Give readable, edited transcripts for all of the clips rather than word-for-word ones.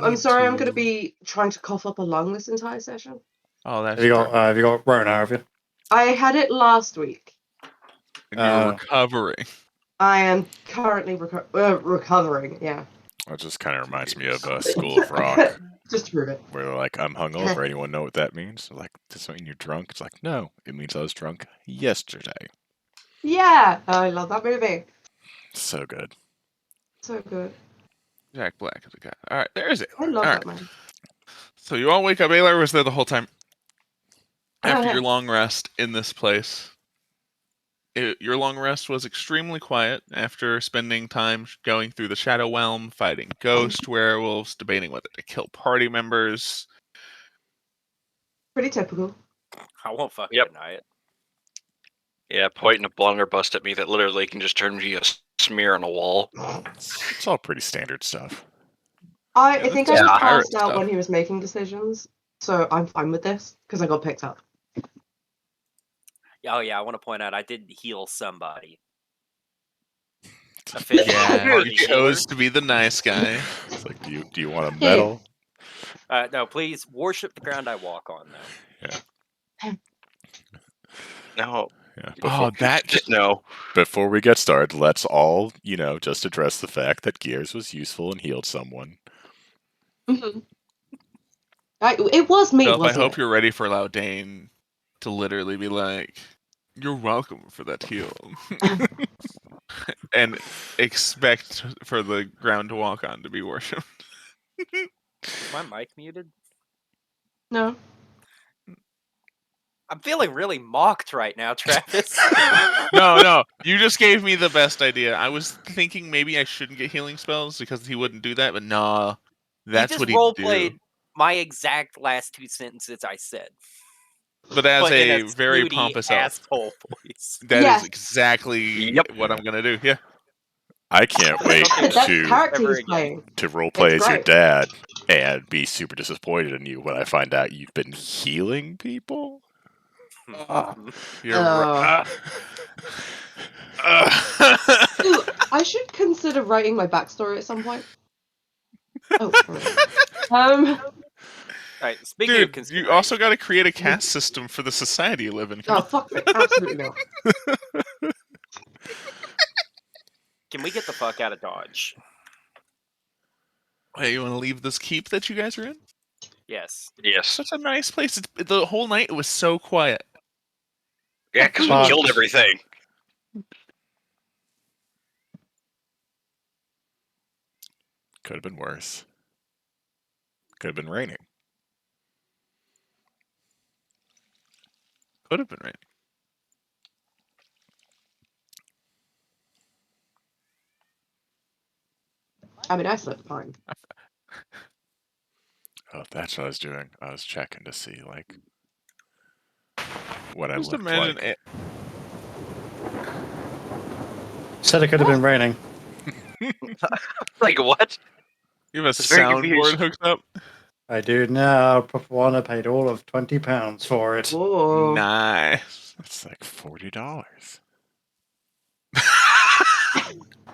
I'm sorry, I'm going to be trying to cough up a lung this entire session. Oh, that's Have you got Rona, have you? I had it last week. And you're recovering. I am currently recovering, yeah. That just kind of reminds me of School of Rock. Just to prove it. Where they're like, I'm hungover. Anyone know what that means? They're like, does that mean you're drunk? It's like, no, it means I was drunk yesterday. Yeah, I love that movie. So good. So good. Jack Black is a guy. All right, there's it. I love that man. So you all wake up. Aylar was there the whole time. After Okay. your long rest in this place. Your long rest was extremely quiet after spending time going through the Shadow Realm, fighting ghost werewolves, debating whether to kill party members. Pretty typical. I won't fucking deny it. Yeah, pointing a blunderbuss at me that literally can just turn me a smear on a wall. It's all pretty standard stuff. I think I was pirate passed out stuff. when he was making decisions, so I'm fine with this, because I got picked up. Oh yeah, I want to point out I did heal somebody. Yeah, you chose to be the nice guy. It's like, do you want a medal? No, please worship the ground I walk on, though. Yeah. No. Yeah. Just no. Before we get started, let's all, just address the fact that Gears was useful and healed someone. Mm-hmm. It was me, Philip, wasn't I hope it? you're ready for Laudane to literally be like, you're welcome for that heal. And expect for the ground to walk on to be worshipped. Is my mic muted? No. I'm feeling really mocked right now, Travis. No. You just gave me the best idea. I was thinking maybe I shouldn't get healing spells because he wouldn't do that, but nah. That's what he'd role-played do. my exact last two sentences I said. But as in a very snooty pompous elf. asshole voice. That is exactly what I'm going to do. Yeah. I can't wait to roleplay as your dad and be super disappointed in you when I find out you've been healing people. Ooh, I should consider writing my backstory at some point. Alright, speaking Dude, of you also got to create a caste system for the society you live in. Oh, fuck me. Absolutely not. Can we get the fuck out of Dodge? Hey, you want to leave this keep that you guys are in? Yes. Yes. Such a nice place. The whole night it was so quiet. Yeah, because we killed everything. Could have been worse. Could have been raining. Could have been raining. I mean, I slept fine. Oh, that's what I was doing. I was checking to see, what I Just looked imagine like. it. Said it could have been raining. Like what? You have a soundboard hooked up? I do now. Papuana paid all of £20 for it. Whoa. Nice. It's like $40.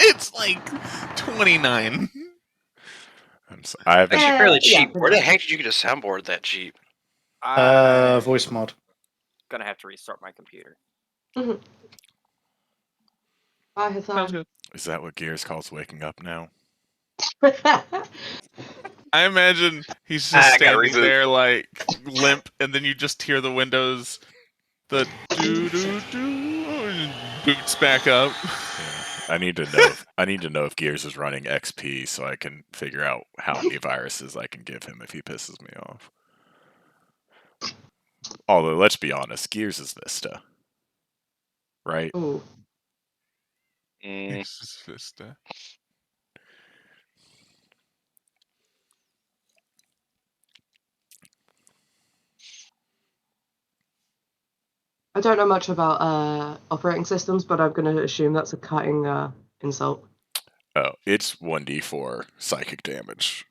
It's like 29. Actually fairly cheap. Where the heck did you get a soundboard that cheap? Voice mod. Gonna have to restart my computer. Mm-hmm. Bye, Hassan. Sounds good. Is that what Gears calls waking up now? I imagine he's just standing there like limp, and then you just hear the windows, the doo-doo-doo, boots back up. I need to know if Gears is running XP so I can figure out how many viruses I can give him if he pisses me off. Although, let's be honest, Gears is Vista. Right? Ooh. Gears is Vista. I don't know much about operating systems, but I'm going to assume that's a cutting insult. Oh, it's 1d4 psychic damage.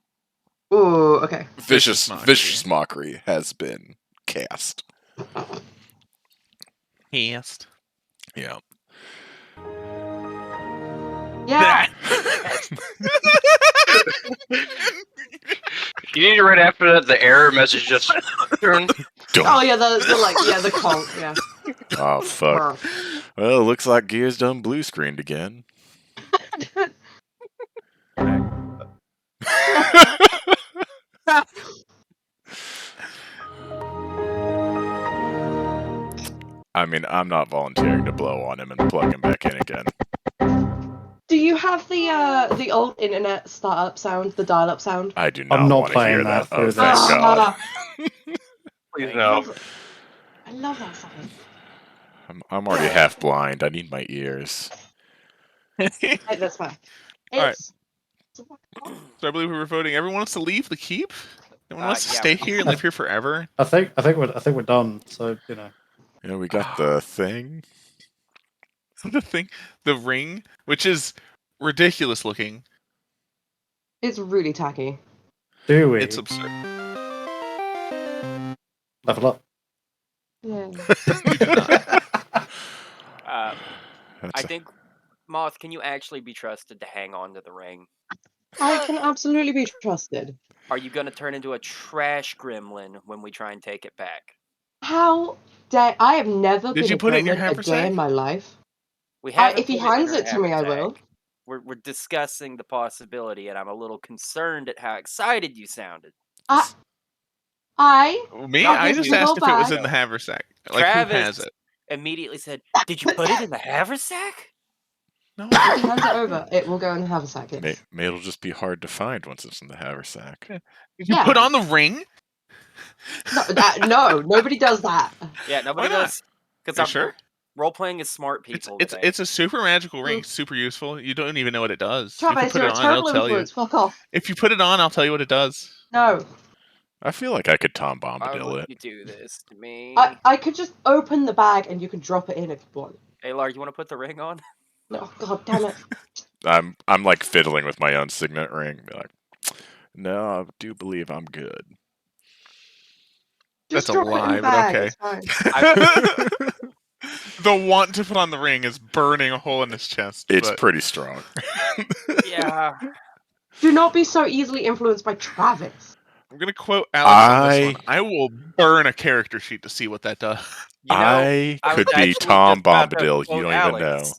Ooh, okay. Vicious mockery has been cast. Cast. Yeah. Yeah. You need to right after that the error message just turn. Oh yeah, the conk, yeah. Oh fuck. Well, looks like Gear's done blue screened again. I mean, I'm not volunteering to blow on him and plug him back in again. Do you have the old internet startup sound, the dial-up sound? I do not I'm not want to hear playing that. that Oh, through thank this. God. Please no. I love that song. I'm already half blind. I need my ears. Hey, that's fine. All right. It's So I believe we were voting. Everyone wants to leave the keep. Everyone wants to yeah. stay here and live here forever. I think we're done. So you know. You know, we got the thing. The ring, which is ridiculous looking. It's really tacky. Do we? It's absurd. Level up. Yeah. I think, Moth, can you actually be trusted to hang on to the ring? I can absolutely be trusted. Are you going to turn into a trash gremlin when we try and take it back? How dare I have never Did been you a put it in your gremlin a day haversack? in my life. We haven't If he put it in hands our it to me, I haversack. will. We're discussing the possibility, and I'm a little concerned at how excited you sounded. Me? Not I this just big asked old if it was bag. in the haversack. Like, Travis who has it? immediately said, "Did you put it in the haversack?" No. If he hands it over, it will go in the haversack. May it'll just be hard to find once it's in the haversack. Did you Yeah. put on the ring? No, nobody does that. Yeah, nobody Why not? does. Because You I'm sure? role playing is smart people. It's a super magical ring. It's super useful. You don't even know what it does. You can Travis, put you're it a on, terrible it'll tell you. influence. Fuck off. If you put it on, I'll tell you what it does. No. I feel like I could Tom Why Bombadil would it. you do this to me? I could just open the bag and you can drop it in if you want. Hey, Lar, you want to put the ring on? Oh, God damn it. I'm like fiddling with my own signet ring. Be like, no, I do believe I'm good. Just That's a drop it in lie, the but bag. okay. It's fine. The want to put on the ring is burning a hole in his chest. It's but pretty strong. Yeah. Do not be so easily influenced by Travis. I'm gonna quote Alex on this one. I will burn a character sheet to see what that does. You know, I was could be actually Tom just about to Bombadil. You quote don't Alex. even know.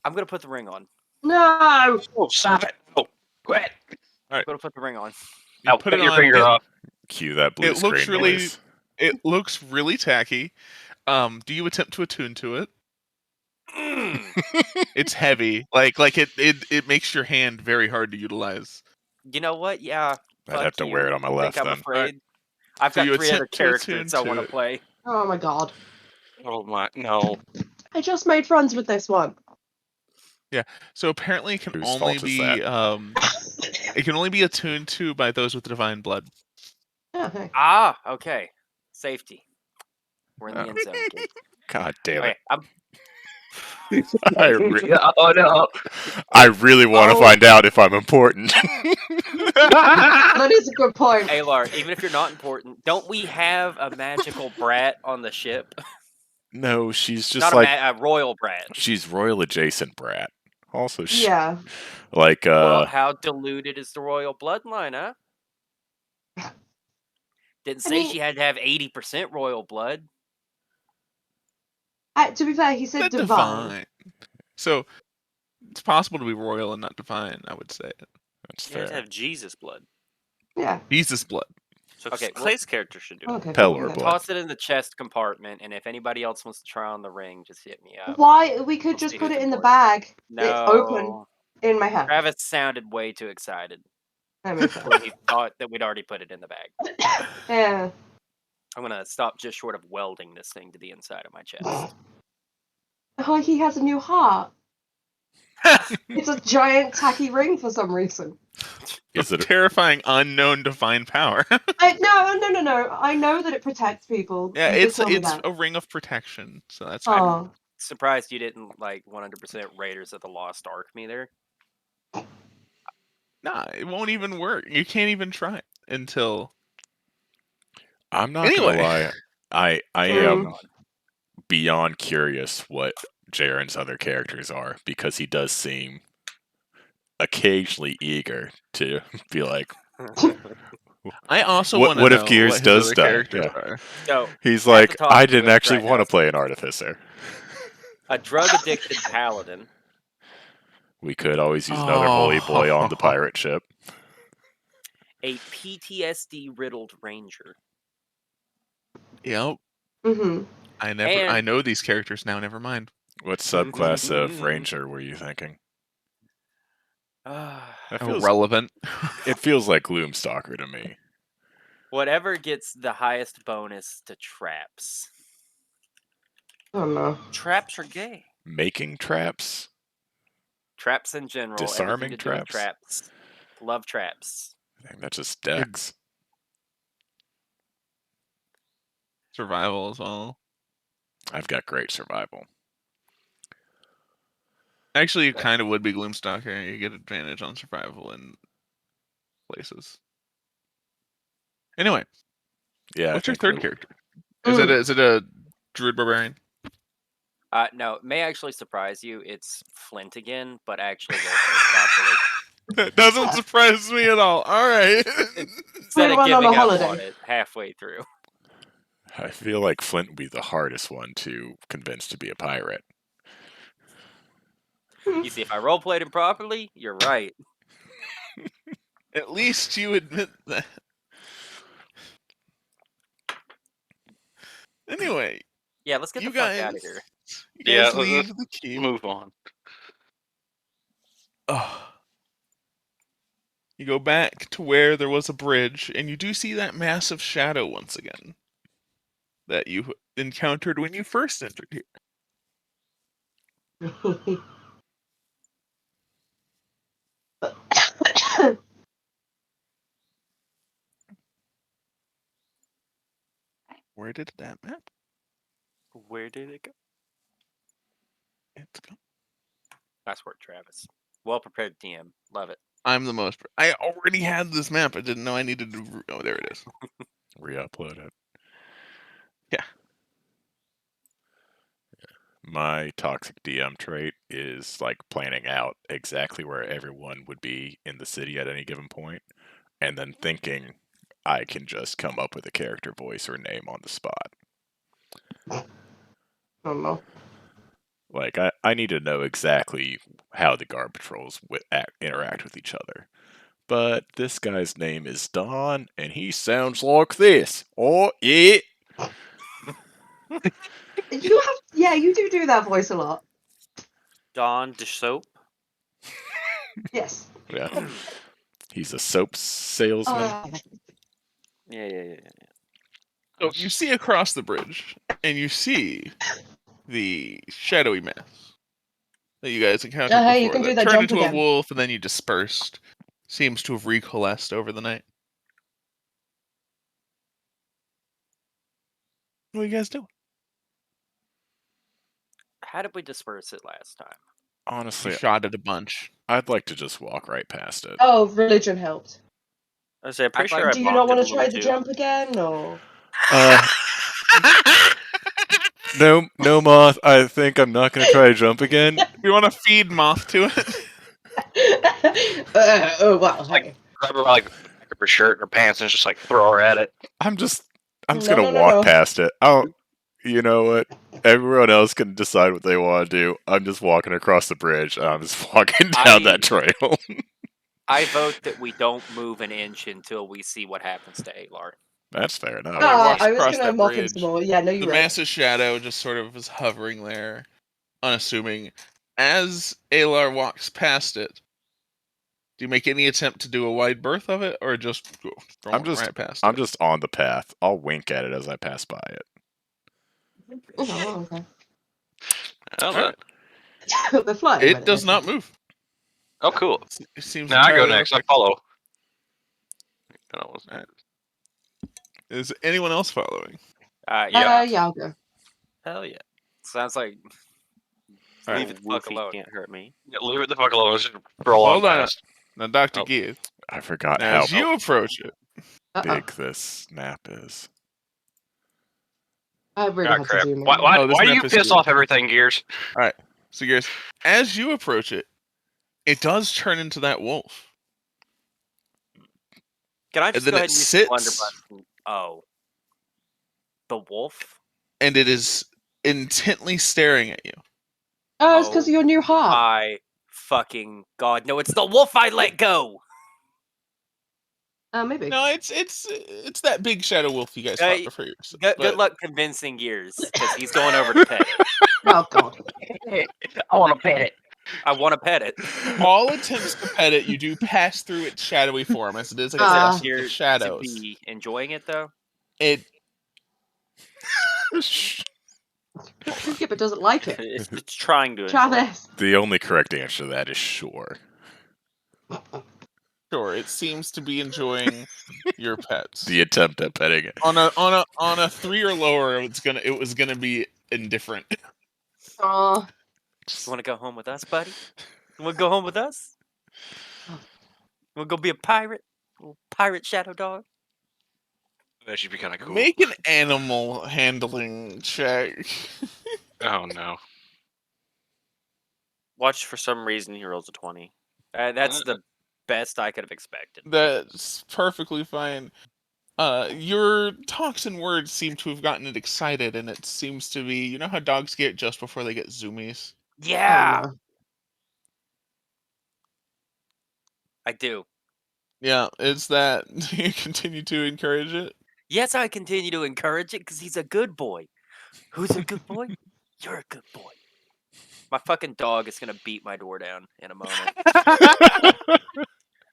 I'm gonna put the ring on. No. Oh, stop it! Oh, quit! I'm gonna put the ring on. You Now put put it your on. finger off. Cue that blue It looks screen really- noise. It looks really tacky. Do you attempt to attune to it? It's heavy. Like it makes your hand very hard to utilize. You know what? Yeah. I'd have to wear it on my I left think I'm then. afraid. I've So got you 3 other attempt to attune characters I to want to it. play. Oh my God. Oh my, no. I just made friends with this one. So apparently it can Whose only fault is be that? it can only be attuned to by those with divine blood. Oh, hey. Ah, okay. Safety. We're in the Oh. end zone. Kid. God damn Okay, it! I'm Oh no. I really want to Oh. find out if I'm important. That is a good point. Alar, even if you're not important, don't we have a magical brat on the ship? No, she's just Not like a royal brat. she's royal adjacent brat. Also, she, Yeah. like Well, how diluted is the royal bloodline, huh? Didn't I say mean- she had to have 80% royal blood. To be fair, he said Not divine. So it's possible to be royal and not divine, I would say. that's You have to fair. have Jesus blood. Yeah. Jesus blood. So Okay, Clay's character should do it. Okay. Pelor okay. blood. Toss it in the chest compartment, and if anybody else wants to try on the ring, just hit me up. Why? We could We'll just see put who's it in the important. bag. No. It's open in my hand. Travis sounded way too excited That makes sense. when he thought that we'd already put it in the bag. Yeah. I'm gonna stop just short of welding this thing to the inside of my chest. Oh, he has a new heart. It's a giant tacky ring for some reason. Is Of it? terrifying unknown divine power. No. I know that it protects people. Yeah, You did it's tell me that. a ring of protection, so that's fine. Oh, Surprised you didn't like 100% Raiders of the Lost Ark me there. Nah, it won't even work. You can't even try it until I'm not Anyway. gonna lie. I Mm. am beyond curious what Jaren's other characters are because he does seem occasionally eager to be like, I also What- want to what know if Gears what his does other die? characters Yeah. are. So He's Have to like, talk I to didn't a actually frat want to house. play an artificer. a drug-addicted paladin, We could always use another holy boy on the Oh. pirate ship. a PTSD-riddled ranger, Yep. Mm-hmm. I know these characters now. Never mind. What subclass of ranger were you thinking? That feels, Irrelevant. it feels like Gloomstalker to me. whatever gets the highest bonus to traps. Oh no. Traps are gay. Making traps? Traps in general. Disarming everything to do with traps? traps. Love traps. I think that's just Dex. Survival as well. I've got great survival. Actually, it kind of would be Gloomstalker. You get advantage on survival in places. Anyway, Yeah. what's I your think third Gloom- character? Is it a druid barbarian? No, it may actually surprise you. It's Flint again, but actually properly. That doesn't surprise me at all. All right. Instead We of went on a giving up holiday. on it halfway through. I feel like Flint would be the hardest one to convince to be a pirate. You see, if I roleplayed him properly, you're right. At least you admit that. Anyway, Yeah, let's get you the fuck guys, out of here. you Yeah, guys let's leave the keep. Move on. Oh. You go back to where there was a bridge, and you do see that massive shadow once again that you encountered when you first entered here. Where did that map? Where did it go? It's gone. Nice work, Travis. Well prepared DM. Love it. I'm the most. I already had this map. I didn't know I needed to. Oh, there it is. Re-upload it. Yeah. My toxic DM trait is like planning out exactly where everyone would be in the city at any given point, and then thinking I can just come up with a character voice or name on the spot. Oh no. Like, I need to know exactly how the guard patrols interact with each other. But this guy's name is Don, and he sounds like this. Oh, yeah. You do that voice a lot. Don DeSoap. Yes. Yeah. He's a soap salesman. Yeah. So you see across the bridge, and you see the shadowy mass that you guys encountered before. Hey, you can do that turned jump into again. a wolf, and then you dispersed. Seems to have recoalesced over the night. What are you guys doing? How did we disperse it last time? Honestly, You shot it a bunch. I'd like to just walk right past it. Oh, religion helped. I say, I'm pretty thought- sure I Do you not want want to try the jump again, or? No, Moth. I think I'm not going to try to jump again. You want to feed Moth to it? Well, hey. Grab her like her shirt and her pants and just like throw her at it. I'm just No, gonna no, walk no. past it. You know what? Everyone else can decide what they want to do. I'm just walking across the bridge, and I'm just walking down that trail. I vote that we don't move an inch until we see what happens to Alar. That's fair enough. Oh, I walked I was across gonna that mock him bridge. some more. Yeah, no, The you're right. massive shadow just sort of was hovering there, unassuming. As Alar walks past it, do you make any attempt to do a wide berth of it, or just go right past I'm it? just on the path. I'll wink at it as I pass by it. Oh, okay. How's Alright. that? They're flying. by It the does way. not move. Oh, cool. It seems. Now I go entirely next. I unaffected. follow. Is anyone else following? Yeah. Yeah, I'll go. Hell yeah. Sounds like All leave right. it the fuck Woofy alone. can't hurt me. Yeah, leave it the fuck alone. Let's just roll on Hold on. past. Now, Dr. Oh. Gears, I forgot how as you approach it, big this map is. I really Ah, had crap. to zoom in. Why Oh, this do map you is piss huge. off everything, Gears? so Gears, as you approach it, it does turn into that wolf. Can I just then go it ahead and use the sits- blunderbuss? Oh. The wolf? and it is intently staring at you. Oh, it's because of your new heart. My fucking god. No, it's the wolf I let go! Maybe. No, it's that big shadow wolf you guys Hey, fought before. Good luck convincing Gears, because he's going over to pet it. Oh god. I want to pet it. I want to pet it. All attempts to pet it, you do pass through its shadowy form, as it is a Does it class of appear the to shadows. be enjoying it, though? It Yeah, but doesn't like it. It's trying to. Enjoy. Travis. The only correct answer to that is sure. sure it seems to be enjoying your pets. The attempt at petting it. On a 3 or lower, it was gonna be indifferent. Aw. You want to go home with us, buddy? You want to go home with us? You want to go be a pirate? A little pirate shadow dog? That should be kind of cool. Make an animal handling check. Oh no. Watch for some reason he rolls a 20. That's the best I could have expected. That's perfectly fine. Your toxin words seem to have gotten it excited, and it seems to be, you know how dogs get just before they get zoomies? Yeah, Oh, no. I do. Yeah, it's that. You continue to encourage it. Yes, I continue to encourage it because he's a good boy. Who's a good boy? You're a good boy. My fucking dog is gonna beat my door down in a moment.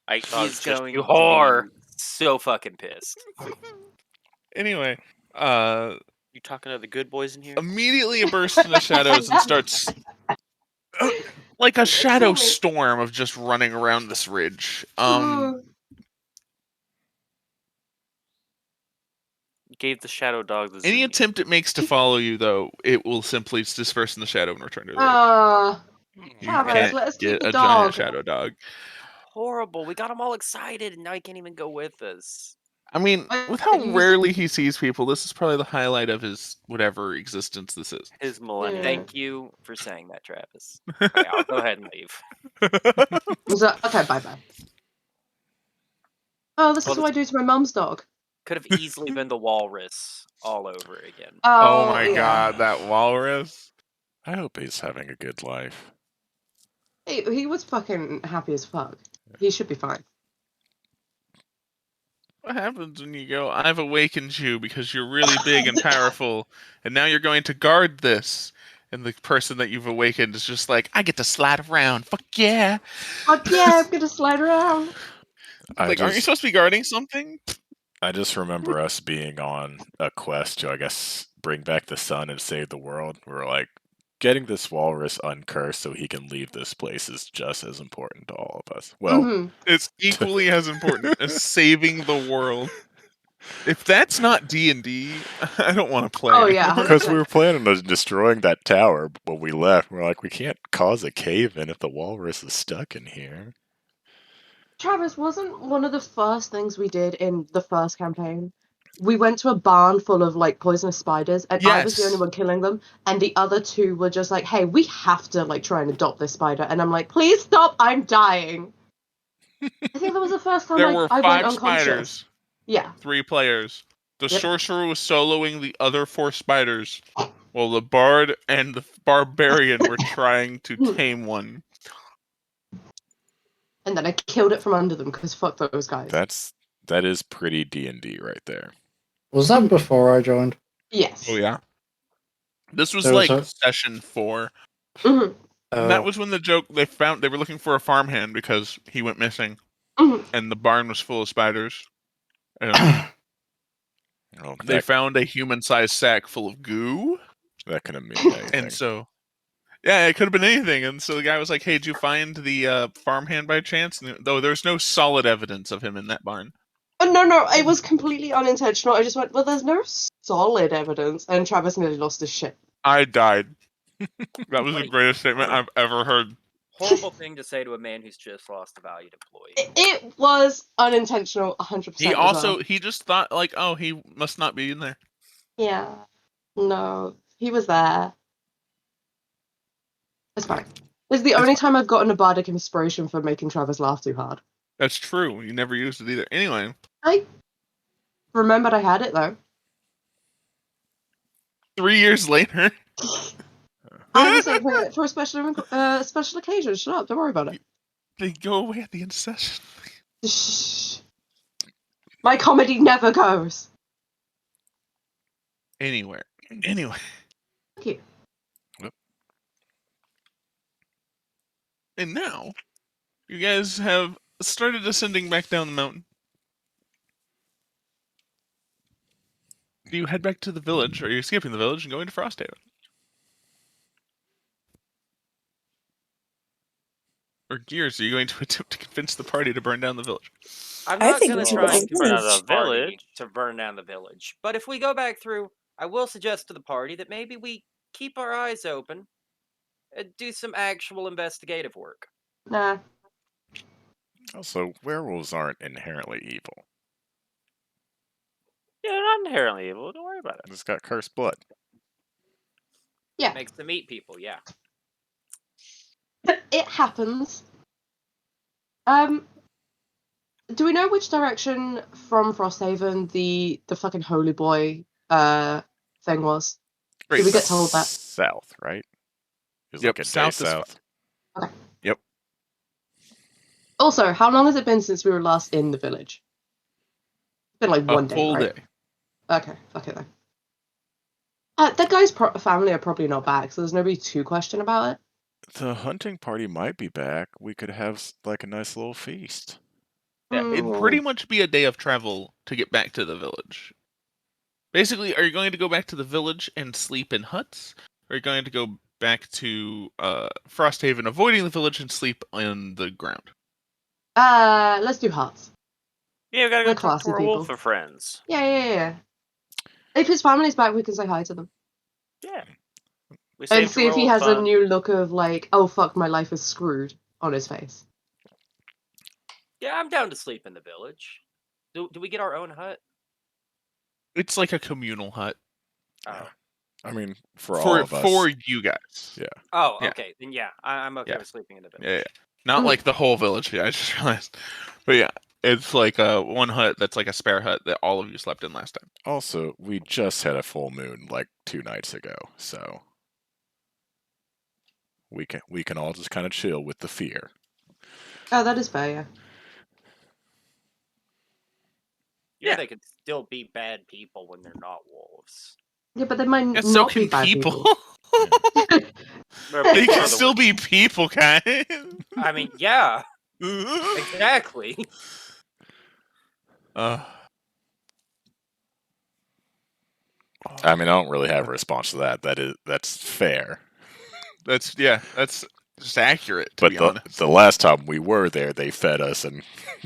Dog's He's just going you to whore. be so fucking pissed. Anyway, You talking to the good boys in here? immediately it bursts into shadows and starts like a shadow Sorry. storm of just running around this ridge. Gave the shadow dog the Any zoomies. attempt it makes to follow you, though, it will simply disperse in the shadow and return to the ridge. Hmm. You Travis, can't let us keep get the a giant dog. shadow dog. Horrible. We got him all excited, and now he can't even go with us. I mean, I with how use- rarely he sees people, this is probably the highlight of his whatever existence this is. His millennium. Yeah. Thank you for saying that, Travis. Okay, I'll go ahead and leave. Okay, bye-bye. Oh, this Well, is what I do to my mum's dog. Could have easily been the walrus all over again. Oh my yeah. god, that walrus. I hope he's having a good life. He was fucking happy as fuck. He should be fine. What happens when you go, I've awakened you because you're really big and powerful, and now you're going to guard this? And the person that you've awakened is just like, I get to slide around. Fuck yeah. Oh yeah, I'm gonna slide around. Like, aren't you supposed to be guarding something? I just remember us being on a quest to, I guess, bring back the sun and save the world. We're like, getting this walrus uncursed so he can leave this place is just as important to all of us. Well, Mhm. It's equally as important as saving the world. If that's not D&D, I don't want to play. Oh yeah. because we were planning on destroying that tower, but when we left, we're like, we can't cause a cave-in if the walrus is stuck in here. Travis, wasn't one of the first things we did in the first campaign? We went to a barn full of like poisonous spiders, and I was the Yes. only one killing them, and the other two were just like, "Hey, we have to like try and adopt this spider," and I'm like, "Please stop! I'm dying." I think that was the first time There were I went 5 unconscious. spiders, Yeah. 3 players. The Yep. sorcerer was soloing the other 4 spiders, while the bard and the barbarian were trying to tame one. And then I killed it from under them because fuck those guys. That is pretty D&D right there. Was that before I joined? Yes. Oh yeah. This was There was like a- session 4. Mhm. And that was when the joke they were looking for a farmhand because he went missing, Mhm. and the barn was full of spiders. And Well, they that, found a human-sized sack full of goo, that couldn't mean anything. and so yeah, it could have been anything. And so the guy was like, "Hey, did you find the farmhand by chance?" And though there's no solid evidence of him in that barn. Oh, no, it was completely unintentional. I just went, well, there's no solid evidence, and Travis nearly lost his shit. I died. That was the Wait. greatest statement I've ever heard. Horrible thing to say to a man who's just lost a valued employee. It was unintentional, 100%. He as also well. he just thought like, oh, he must not be in there. Yeah. No, he was there. It's fine. It's the only time I've gotten a bardic inspiration for making Travis laugh too hard. That's true. You never used it either. Anyway, I remembered I had it though. 3 years later. I was saving it for a special occasion. Shut up! Don't worry about it. They go away at the end of session. Shh. My comedy never goes. Anyway. Thank you. And now, you guys have started ascending back down the mountain. Do you head back to the village, or are you escaping the village and going to Frosthaven? Or Gears, are you going to attempt to convince the party to burn down the village? I'm I not think going we to should try go and to the convince village. the party Village. to burn down the village. But if we go back through, I will suggest to the party that maybe we keep our eyes open and do some actual investigative work. Nah. Also, werewolves aren't inherently evil. Yeah, they're not inherently evil. Don't worry about it. It's got cursed blood. Yeah. Makes them eat people, yeah. It happens. Do we know which direction from Frosthaven the fucking holy boy thing was? Did we get told that? South, right? It was Yep, like a south day is south. Okay. Yep. Also, how long has it been since we were last in the village? It's been like one day, full right? day. Okay, fuck it then. That guy's family are probably not back, so there's nobody to question about it. The hunting party might be back. We could have like a nice little feast. Yeah, it'd pretty much be a day of travel to get back to the village. Basically, are you going to go back to the village and sleep in huts? Or are you going to go back to Frosthaven, avoiding the village and sleep on the ground? Let's do huts. Yeah, we gotta go We're talk to classy our people. wolf friends. Yeah. If his family's back, we can say hi to them. Yeah. We And saved see if he werewolf has a fun. new look of like, oh fuck, my life is screwed on his face. Yeah, I'm down to sleep in the village. Do we get our own hut? It's like a communal hut Oh, I mean, for all of us. for you guys. Yeah. oh, Yeah. okay. Then yeah, I'm okay Yeah. with sleeping in the village. Yeah. Not like the whole village. Yeah, I just realized. But yeah, it's like one hut that's like a spare hut that all of you slept in last time. Also, we just had a full moon like 2 nights ago, so we can all just kind of chill with the fear. Oh, that is fair, yeah. Yeah, Yeah. they could still be bad people when they're not wolves. Yeah, but they might Yeah, not so be can bad people. Remember, They one can of the- still be people, guys. I mean, yeah, exactly. I mean, I don't really have a response to that. That's fair. That's just accurate, to But be honest. the last time we were there, they fed us and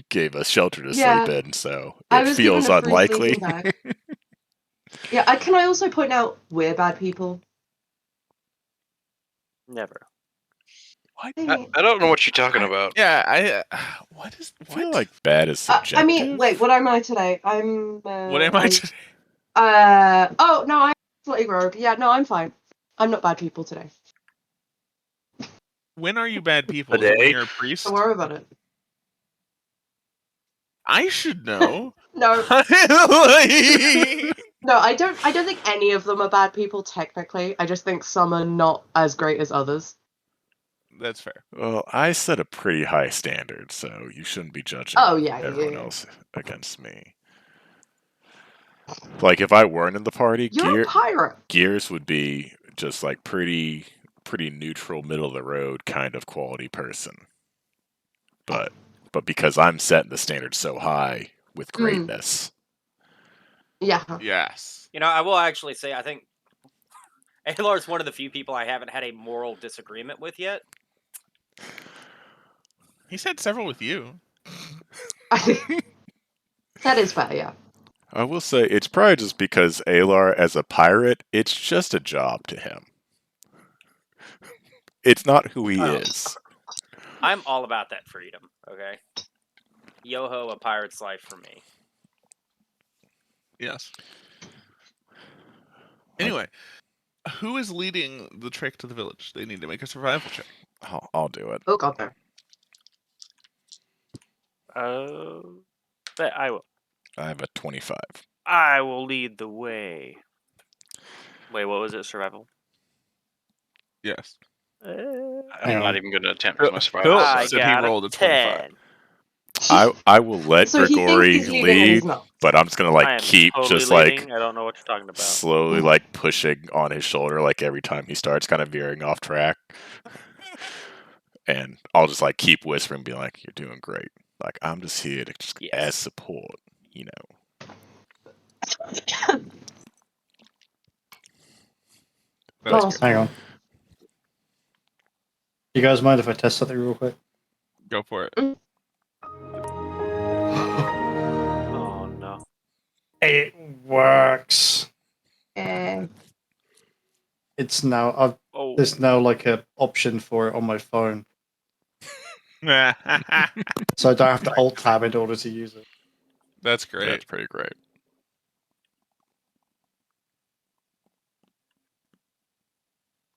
gave us shelter to Yeah. sleep in, so I it was feels given a free unlikely. sleeping bag. Yeah, can I also point out we're bad people? Never. What? I don't know what you're talking about. Yeah, what is? I feel What? like bad is subjective. I mean, wait, what am I today? I'm. What am I today? Oh no, I'm slightly rogue. Yeah, no, I'm fine. I'm not bad people today. When are you bad people? Is it when Today? you're a priest? Don't worry about it. I should know. No, Like- no, I don't think any of them are bad people technically. I just think some are not as great as others. That's fair. Well, I set a pretty high standard, so you shouldn't be judging Oh, yeah, everyone yeah. else against me. Like, if I weren't in the party, You're a pirate. Gears would be just like pretty neutral, middle of the road kind of quality person. But because I'm setting the standard so high with greatness, Yeah. Yes. You know, I will actually say I think Alar's one of the few people I haven't had a moral disagreement with yet. He's had several with you. That is fair, yeah. I will say it's probably just because Alar, as a pirate, it's just a job to him. It's not who he Oh. is. I'm all about that freedom, okay? Yo-ho, a pirate's life for me. Yes. Anyway, who is leading the trek to the village? They need to make a survival check. I'll do it. Oh god, no. But I will. I have a 25. I will lead the way. Wait, what was it? Survival? Yes. Uh, I'm Hang not on. even going to attempt Phil- because my survival Phil I sucks. said he got rolled a a 25. 10. I will let So he thinks Grigori he's leading and he's lead, not. but I'm just gonna I like am keep totally just leading. like I don't know what you're talking about. slowly like pushing on his shoulder like every time he starts kind of veering off track. And I'll just like keep whispering, be like, "You're doing great. Like I'm just here to just Yes. as support, you know." That's Awesome. good. Hang on. You guys mind if I test something real quick? Go for it. Oh no. It works. Eh. It's now. Oh. There's now like a option for it on my phone, so I don't have to alt tab in order to use it. That's great. That's pretty great.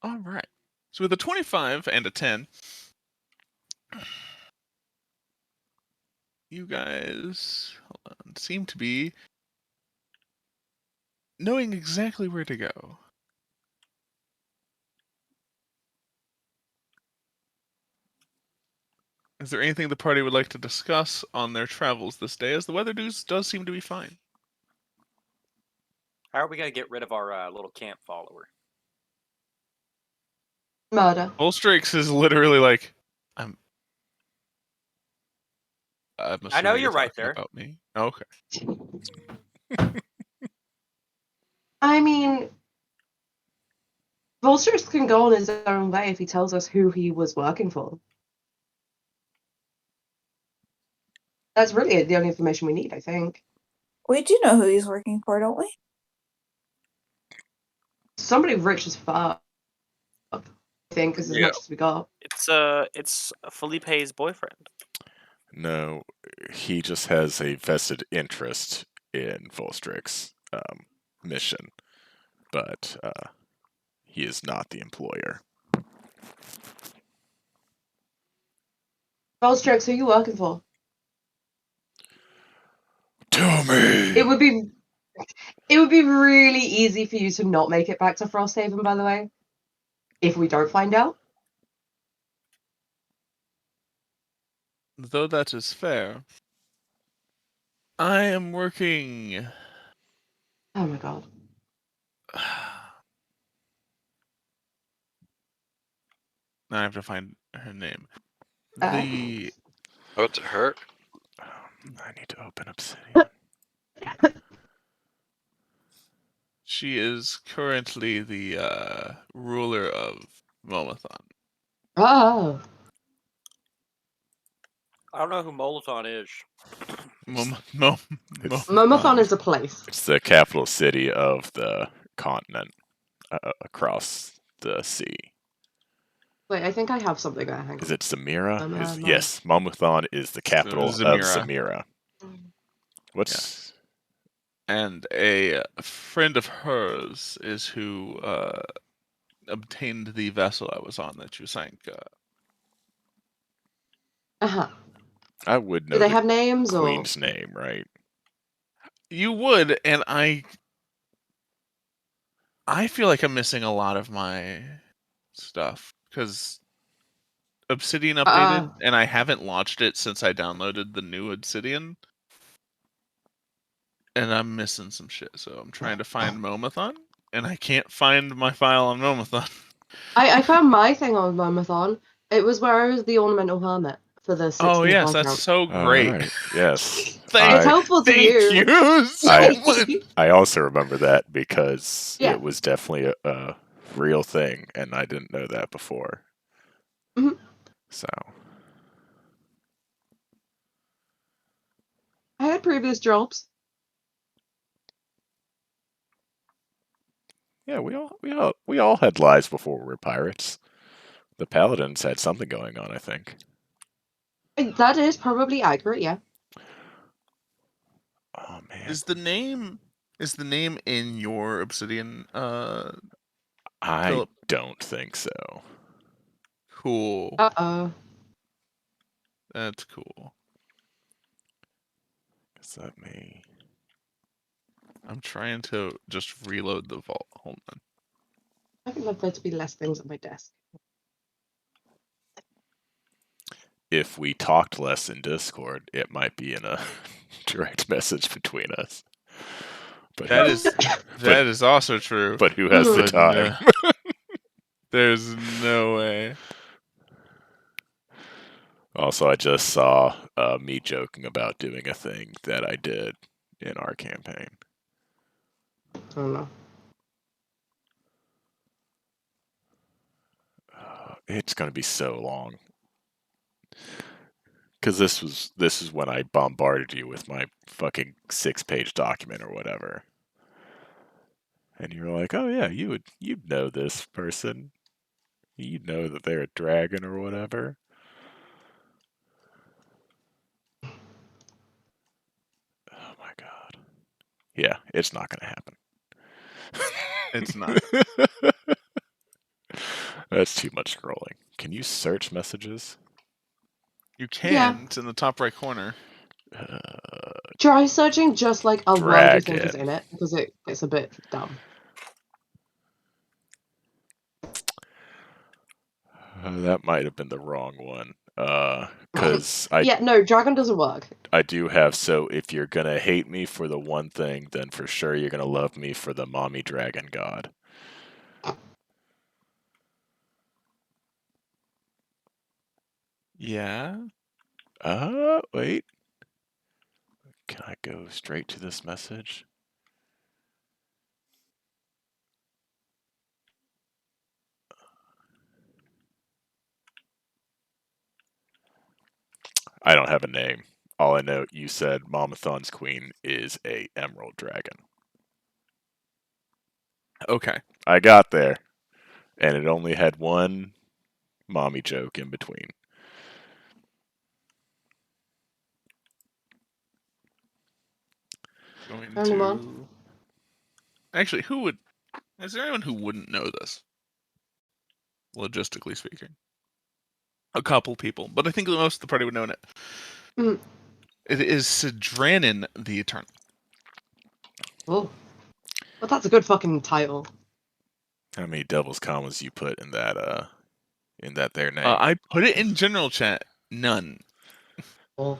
All right. So with a 25 and a 10, you guys seem to be knowing exactly where to go. Is there anything the party would like to discuss on their travels this day, as the weather does seem to be fine? How are we gonna get rid of our little camp follower? Murder. Volstrix is literally like, I'm I know assuming you're right talking there. about me. Okay. I mean, Volstrix can go on his own way if he tells us who he was working for. That's really the only information we need, I think. We do know who he's working for, don't we? Somebody rich as fuck, I think, is as Yeah. much as we got. It's Felipe's boyfriend. No, he just has a vested interest in Volstrix mission, but he is not the employer. Volstrix, who are you working for? Tell me. It would be really easy for you to not make it back to Frosthaven, by the way, if we don't find out. Though that is fair, I am working. Oh my god. Now I have to find her name. Uh. The Oh, it's her. I need to open Obsidian. She is currently the ruler of Momathon. Oh. I don't know who Molothon is. Momathon is a place. It's the capital city of the continent across the sea. Wait, I think I have something there. Hang on. Is it Zamira? No. Yes, Momathon is the capital of Zamira. Zamira. What's And a friend of hers is who obtained the vessel I was on that you sank. Uh-huh. I would know Do they the have names or? queen's name, right? You would, and I feel like I'm missing a lot of my stuff because Obsidian updated, and I haven't launched it since I downloaded the new Obsidian, and I'm missing some shit. So I'm trying to find Momathon, and I can't find my file on Momathon. I found my thing on Momathon. It was where I was the ornamental hermit for the 16th Oh yes, account. that's so great. Alright, yes. It's Thank helpful to Thank you so much. I also remember that because Yeah. it was definitely a real thing, and I didn't know that before. Mhm. So, I had previous jobs. yeah, we all had lives before we were pirates. The paladins had something going on, I think. That is probably accurate, yeah. Oh man, Is the name in your Obsidian? I Philip? don't think so. Cool. Uh-oh. That's cool. Let me. I'm trying to just reload the vault. Hold on. I would love there to be less things on my desk. If we talked less in Discord, it might be in a direct message between us. But That who- is that is also true. But who has the But time? there's no way. Also, I just saw me joking about doing a thing that I did in our campaign. I don't know. It's going to be so long. Because this is when I bombarded you with my fucking 6-page document or whatever. And you're like, oh yeah, you'd know this person. You'd know that they're a dragon or whatever. Oh my god. Yeah, it's not gonna happen. It's not. That's too much scrolling. Can you search messages? You can. Yeah. It's in the top right corner. Try searching just like a word you think is Dragon. in it, because it gets a bit dumb. That might have been the wrong one. Because I Yeah, no, dragon doesn't work. I do have, so if you're gonna hate me for the one thing, then for sure you're gonna love me for the mommy dragon god. Yeah. Wait. Can I go straight to this message? I don't have a name. All I know, you said Momathon's queen is a emerald dragon. Okay. I got there, and it only had one mommy joke in between. Going Only to... one? Actually, who would... Is there anyone who wouldn't know this? Logistically speaking. A couple people, but I think most of the party would know it. Mm. It is Sidranin the Eternal. Oh. But that's a good fucking title. How many devil's commas you put in that there name? I put it in general chat. None. Oh.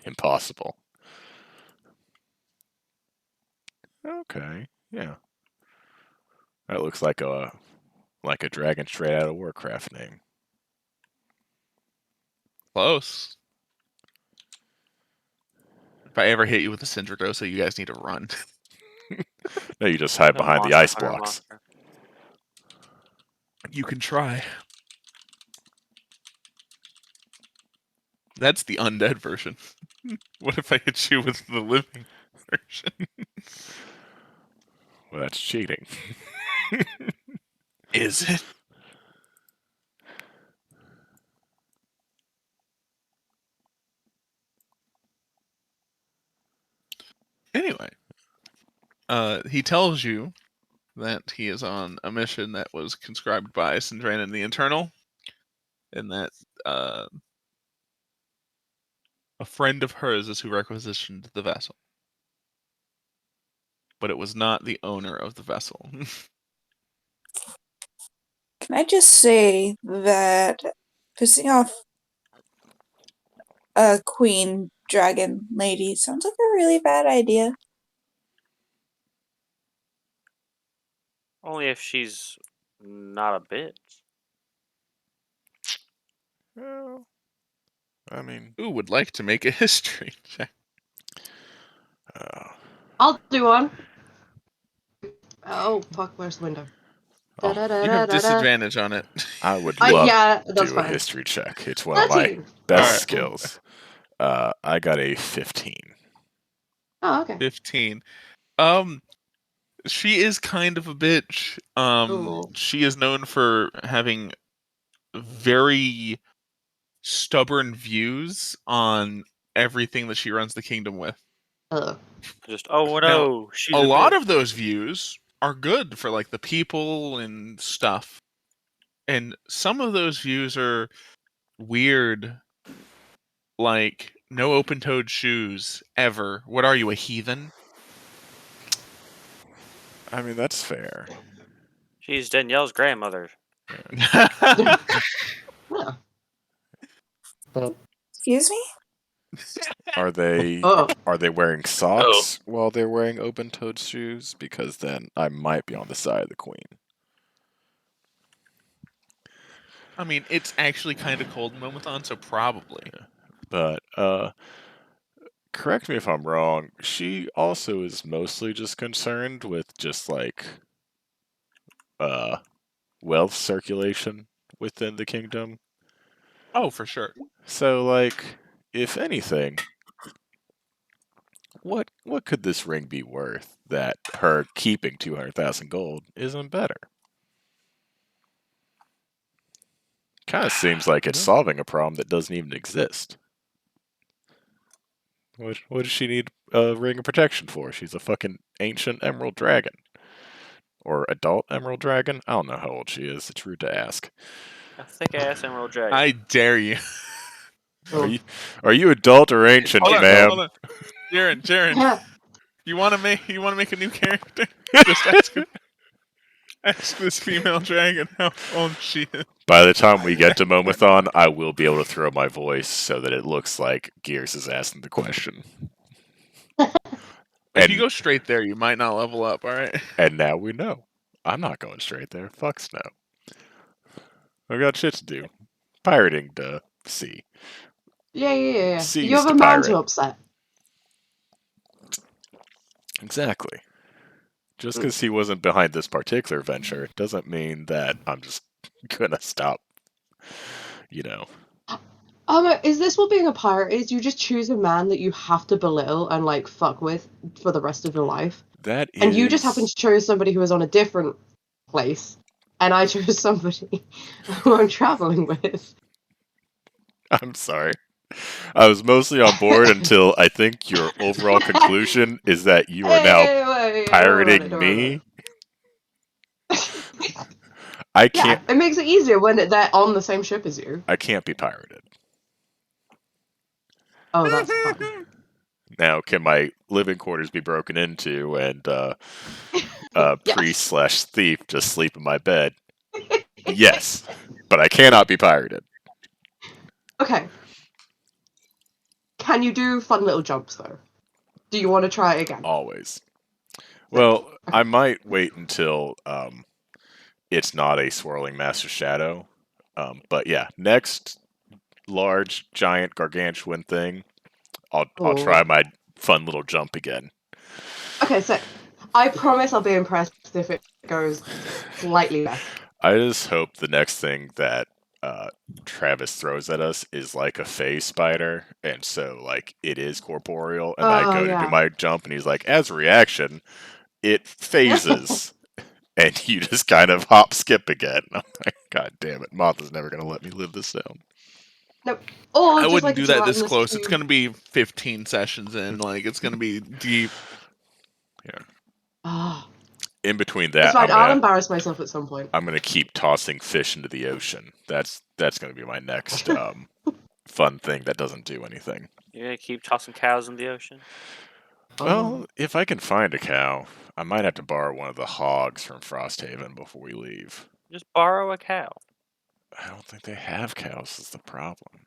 Impossible. Okay, yeah. That looks like a dragon straight out of Warcraft name. Close. If I ever hit you with a Syndragosa, you guys need to run. No, you just hide The behind the Monster ice Hunter blocks. monster. You can try. That's the undead version. What if I hit you with the living version? Well, that's cheating. Is it? Anyway, he tells you that he is on a mission that was conscribed by Sindranin the Eternal, and that a friend of hers is who requisitioned the vessel. But it was not the owner of the vessel. Can I just say that pissing off a queen dragon lady sounds like a really bad idea? Only if she's not a bitch. Well, I mean, Who would like to make a history check? I'll do one. Oh, fuck, where's the window? Oh, You have Da-da-da-da-da. disadvantage on it. I would love Yeah, to that's do a fine. history check. It's one of my 13. best Alright. skills. I got a 15. Oh, okay. 15. She is kind of a bitch. Ooh. She is known for having very stubborn views on everything that she runs the kingdom with. Just, oh Now, no, she's a lot bitch. of those views are good for like the people and stuff. And some of those views are weird. Like, no open-toed shoes ever. What are you, a heathen? I mean, that's fair. She's Danielle's grandmother. Yeah. But Excuse me? Are they Oh, wearing socks while they're wearing open-toed shoes? Because then I might be on the side of the queen. I mean, it's actually kind of cold in Momathon, so probably. But correct me if I'm wrong. She also is mostly just concerned with just like wealth circulation within the kingdom. Oh, for sure. So like, if anything, what could this ring be worth that her keeping 200,000 gold isn't better? Kind of seems like it's solving a problem that doesn't even exist. What does she need a ring of protection for? She's a fucking ancient emerald dragon. Or adult emerald dragon? I don't know how old she is. It's rude to ask. A thick ass emerald dragon. I dare you. Are you adult or ancient, Hold on, ma'am? hold on. Jaren, yeah. you want to make a new character? Just ask this female dragon how old she is. By the time we get to Momathon, I will be able to throw my voice so that it looks like Gears is asking the question. If you go straight there, you might not level up. All right. And now we know. I'm not going straight there. Fuck Snow. I've got shit to do. Pirating to sea. Yeah. Seas You have to a man to pirate. upset. Exactly. Just because he wasn't behind this particular venture doesn't mean that I'm just gonna stop. You know. Is this what being a pirate is? You just choose a man that you have to belittle and like fuck with for the rest of your life. That is. And you just happen to choose somebody who was on a different place, and I chose somebody who I'm traveling with. I'm sorry. I was mostly on board until I think your overall conclusion is that you are now pirating me. I Yeah, can't. it makes it easier when they're on the same ship as you. I can't be pirated. Oh, that's fun. Now, can my living quarters be broken into and Yes. priest/thief just sleep in my bed? Yes, but I cannot be pirated. Okay. Can you do fun little jumps though? Do you want to try it again? Always. Well, I might wait until it's not a swirling master shadow. But yeah, next large, giant, gargantuan thing, I'll try my fun little jump again. Okay, so I promise I'll be impressed if it goes slightly better. I just hope the next thing that Travis throws at us is like a phase spider, and so like it is corporeal, and I go to do my jump, and he's like, as a reaction, it phases, and you just kind of hop skip again. I'm like, God damn it, Martha's never gonna let me live this down. Nope. Or I just wouldn't like do a that this gelatinous close. It's cube. gonna be 15 sessions in. Like it's gonna be deep. Ah, In between that, it's fine. I'll embarrass myself at some point. I'm gonna keep tossing fish into the ocean. That's gonna be my next fun thing that doesn't do anything. You're gonna keep tossing cows in the ocean? Well, if I can find a cow, I might have to borrow one of the hogs from Frosthaven before we leave. Just borrow a cow. I don't think they have cows is the problem.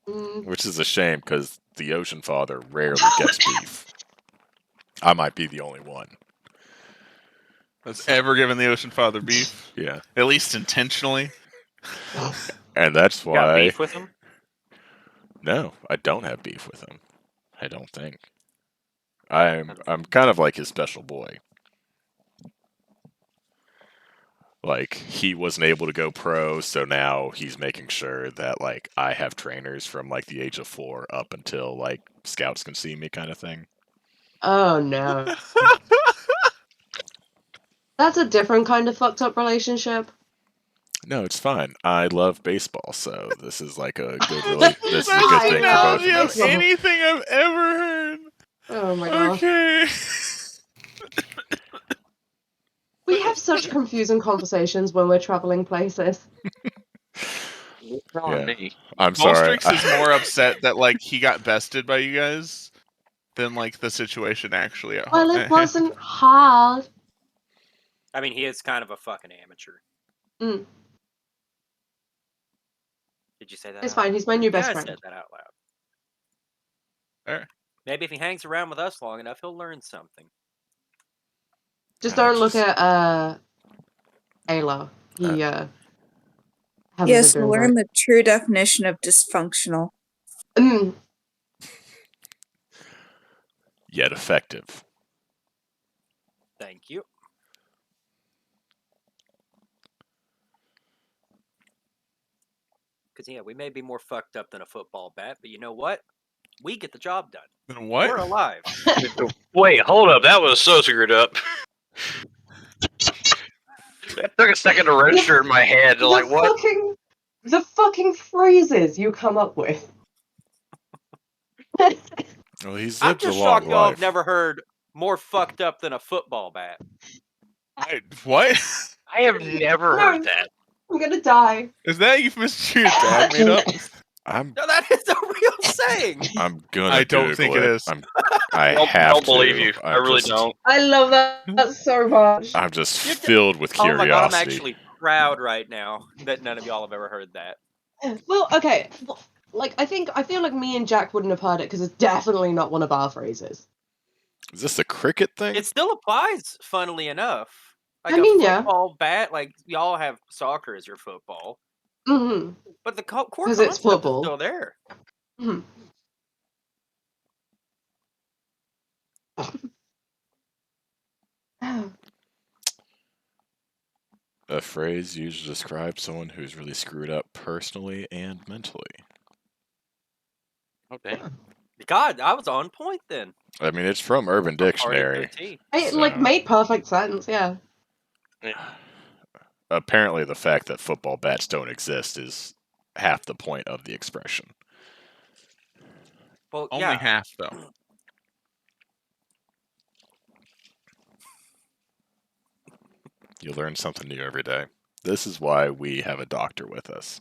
Mm. Which is a shame, because the Ocean Father rarely gets beef. I might be the only one. That's ever given the Ocean Father beef. Yeah. At least intentionally. And that's You got why... beef with him? No, I don't have beef with him. I don't think. I'm kind of like his special boy. Like, he wasn't able to go pro, so now he's making sure that, like, I have trainers from, like, the age of 4 up until, like, scouts can see me kind of thing. Oh no. That's a different kind of fucked up relationship. No, it's fine. I love baseball, so this is like a good this is a good thing for both of us. Anything I've ever heard. Oh my god. Okay. We have such confusing conversations when we're traveling places. Yeah. Me. I'm sorry. Volstrix is more upset that like he got bested by you guys than like the situation actually at Well, home. it wasn't hard. I mean, he is kind of a fucking amateur. Mm. Did you say that? It's out fine. loud? He's my new best I friend. said that out loud. Alright. Maybe if he hangs around with us long enough, he'll learn something. Just I don't look just- at Ayla. He hasn't Yes, been doing learn great. the true definition of dysfunctional. Yet effective. Thank you. Because, yeah, we may be more fucked up than a football bat, but you know what? We get the job done. Then what? We're alive. Wait, hold up. That was so screwed up. It took a second to register in my head. Like, what? The fucking phrases you come up with. Well, he's I'm lived a just long shocked y'all have life. never heard more fucked up than a football bat. What? I have never heard that. I'm gonna die. Is that euphemism your dad made up? I'm No, that is a real saying. gonna. I don't think it Google is. I Don't have to. believe you. I really don't. I love that so much. I'm just You're d- filled with Oh my god, I'm curiosity. actually proud right now that none of y'all have ever heard that. Well, okay. Like, I feel like me and Jack wouldn't have heard it because it's definitely not one of our phrases. Is this a cricket thing? It still applies, funnily enough. Like I mean, a yeah. football bat, like y'all have soccer as your football, Mm-hmm. but the core 'Cause concept it's football. is still there. Mm-hmm. A phrase used to describe someone who's really screwed up personally and mentally. Oh, damn. God, I was on point then. I mean, it's from Urban Party Dictionary. 13. It like So- made perfect sense, yeah. Apparently, the fact that football bats don't exist is half the point of the expression. Well, Only yeah. half, though. You learn something new every day. This is why we have a doctor with us.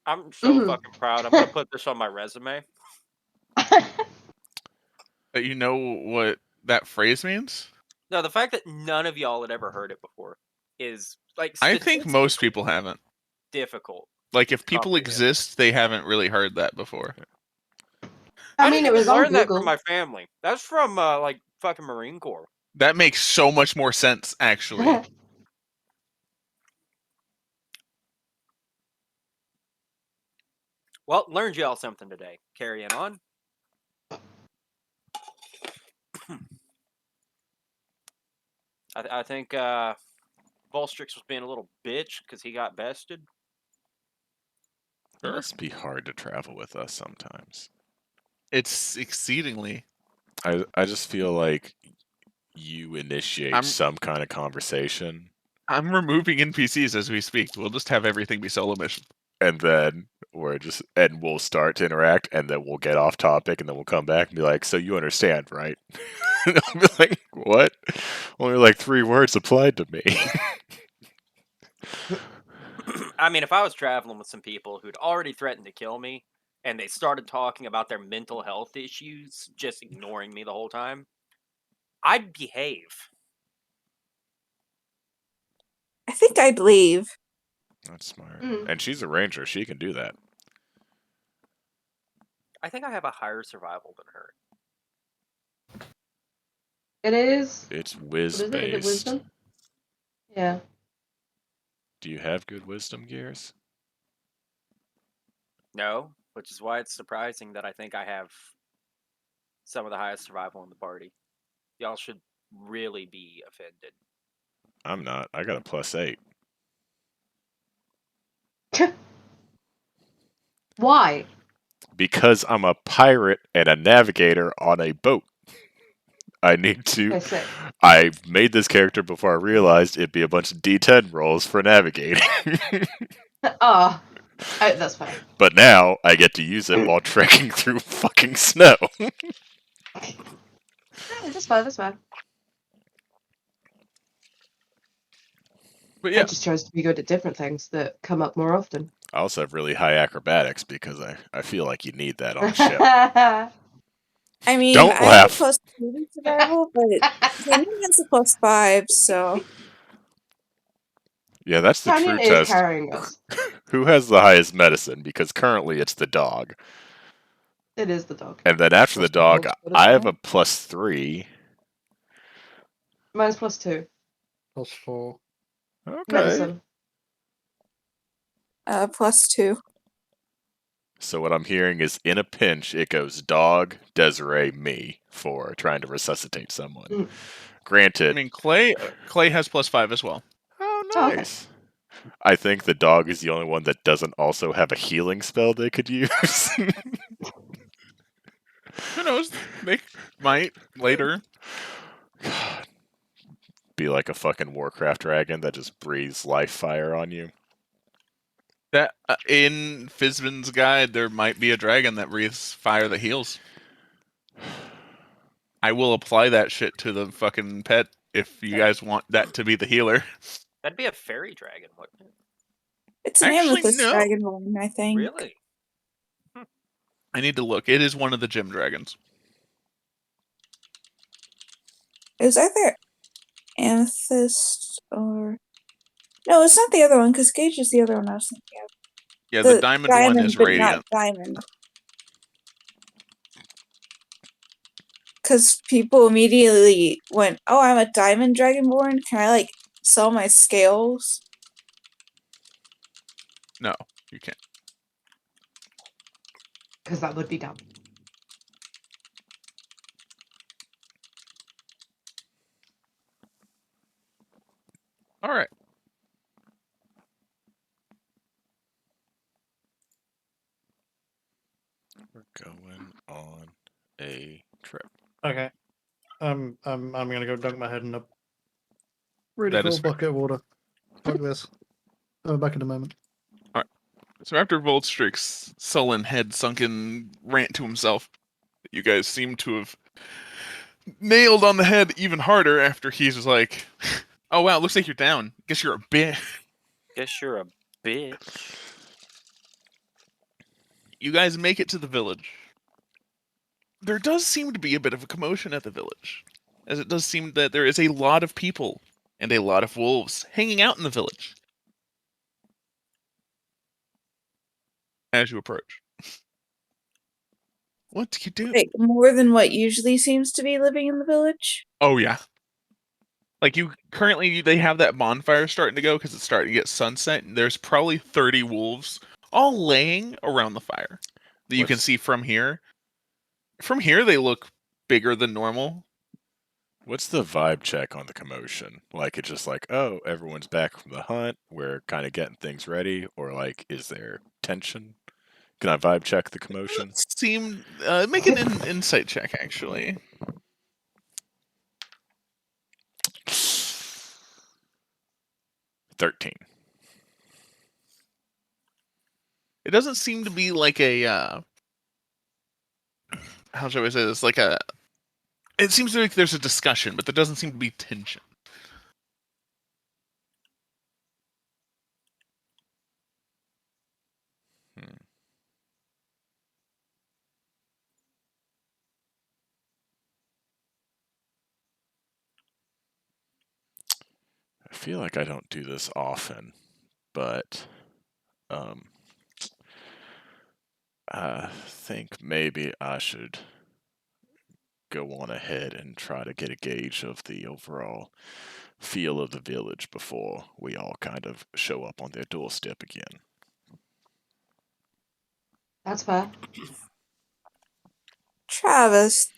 I'm so Mhm. fucking proud. I'm gonna put this on my resume. But you know what that phrase means? No, the fact that none of y'all had ever heard it before is like I think most people haven't. difficult. Like, if people comprehend. exist, they haven't really heard that before. I mean, didn't it even was on learn that Google. from my family. That's from like fucking Marine Corps. That makes so much more sense, actually. Well, learned y'all something today. Carrying on. I think Volstrix was being a little bitch because he got bested. It must be hard to travel with us sometimes. It's exceedingly. I just feel like you initiate I'm- some kind of conversation, I'm removing NPCs as we speak. We'll just have everything be solo mission. and then we'll start to interact, and then we'll get off topic, and then we'll come back and be like, "So you understand, right?" And I'll be like, "What? Only like 3 words applied to me." I mean, if I was traveling with some people who'd already threatened to kill me and they started talking about their mental health issues, just ignoring me the whole time, I'd behave. I think I'd leave. That's smart. Mm. And she's a ranger; she can do that. I think I have a higher survival than her. It is. It's What whiz is it? Is it based. wisdom? Yeah. Do you have good wisdom, Gears? No, which is why it's surprising that I think I have some of the highest survival in the party. Y'all should really be offended. I'm not. I got a +8. Why? Because I'm a pirate and a navigator on a boat. I need to. I say. I made this character before I realized it'd be a bunch of D10 rolls for navigating. Ah, that's fine. But now I get to use it while trekking through fucking snow. Yeah, that's fine. That's fine. But I yeah, just chose to be good at different things that come up more often. I also have really high acrobatics because I feel like you need that on a ship. I mean, Don't I laugh. have a +2 survival, but Daniel has a +5, so Yeah, that's the Canyon true is test. carrying us. Who has the highest medicine? Because currently it's the dog. It is the dog. And then after the Plus dog, wolves, but it's I have fine. a +3. Mine's +2. +4. Okay. Medicine. +2. So what I'm hearing is, in a pinch, it goes dog, Desiree, me for trying to resuscitate someone. Mm. I Granted. mean, Clay has +5 as well. Oh, Oh, okay. nice. I think the dog is the only one that doesn't also have a healing spell they could use. Who knows? They might later. God. Be like a fucking Warcraft dragon that just breathes life fire on you. That in Fizban's guide, there might be a dragon that breathes fire that heals. I will apply that shit to the fucking pet if you guys want that to be the healer. That'd be a fairy dragon, wouldn't it? It's an Actually, amethyst no. dragonborn, I think. Really? I need to look. It is one of the gym dragons. It was either amethyst or no, it's not the other one because Gage is the other one I was thinking of. Yeah, the diamond one is but radiant. not diamond. Because people immediately went, "Oh, I'm a diamond dragonborn. Can I like sell my scales?" No, you can't. Because that would be dumb. All right. We're going on a trip. Okay. I'm gonna go dunk my head in a really That cool is fair. bucket of water. Fuck this. I'll be back in a moment. So after Voltstrick's sullen head sunken rant to himself, you guys seem to have nailed on the head even harder after he's just like, "Oh wow, looks like you're down. Guess you're a bitch." Guess you're a bitch. You guys make it to the village. There does seem to be a bit of a commotion at the village, as it does seem that there is a lot of people and a lot of wolves hanging out in the village. As you approach, what do you do? Like more than what usually seems to be living in the village. Oh yeah. Like they have that bonfire starting to go because it's starting to get sunset. And there's probably 30 wolves all laying around the fire that you can What's- see from here. From here, they look bigger than normal. What's the vibe check on the commotion? Like, it's just like, oh, everyone's back from the hunt. We're kind of getting things ready. Or, like, is there tension? Can I vibe check the commotion? Make an insight check, actually. 13. It doesn't seem to be like a how shall I say this? It seems like there's a discussion, but there doesn't seem to be tension. I feel like I don't do this often, but I think maybe I should go on ahead and try to get a gauge of the overall feel of the village before we all kind of show up on their doorstep again. That's fair. Travis,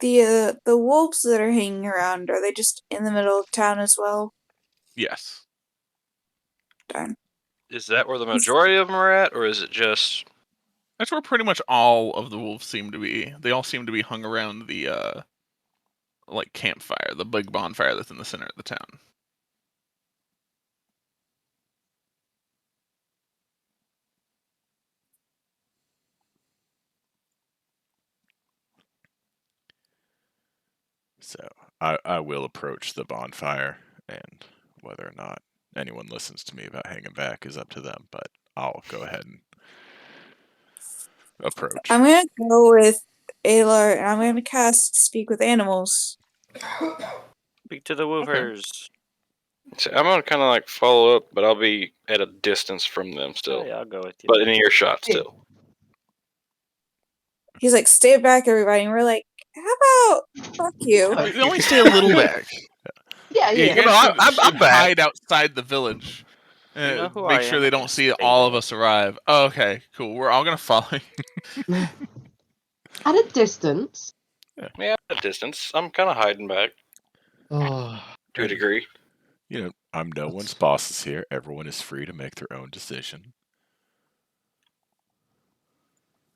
the wolves that are hanging around, are they just in the middle of town as well? Yes. Darn. Is that where the majority of them are at, or is it just? That's where pretty much all of the wolves seem to be. They all seem to be hung around the campfire, the big bonfire that's in the center of the town. So I will approach the bonfire, and whether or not anyone listens to me about hanging back is up to them, but I'll go ahead and approach. I'm gonna go with Alar, and I'm gonna cast Speak with Animals. Speak to the woofers. So I'm gonna kind of like follow up, but I'll be at a distance from them still, Oh, yeah, I'll go with you. but in earshot Yeah. still. He's like, stay back, everybody. And we're like, how about fuck you? We only stay a little back. Yeah, Yeah, yeah. you guys should I'm back. hide outside the village. You know who Make I sure am, they I don't can see stay all of there. us arrive. Oh, okay, cool. We're all gonna follow you. At a distance. Yeah, at a distance. I'm kind of hiding back Oh, to a degree. You know, I'm no one's bosses here. Everyone is free to make their own decision.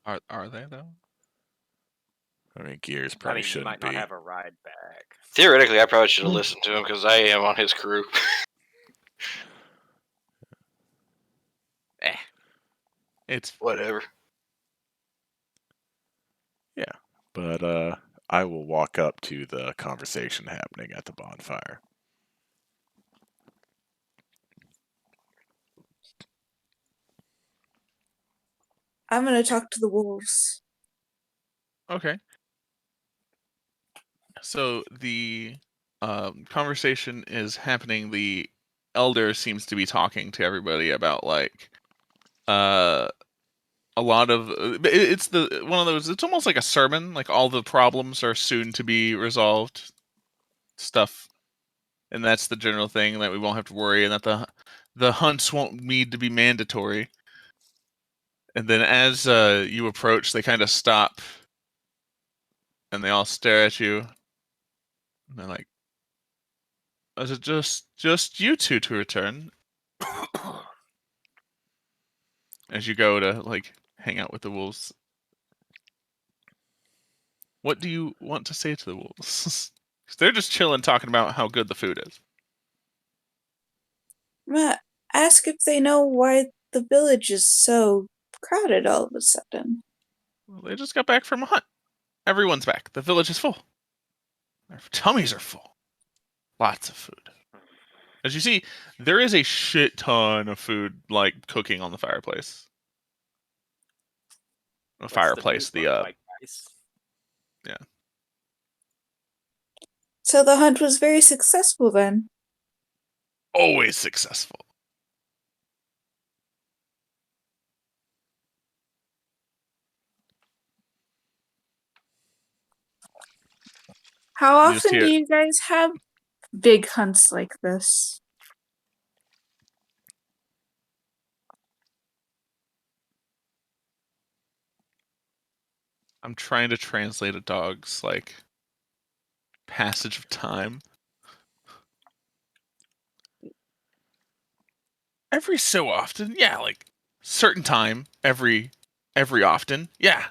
Are they though? I mean, Gears I probably mean, you shouldn't might be. not have a ride back. Theoretically, I probably should have listened to him because I am on his crew. It's Whatever. But I will walk up to the conversation happening at the bonfire. I'm gonna talk to the wolves. okay. So the conversation is happening. The elder seems to be talking to everybody about like a lot of it's the one of those. It's almost like a sermon. Like all the problems are soon to be resolved. Stuff, and that's the general thing, that we won't have to worry, and that the hunts won't need to be mandatory. And then as you approach, they kind of stop, and they all stare at you. And they're like, "Is it just you two to return?" As you go to like hang out with the wolves. What do you want to say to the wolves? 'Cause they're just chilling, talking about how good the food is. I'm gonna ask if they know why the village is so crowded all of a sudden. Well, they just got back from a hunt. Everyone's back. The village is full. Their tummies are full. Lots of food. As you see, there is a shit ton of food like cooking on the fireplace. What's Fireplace. The The mood look like, guys? So the hunt was very successful then. always successful. How You just often hear- do you guys have big hunts like this? I'm trying to translate a dog's like passage of time. Every so often, yeah, like certain time every often, yeah.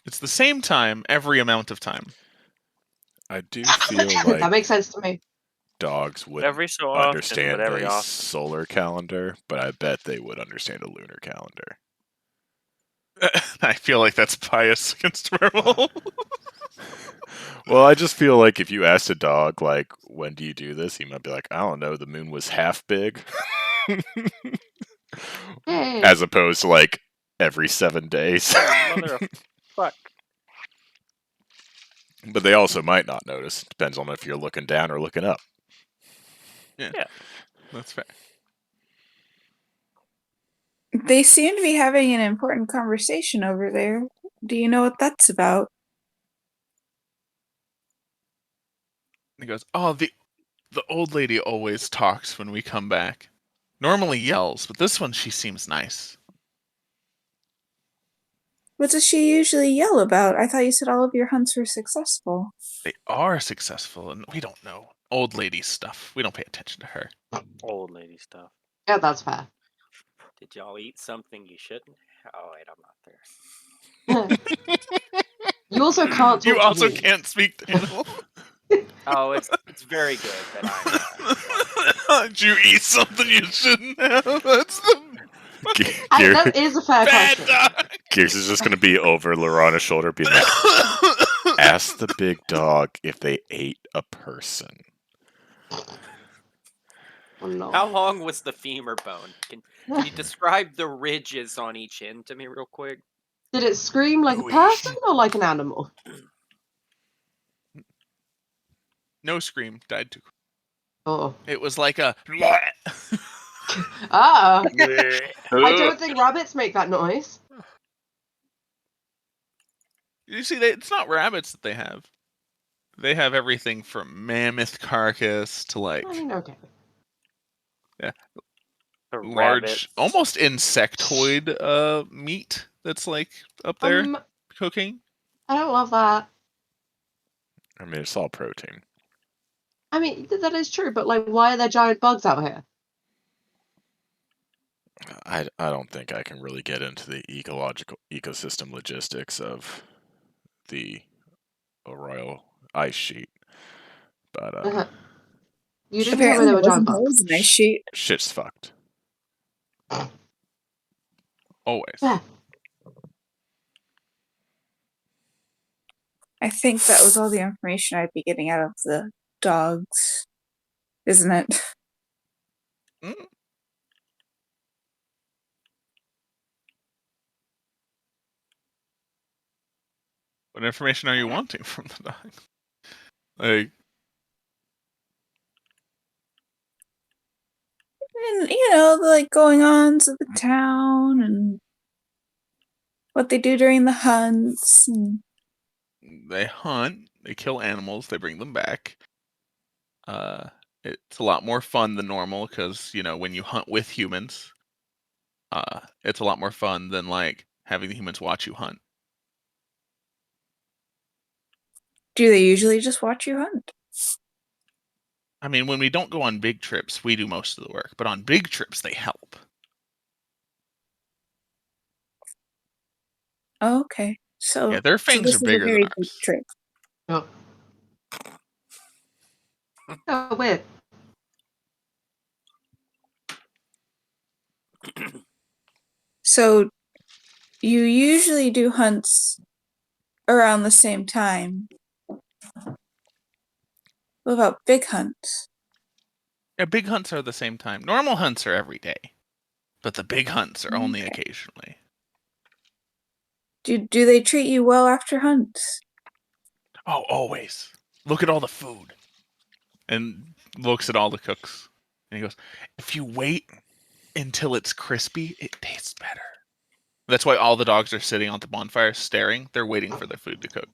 It's the same time every amount of time. I do feel That like makes sense to me. dogs would Every so often, understand but every a often. solar calendar, but I bet they would understand a lunar calendar. I feel like that's bias against Werewolf. Well, I just feel like if you asked a dog, like, when do you do this? He might be like, I don't know, the moon was half big. Yay. As opposed to, like, every 7 days. Mother of fuck. But they also might not notice. Depends on if you're looking down or looking up. That's fair. They seem to be having an important conversation over there. Do you know what that's about? He goes, "Oh, the old lady always talks when we come back. Normally yells, but this one she seems nice." What does she usually yell about? I thought you said all of your hunts were successful. They are successful, and we don't know old lady stuff. We don't pay attention to her. Old lady stuff. Yeah, that's fair. Did y'all eat something you shouldn't? Oh wait, I'm not there. You also can't talk You to also me. can't speak to animal. Oh, it's very good that I'm. Did you eat something you shouldn't have? That's the That is a fair bad question. dog. Gears is just going to be over Lorana's shoulder being like, ask the big dog if they ate a person. Oh, no. How long was the femur bone? Can you describe the ridges on each end to me real quick? Did it scream like a Ooh. person or like an animal? No scream, died too quick. Oh. It was like a. Ah. I Ugh. don't think rabbits make that noise. You see, it's not rabbits that they have. They have everything from mammoth carcass to like I mean, okay. A large, rabbit. almost insectoid meat that's like up there cooking. I don't love that. I mean, it's all protein. I mean, that is true, but like, why are there giant bugs out here? I don't think I can really get into the ecosystem logistics of the Royal Ice Sheet, but You didn't tell me Apparently, there it were giant wasn't always bugs. a nice sheet. shit's fucked. Always. Yeah. I think that was all the information I'd be getting out of the dogs, isn't it? Mm. What information are you wanting from the dog? Like, And the like going ons of the town and what they do during the hunts. And they hunt, they kill animals, they bring them back. It's a lot more fun than normal because when you hunt with humans, it's a lot more fun than like having the humans watch you hunt. do they usually just watch you hunt? I mean, when we don't go on big trips, we do most of the work, but on big trips, they help. Oh, okay. So, Yeah, their so fangs this are is a bigger than very big ours. trip. Oh. Oh, weird. So, you usually do hunts around the same time. What about big hunts? Yeah, big hunts are the same time. Normal hunts are every day, but the big hunts are only Okay. occasionally. Do they treat you well after hunts? Oh, always. Look at all the food. And looks at all the cooks. And he goes, if you wait until it's crispy, it tastes better. That's why all the dogs are sitting on the bonfire staring. They're waiting for their food to cook.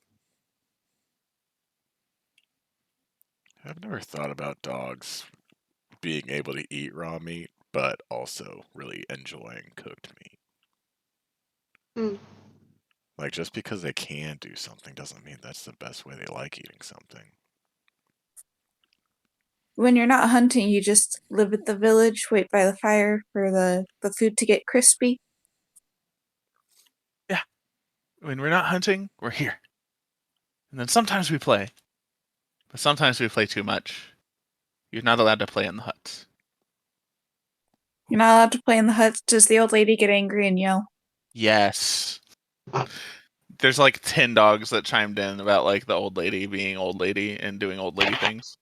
I've never thought about dogs being able to eat raw meat, but also really enjoying cooked meat. Mm. Like, just because they can do something doesn't mean that's the best way they like eating something. When you're not hunting, you just live at the village, wait by the fire for the food to get crispy. When we're not hunting, we're here. And then sometimes we play. But sometimes we play too much. You're not allowed to play in the huts. You're not allowed to play in the huts. Does the old lady get angry and yell? Yes. There's like 10 dogs that chimed in about like the old lady being old lady and doing old lady things.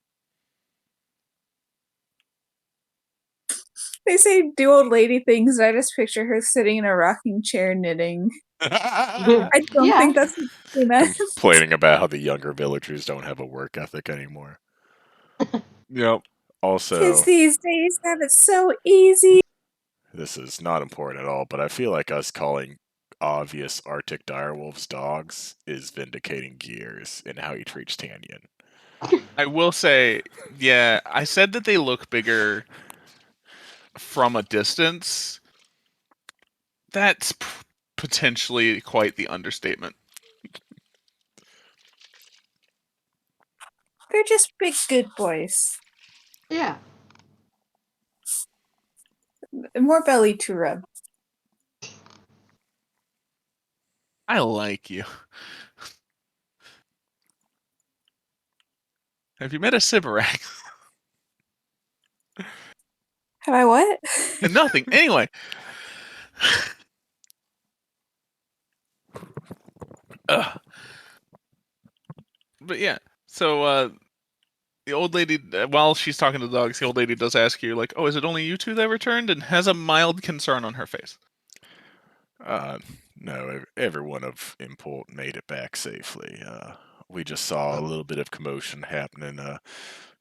They say do old lady things, and I just picture her sitting in a rocking chair knitting. I don't Yeah. think that's what they meant. Complaining about how the younger villagers don't have a work ethic anymore. Yep. Also, Kids these days have it so easy. this is not important at all, but I feel like us calling obvious Arctic direwolves dogs is vindicating Gears in how he treats Tanyan. I will say, yeah, I said that they look bigger from a distance. That's potentially quite the understatement. They're just big good boys. Yeah. More belly to rub. I like you. Have you met a Sybarak? Have I what? Nothing. Anyway. But yeah, so the old lady, while she's talking to the dogs, the old lady does ask you, like, oh, is it only you two that returned? And has a mild concern on her face. No, everyone of import made it back safely. we just saw a little bit of commotion happening,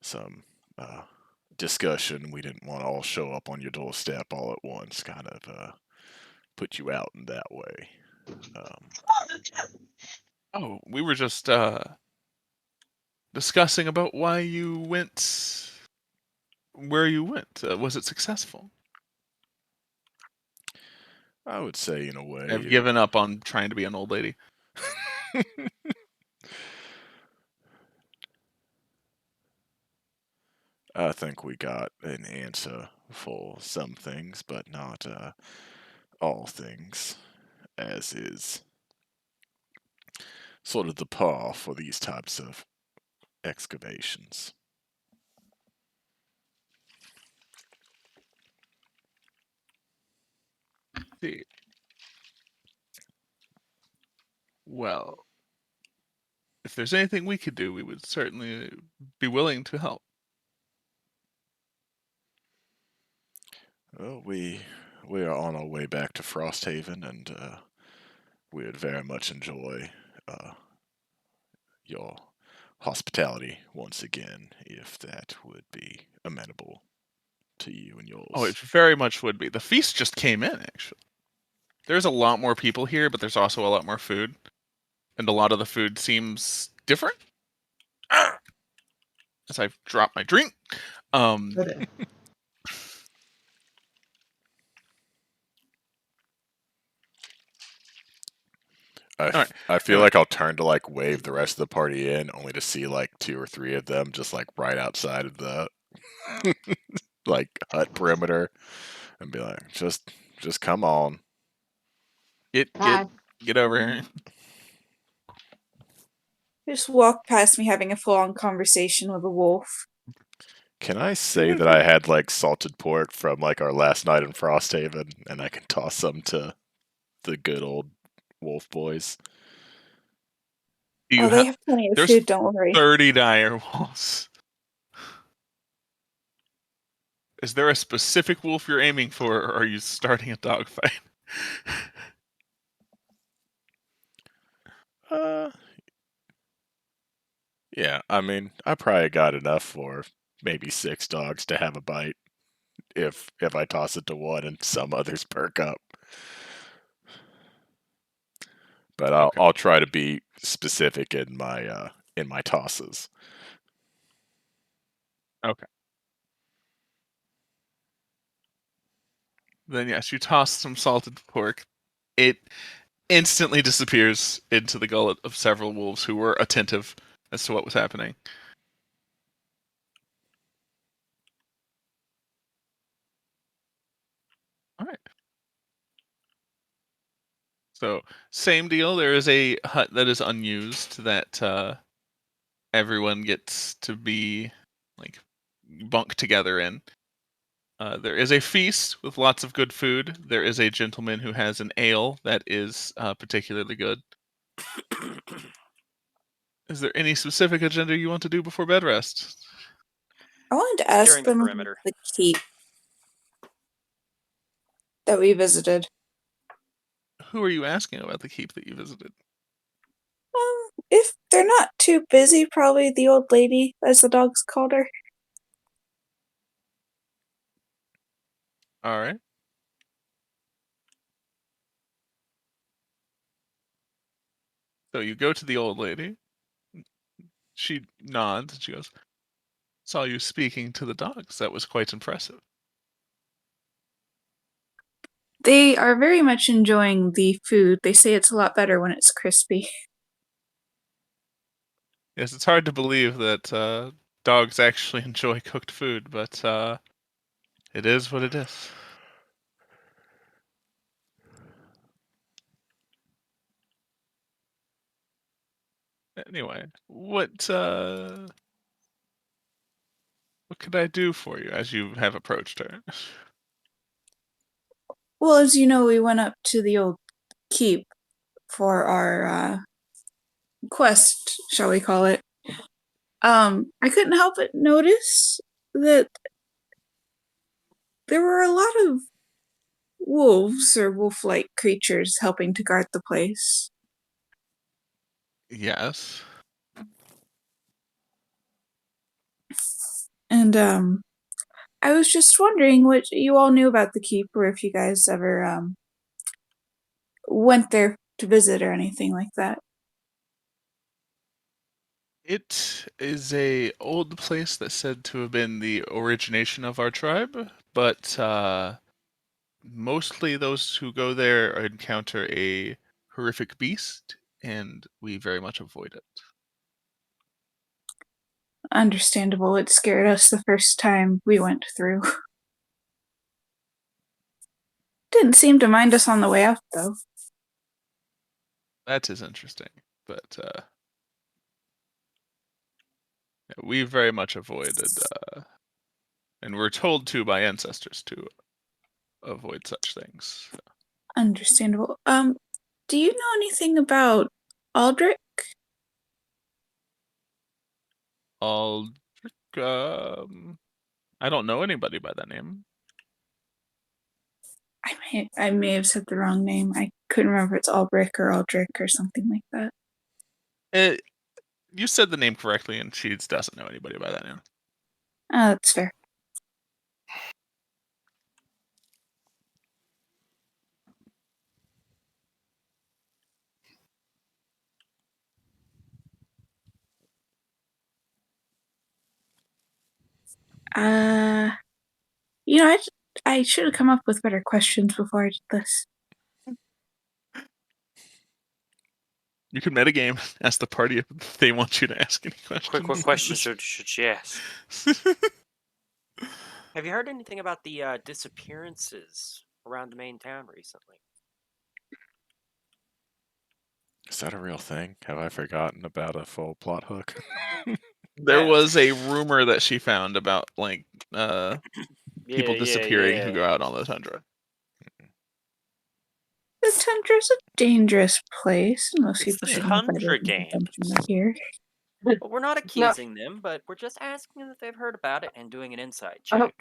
some discussion. We didn't want to all show up on your doorstep all at once, kind of put you out in that way. Oh, we were just discussing about why you went where you went. Was it successful? I would say, in a way, I've given up on trying to be an old lady. I think we got an answer for some things, but not all things, as is sort of the par for these types of excavations. See. Well, if there's anything we could do, we would certainly be willing to help. Well, we are on our way back to Frosthaven, and we would very much enjoy your hospitality once again, if that would be amenable to you and yours. Oh, it very much would be. The feast just came in, actually. There's a lot more people here, but there's also a lot more food. And a lot of the food seems different. As I've dropped my drink. I feel like I'll turn to like wave the rest of the party in, only to see like 2 or 3 of them just like right outside of the like hut perimeter, and be like, just come on. Get over here. Just walk past me having a full-on conversation with a wolf. Can I say that I had like salted pork from like our last night in Frosthaven, and I can toss some to the good old wolf boys? You they have plenty of food, don't worry. 30 dire wolves. Is there a specific wolf you're aiming for, or are you starting a dogfight? Yeah, I mean, I probably got enough for maybe 6 dogs to have a bite if I toss it to one and some others perk up. But I'll try to be specific in my tosses. Okay. Then yes, you toss some salted pork. It instantly disappears into the gullet of several wolves who were attentive as to what was happening. All right. So, same deal. There is a hut that is unused that everyone gets to be like bunked together in. There is a feast with lots of good food. There is a gentleman who has an ale that is particularly good. Is there any specific agenda you want to do before bed rest? I wanted to ask Securing the them about perimeter. the keep that we visited. Who are you asking about the keep that you visited? If they're not too busy, probably the old lady, as the dogs called her. All right. So you go to the old lady. She nods and she goes, "Saw you speaking to the dogs. That was quite impressive." They are very much enjoying the food. They say it's a lot better when it's crispy. Yes, it's hard to believe that dogs actually enjoy cooked food, but it is what it is. Anyway, what could I do for you as you have approached her? Well, as you know, we went up to the old keep for our quest, shall we call it. I couldn't help but notice that there were a lot of wolves or wolf-like creatures helping to guard the place. Yes. And I was just wondering what you all knew about the keep, or if you guys ever went there to visit or anything like that. It is a old place that's said to have been the origination of our tribe, but mostly those who go there encounter a horrific beast, and we very much avoid it. Understandable. It scared us the first time we went through. Didn't seem to mind us on the way out, though. That is interesting, but yeah, we very much avoided, and we're told to by ancestors to avoid such things. Understandable. Do you know anything about Aldrich? Aldrich, I don't know anybody by that name. I may have said the wrong name. I couldn't remember if it's Albrecht or Aldrich or something like that. You said the name correctly, and she doesn't know anybody by that name. Oh, that's fair. You know, I should have come up with better questions before I did this. You can metagame, ask the party if they want you to ask any questions. Quick, what questions should she ask? Have you heard anything about the disappearances around the main town recently? Is that a real thing? Have I forgotten about a full plot hook? There Yeah. was a rumor that she found about like people disappearing who go out on the tundra. The tundra's a dangerous place. Most It's people the should know better Tundra than to mention Games. that here. Well, we're not accusing them, but we're just asking if they've heard about it and doing an insight check.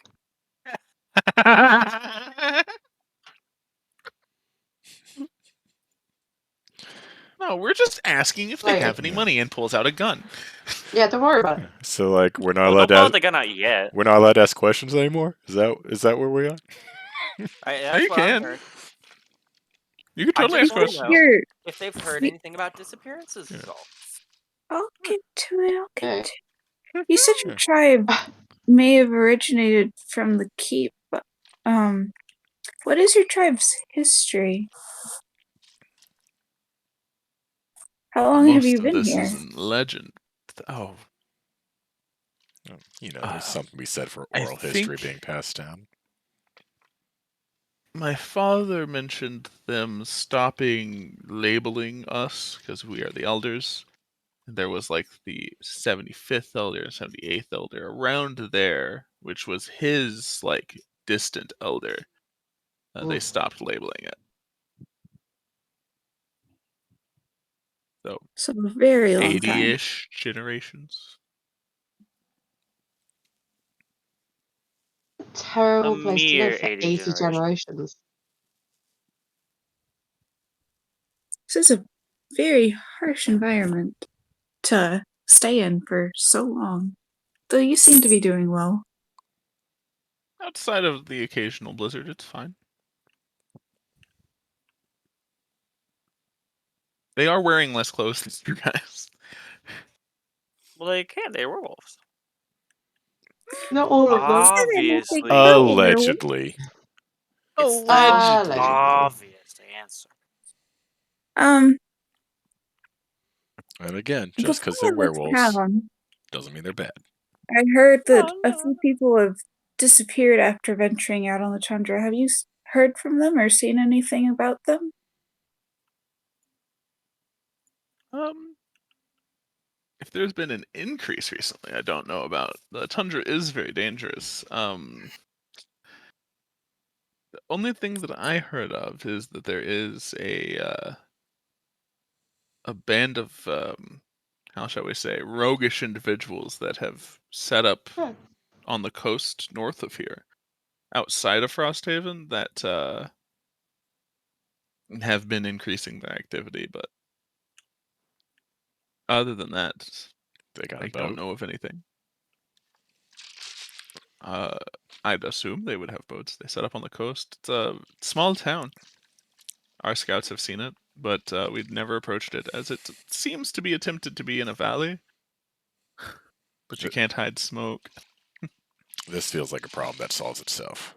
No, we're just asking if they Like- have any money, and pulls out a gun. Yeah, don't worry about it. So like we're not Well, allowed don't to pull ask, the gun out yet. we're not allowed to ask questions anymore? Is that where we are? That's you what I've can. heard. You can I totally just ask wanna questions. know Here, if they've heard anything about disappearances is all. I'll get to it. I'll get Okay. to it. You said your tribe may have originated from the keep, but what is your tribe's history? How long have Most you of been this here? is in legend. Oh, You know, there's something to be said for I oral history think- being passed down. my father mentioned them stopping labeling us because we are the elders. There was like the 75th elder and 78th elder around there, which was his like distant elder. They Oof. stopped labeling it. So So a very long time. 80-ish generations. Terrible A place to mere live for 80 80 generations. generations. This is a very harsh environment to stay in for so long. Though you seem to be doing well. Outside of the occasional blizzard, it's fine. They are wearing less clothes than you guys. Well, they can. They're werewolves. Not all of them. Obviously. Allegedly. It's the Allegedly. obvious answer. And again, just because they're before let's werewolves have 'em, doesn't mean they're bad. I heard that Oh, a no. few people have disappeared after venturing out on the tundra. Have you heard from them or seen anything about them? If there's been an increase recently, I don't know about. The tundra is very dangerous. The only thing that I heard of is that there is a band of how shall we say, roguish individuals that have set up Huh. on the coast north of here, outside of Frosthaven, that have been increasing their activity. But other than that, They got I a don't boat. know of anything. I'd assume they would have boats. They set up on the coast. It's a small town. Our scouts have seen it, but we'd never approached it, as it seems to be attempted to be in a valley. But you can't hide smoke. This feels like a problem that solves itself.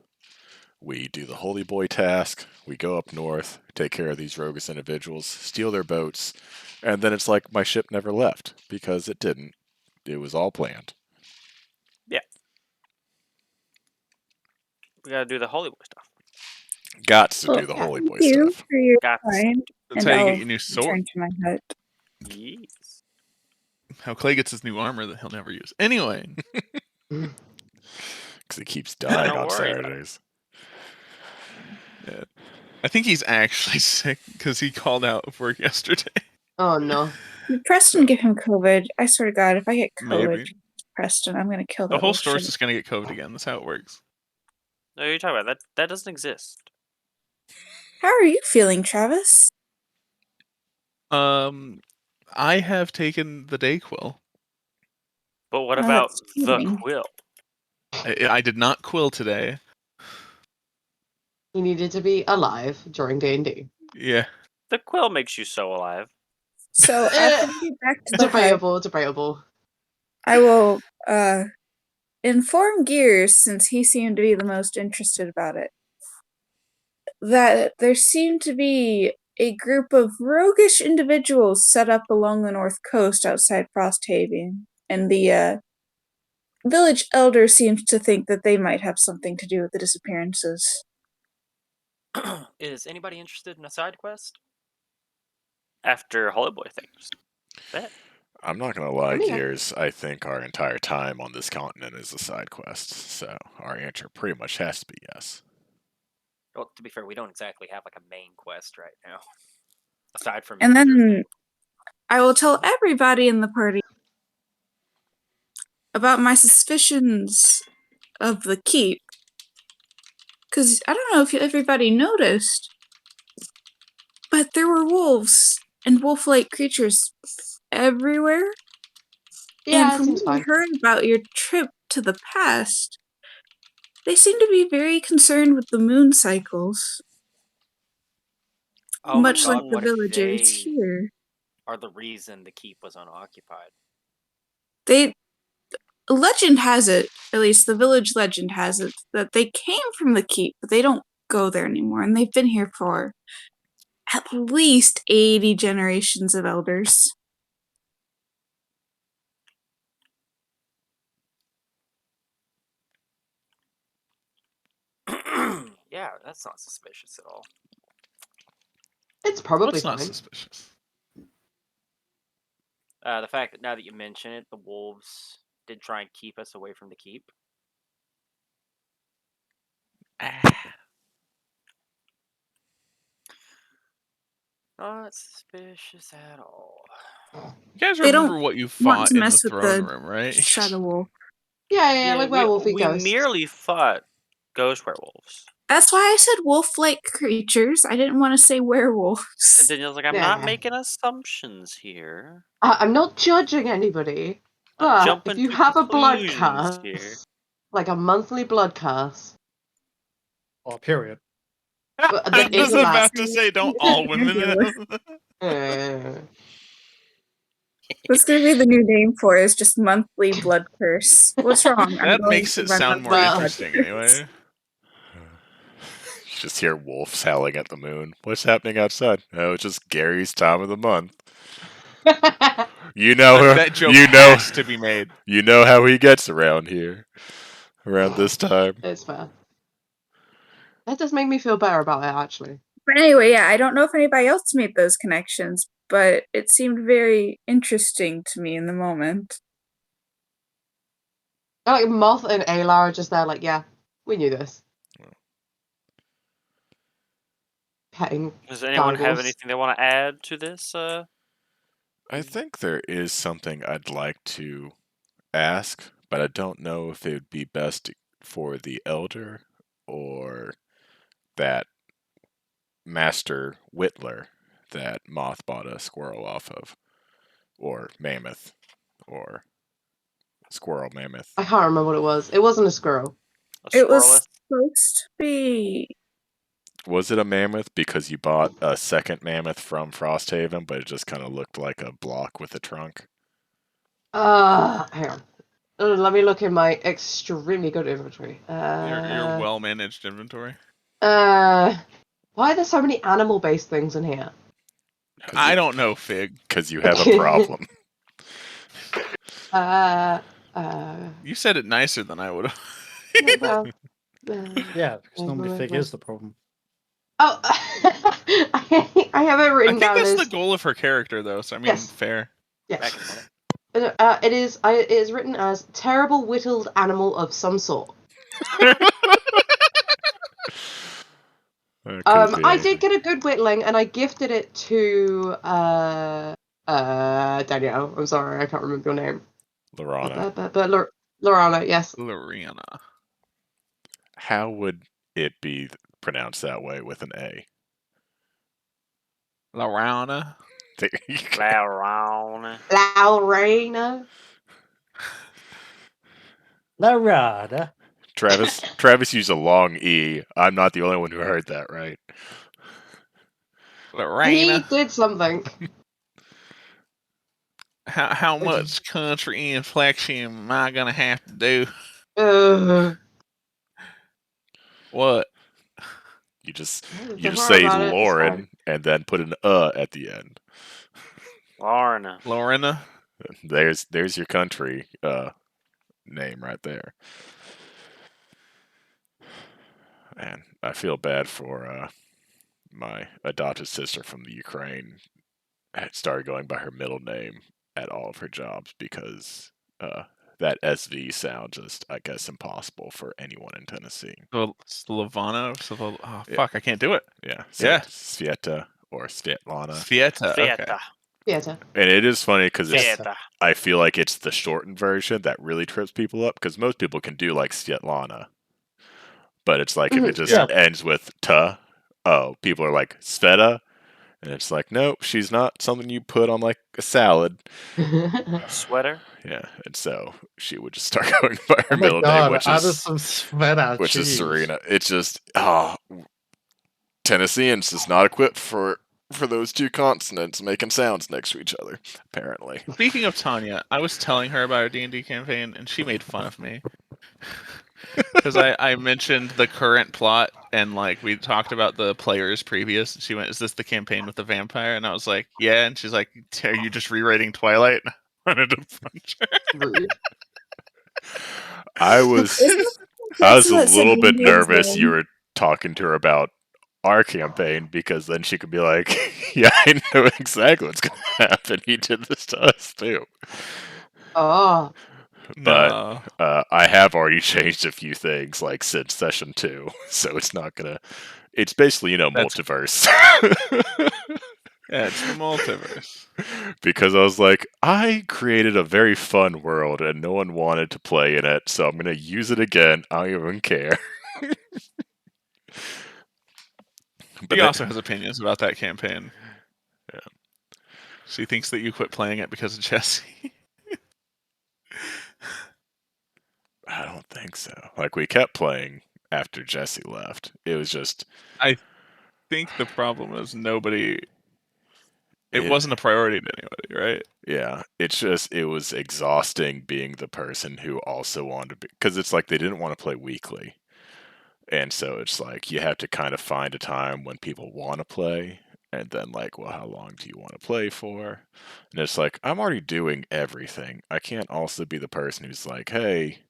We do the Holy Boy task, we go up north, take care of these roguish individuals, steal their boats, and then it's like my ship never left, because it didn't. It was all planned. We gotta do the Holy Boy stuff. Gots to Well, do the Holy Boy thank you stuff. for your Got time. That's And how you I'll get your new sword. return to my hut. Yes. How Clay gets his new armor that he'll never use. Anyway, Because he keeps dying Don't on worry about Saturdays. I think he's actually sick because he called out of work yesterday. Oh no. Did Preston give him COVID? I swear to God, if I get COVID, Maybe. Preston, I'm gonna kill that The whole little store's shit. just gonna get COVID again. That's how it works. No, you're talking about that. That doesn't exist. How are you feeling, Travis? I have taken the Dayquil. But what Oh, about that's the cheating. quill? I did not quill today. He needed to be alive during D&D. Yeah. The quill makes you so alive. So after we get back to the hut, Debatable. I will inform Gears, since he seemed to be the most interested about it, that there seemed to be a group of roguish individuals set up along the north coast outside Frosthaven, and the village elder seems to think that they might have something to do with the disappearances. Is anybody interested in a side quest? After Holy Boy things. Bet. I'm not going to lie, Yeah. Gears. I think our entire time on this continent is a side quest. So our answer pretty much has to be yes. Well, to be fair, we don't exactly have like a main quest right now. Aside from And your then thing. I will tell everybody in the party about my suspicions of the keep. Because I don't know if everybody noticed, but there were wolves and wolf-like creatures everywhere. Yeah, And it from seems what we fine. heard about your trip to the past, they seem to be very concerned with the moon cycles, Oh my much God, like the what if villagers they here. are the reason the keep was unoccupied? Legend has it, at least the village legend has it, that they came from the keep, but they don't go there anymore, and they've been here for at least 80 generations of elders. Yeah, that's not suspicious at all. It's probably What's not fine. suspicious? The fact that now that you mention it, the wolves did try and keep us away from the keep. Not suspicious at all. You guys They remember don't what you want fought to in the mess with throne the room, right? Shadow Wolf. Yeah, like werewolfy we ghosts. merely fought ghost werewolves. That's why I said wolf-like creatures. I didn't want to say And werewolves. Danielle's like, I'm Yeah. not making assumptions here. I'm not judging anybody, I'm but jumping if you to have a blood conclusions curse, here. like a monthly blood curse, Or period. but I that was is about last. to say, don't all women Uh, That's gonna be the new name for it. Is just monthly blood curse. What's wrong? I'm That going makes through it my sound more monthly Well- blood interesting curse. anyway. You just hear wolves howling at the moon. What's happening outside? Oh, it's just Gary's time of the month. You know That joke you know has to be made. you know how he gets around here. Around this time. it's fair. That does make me feel better about it, actually. But anyway, yeah, I don't know if anybody else made those connections, but it seemed very interesting to me in the moment. Like Moth and Ayla are just there, like, yeah, we knew this. Petting. Does anyone have Gargles. anything they want to add to this? I think there is something I'd like to ask, but I don't know if it would be best for the elder or that Master Whittler that Moth bought a squirrel off of, or Mammoth, or Squirrel mammoth. I can't remember what it was. It wasn't a squirrel. A It was squirreleth? supposed to be. Was it a mammoth because you bought a second mammoth from Frosthaven, but it just kind of looked like a block with a trunk? Hang on. Let me look in my extremely good inventory. Your well-managed inventory. Why are there so many animal-based things in here? I don't know, Fig. Because you have a problem. You said it nicer than I would have. Well, Yeah, because normally Fig is the problem. Oh, I have it I written think down that's as the goal of her character, though. So I mean, Yes. fair. yes. Back in it. It is written as terrible whittled animal of some sort. I did get a good whittling, and I gifted it to Danielle. I'm sorry, I can't remember your name. Lorana. But Lorana, yes. Lorena. How would it be pronounced that way with an A? Lorana. There you go. Laron. Laurena. Larada. Travis used a long E. I'm not the only one who heard that, right? He Lorena. did something. How much country inflection am I gonna have to do? What? You just Don't say worry about it, it's Lauren fine. and then put an at the end. Lorna. Lorena. There's your country name right there. Man, I feel bad for my adopted sister from the Ukraine. Had started going by her middle name at all of her jobs because that SV sound just, I guess, impossible for anyone in Tennessee. Slavana. Oh, Yeah. fuck, I can't do it. Yeah. Yeah. Sveta or Svetlana. Svieta. Okay. Fieta. Theater. And it is funny because Fieta. I feel like it's the shortened version that really trips people up because most people can do like Svetlana. But it's like if it just Yeah. ends with ta, oh, people are like Sveta. And it's like, nope, she's not something you put on like a salad. Sweater. Yeah, and so she would just start going by her Oh my middle god, name, which added is some sweater cheese. Serena. It's just Tennesseans just not equipped for those two consonants making sounds next to each other. Apparently, Speaking of Tanya, I was telling her about our D&D campaign, and she made fun of me. Because I mentioned the current plot, and like we talked about the players previous. She went, "Is this the campaign with the vampire?" And I was like, "Yeah." And she's like, "Are you just rewriting Twilight?" And I wanted to punch her. Rude. I was a little bit nervous you were talking to her about our campaign because then she could be like, "Yeah, I know exactly what's going to happen. He did this to us too." Oh. But No. I have already changed a few things like since session 2, so it's not gonna. It's basically multiverse. Yeah, it's the multiverse. Because I was like, I created a very fun world and no one wanted to play in it, so I'm gonna use it again. I don't even care. He also has opinions about that campaign. Yeah. She thinks that you quit playing it because of Jesse. I don't think so. Like, we kept playing after Jesse left. It was just... I think the problem is nobody... It wasn't a priority to anybody, right? Yeah, it's just, it was exhausting being the person who also wanted to be... Because it's like they didn't want to play weekly. And so it's like, you have to kind of find a time when people want to play. And then like, well, how long do you want to play for? And it's like, I'm already doing everything. I can't also be the person who's like, hey...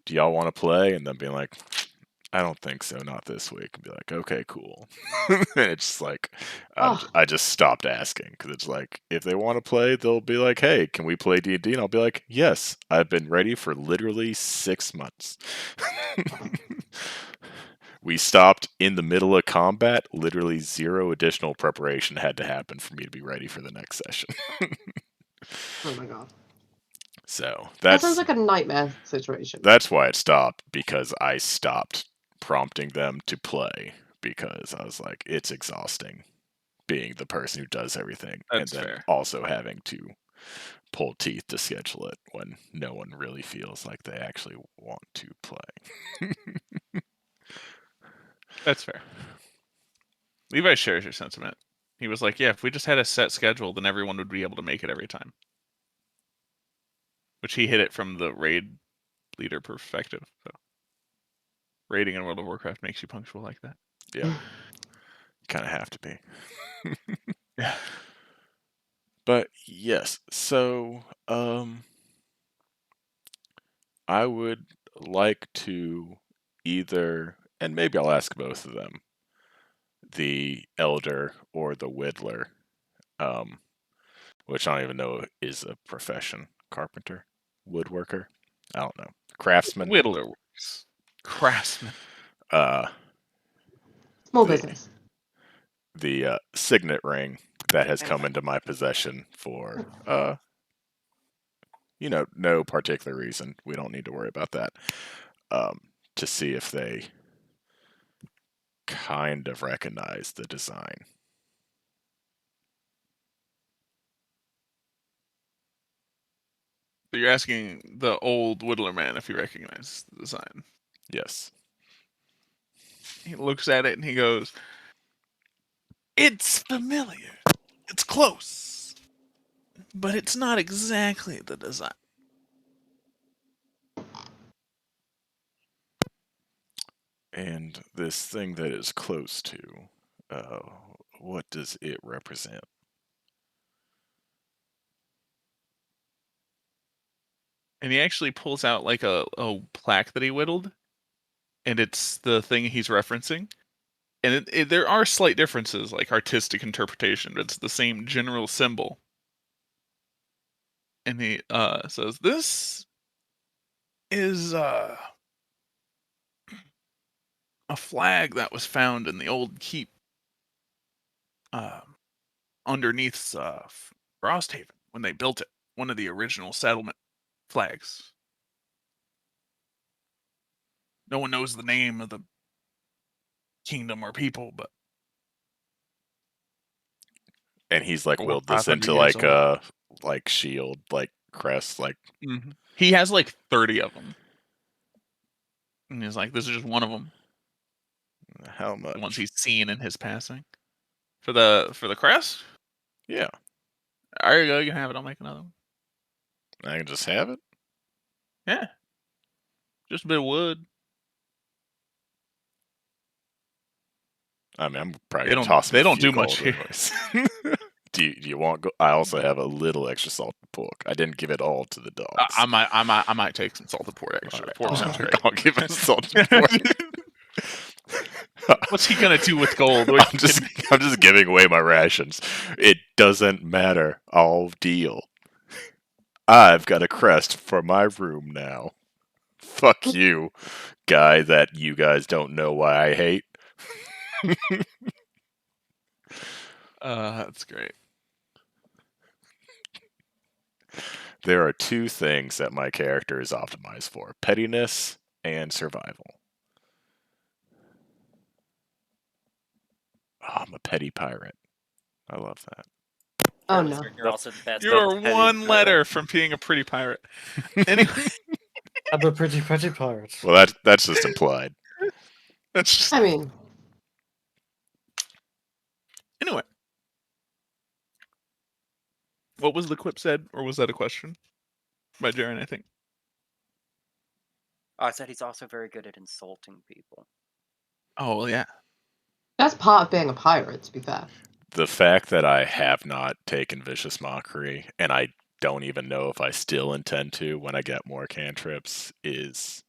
do y'all want to play? And then being like, I don't think so, not this week. And be like, okay, cool. And it's like, I just stopped asking because it's like, if they want to play, they'll be like, hey, can we play D&D? And I'll be like, yes, I've been ready for literally 6 months. We stopped in the middle of combat. Literally 0 additional preparation had to happen for me to be ready for the next session. Oh my god. So That sounds like a nightmare situation. That's why it stopped, because I stopped prompting them to play, because I was like, it's exhausting being the person who does everything That's and then fair. also having to pull teeth to schedule it when no one really feels like they actually want to play. That's fair. Levi shares your sentiment. He was like, yeah, if we just had a set schedule, then everyone would be able to make it every time. Which he hit it from the raid leader perspective. So raiding in World of Warcraft makes you punctual like that. Yeah. You kind of have to be. Yeah. But yes, so I would like to either, and maybe I'll ask both of them, the Elder or the Whittler, which I don't even know is a profession. Carpenter? Woodworker? I don't know. Craftsman? Whittler works. Craftsman. Small business. The signet ring that has come into my possession for, no particular reason. We don't need to worry about that. To see if they kind of recognize the design. So you're asking the old Whittler man if he recognizes the design. Yes. He looks at it and he goes, "It's familiar. It's close. But it's not exactly the design." And this thing that is close to, what does it represent? And he actually pulls out like a plaque that he whittled, and it's the thing he's referencing. And there are slight differences, like artistic interpretation, but it's the same general symbol. And he says, "This is a flag that was found in the old keep underneath Frosthaven when they built it. One of the original settlement flags. No one knows the name of the kingdom or people, but..." And he's like Over willed this 500 into years like old. like shield, like crest, like He has like 30 of them. And he's like, this is just one of them. how much? The ones he's seen in his passing. For the crest? Yeah. There you go, you can have it. I'll make another one. I can just have it? Yeah. Just a bit of wood. I mean, I'm probably They gonna don't- toss. they him a don't few do much gold here. anyways. Do you want? I also have a little extra salt pork. I didn't give it all to the dogs. I might take some salted pork extra. Alright, Pork sounds great. I'll give him salted pork. What's he gonna do with gold? I'm just giving away my rations. It doesn't matter. I'll deal. I've got a crest for my room now. Fuck you, guy that you guys don't know why I hate. That's great. There are two things that my character is optimized for: pettiness and survival. Oh, I'm a petty pirate. I love that. Oh Fairly no. certain You're also the best. You're petty one pirate. letter from being a pretty pirate. Anyway, I'm a pretty pirate. Well, that's just implied. that's just I mean, anyway. What was the quip said, or was that a question by Jaren? I think. I said he's also very good at insulting people. Oh well, yeah. that's part of being a pirate, to be fair. The fact that I have not taken Vicious Mockery, and I don't even know if I still intend to when I get more cantrips, is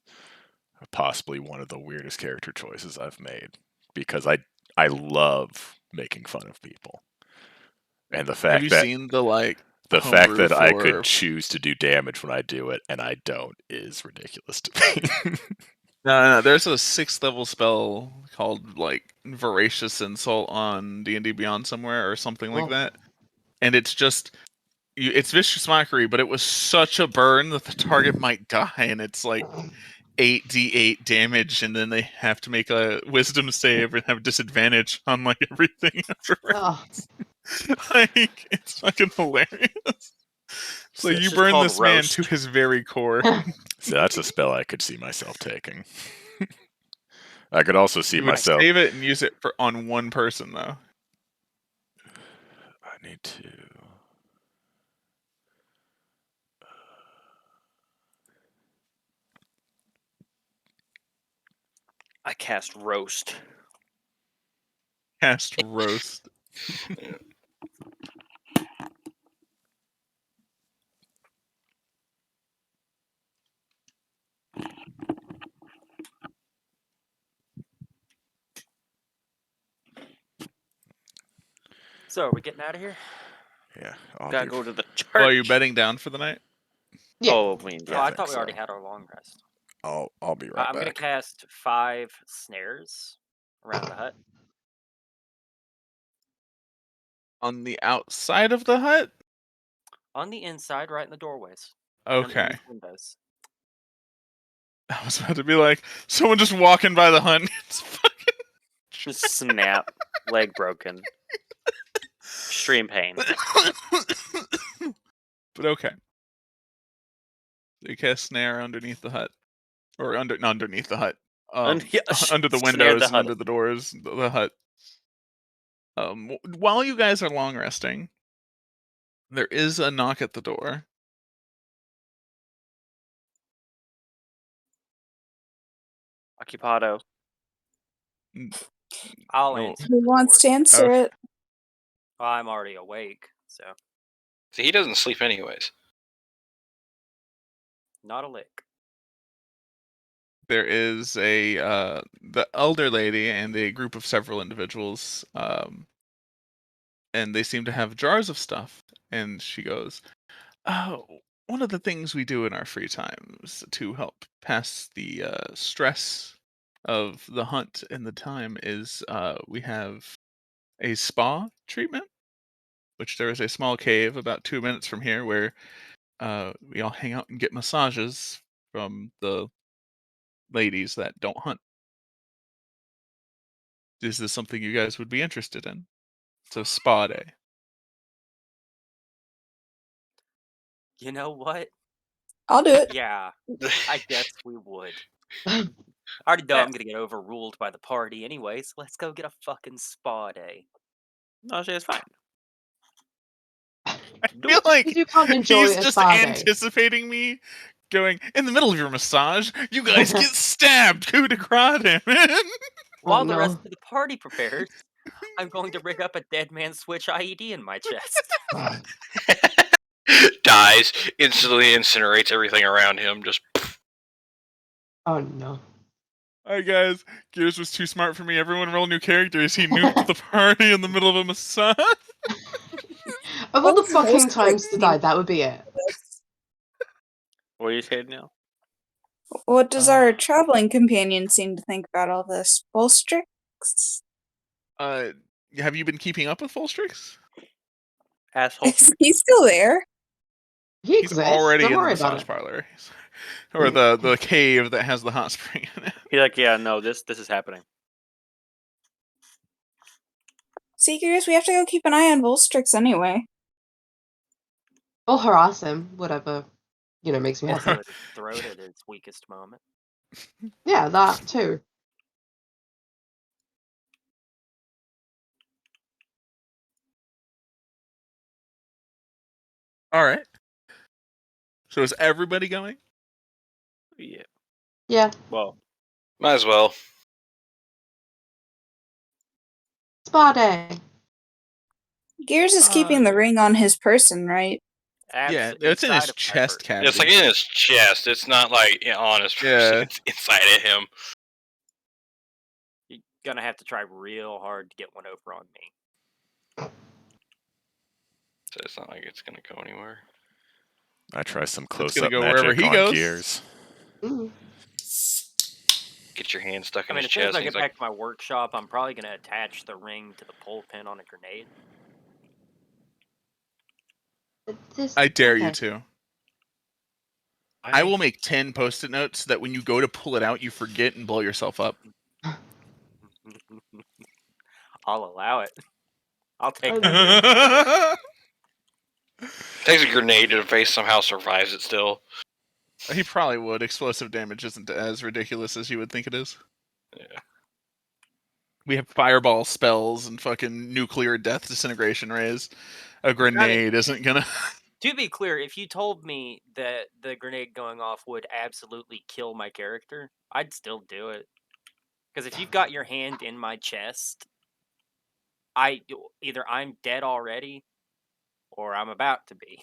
possibly one of the weirdest character choices I've made. Because I love making fun of people. And the fact Have you that seen the the fact homebrew that I for- could choose to do damage when I do it and I don't is ridiculous to me. No. There's a 6th level spell called like Voracious Insult on D&D Beyond somewhere or something like Oh. that, and it's just it's Vicious Mockery, but it was such a burn that the target might die, and it's like 8d8 damage, and then they have to make a Wisdom save and have disadvantage on like everything. Oh, Like it's fucking hilarious. So It's you just burn called this man roast. to his very core. So that's a spell I could see myself taking. I could also see You would myself. save it and use it on one person, though. I need to. I cast roast. Cast roast. So are we getting out of here? Yeah, I'll Gotta be. go to the church. Well, are you bedding down for the night? Yeah. Oh, I mean, Oh, yeah. I think thought we already so. had our long rest. I'll be right I'm gonna back. cast 5 snares around the hut. On the outside of the hut? On the inside, right in the doorways. Okay. Underneath windows. I was about to be like, someone just walking by the hut. It's fucking... Just snap. Leg broken. Extreme pain. But okay. You cast snare underneath the hut. Or not underneath the hut. Yeah, Under the snare windows the and hut. under the doors, the hut. While you guys are long resting, there is a knock at the door. Occupado. I'll No. answer Who the wants to door. answer it? I'm already awake, so See, he doesn't sleep anyways. not a lick. There is the elder lady and a group of several individuals, and they seem to have jars of stuff. And she goes, "Oh, one of the things we do in our free times to help pass the stress of the hunt and the time is we have a spa treatment, which there is a small cave about 2 minutes from here where we all hang out and get massages from the ladies that don't hunt. Is this something you guys would be interested in? It's a spa day." You know what? I'll do it. Yeah, I guess we would. I already know I'm gonna get overruled by the party anyway, so let's go get a fucking spa day. No, it's fine. I feel like You can't enjoy he's a just spa day. anticipating me going, in the middle of your massage, you guys get stabbed coup de grace, man. While no. the rest of the party prepares, I'm going to rig up a dead man switch IED in my chest. Dies, instantly incinerates everything around him. Just Oh no. Alright guys, Gears was too smart for me. Everyone roll new characters. He nuked the party in the middle of a massage. Of all the What's fucking most times to likely die, that would be it. What are you saying now? What does our traveling companion seem to think about all this? Bolstrix? Have you been keeping up with Volstrix? Asshole. Is he still there? He He's exists. already Don't in the worry about massage it. parlor. Or the cave that has the hot spring in it. He's like, yeah, no, this is happening. Seekers, we have to go keep an eye on Bolstrix anyway. Or harass him, whatever, makes me Or happy. slit his throat at its weakest moment. Yeah, that too. Alright. So is everybody going? Yeah. Yeah. Well, might as well. Spa day. Gears is keeping the ring on his person, right? Yeah, it's in inside his of my chest person. cavity. It's like in his chest. It's not like on his person. Yeah. It's inside of him. You're gonna have to try real hard to get one over on me. So it's not like it's gonna go anywhere. I try some gonna close-up go wherever magic he on goes. Gears. Ooh. Get your hand stuck I in mean, his as soon as chest. I And get he's like, back to my workshop, I'm probably gonna attach the ring to the pull pin on a grenade. I dare you okay. to. I will make 10 post-it notes that when you go to pull it out, you forget and blow yourself up. I'll allow it. I'll take Oh, that. Takes a grenade to the face, somehow survives it still. He probably would. Explosive damage isn't as ridiculous as you would think it is. Yeah. We have fireball spells and fucking nuclear death disintegration rays. A grenade isn't gonna. To be clear, if you told me that the grenade going off would absolutely kill my character, I'd still do it. Because if you've got your hand in my chest, either I'm dead already, or I'm about to be.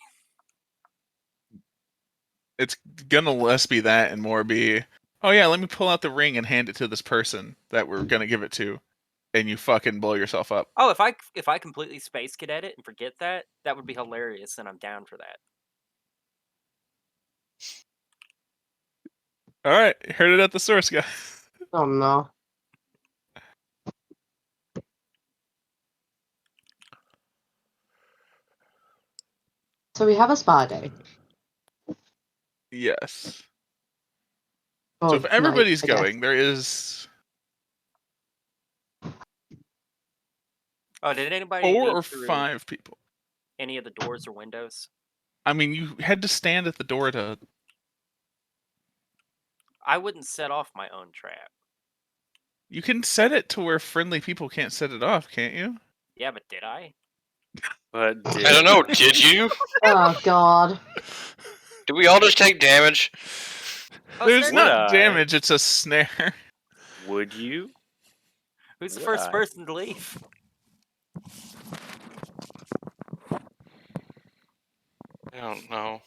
It's gonna less be that and more be, oh yeah, let me pull out the ring and hand it to this person that we're gonna give it to, and you fucking blow yourself up. Oh, if I completely space cadet it and forget that, that would be hilarious, and I'm down for that. All right, heard it at the source, guys. Oh no. So we have a spa day. Yes. Or So if night, everybody's I guess. going, there is Oh, did anybody 4 leave or through 5 people. any of the doors or windows? I mean, you had to stand at the door to. I wouldn't set off my own trap. You can set it to where friendly people can't set it off, can't you? Yeah, but did I? But I don't know, did you? Oh god. Did we all just take damage? Oh, There's snare not Would I? damage; it's a snare. Would you? Who's the Would first I? person to leave? I don't know.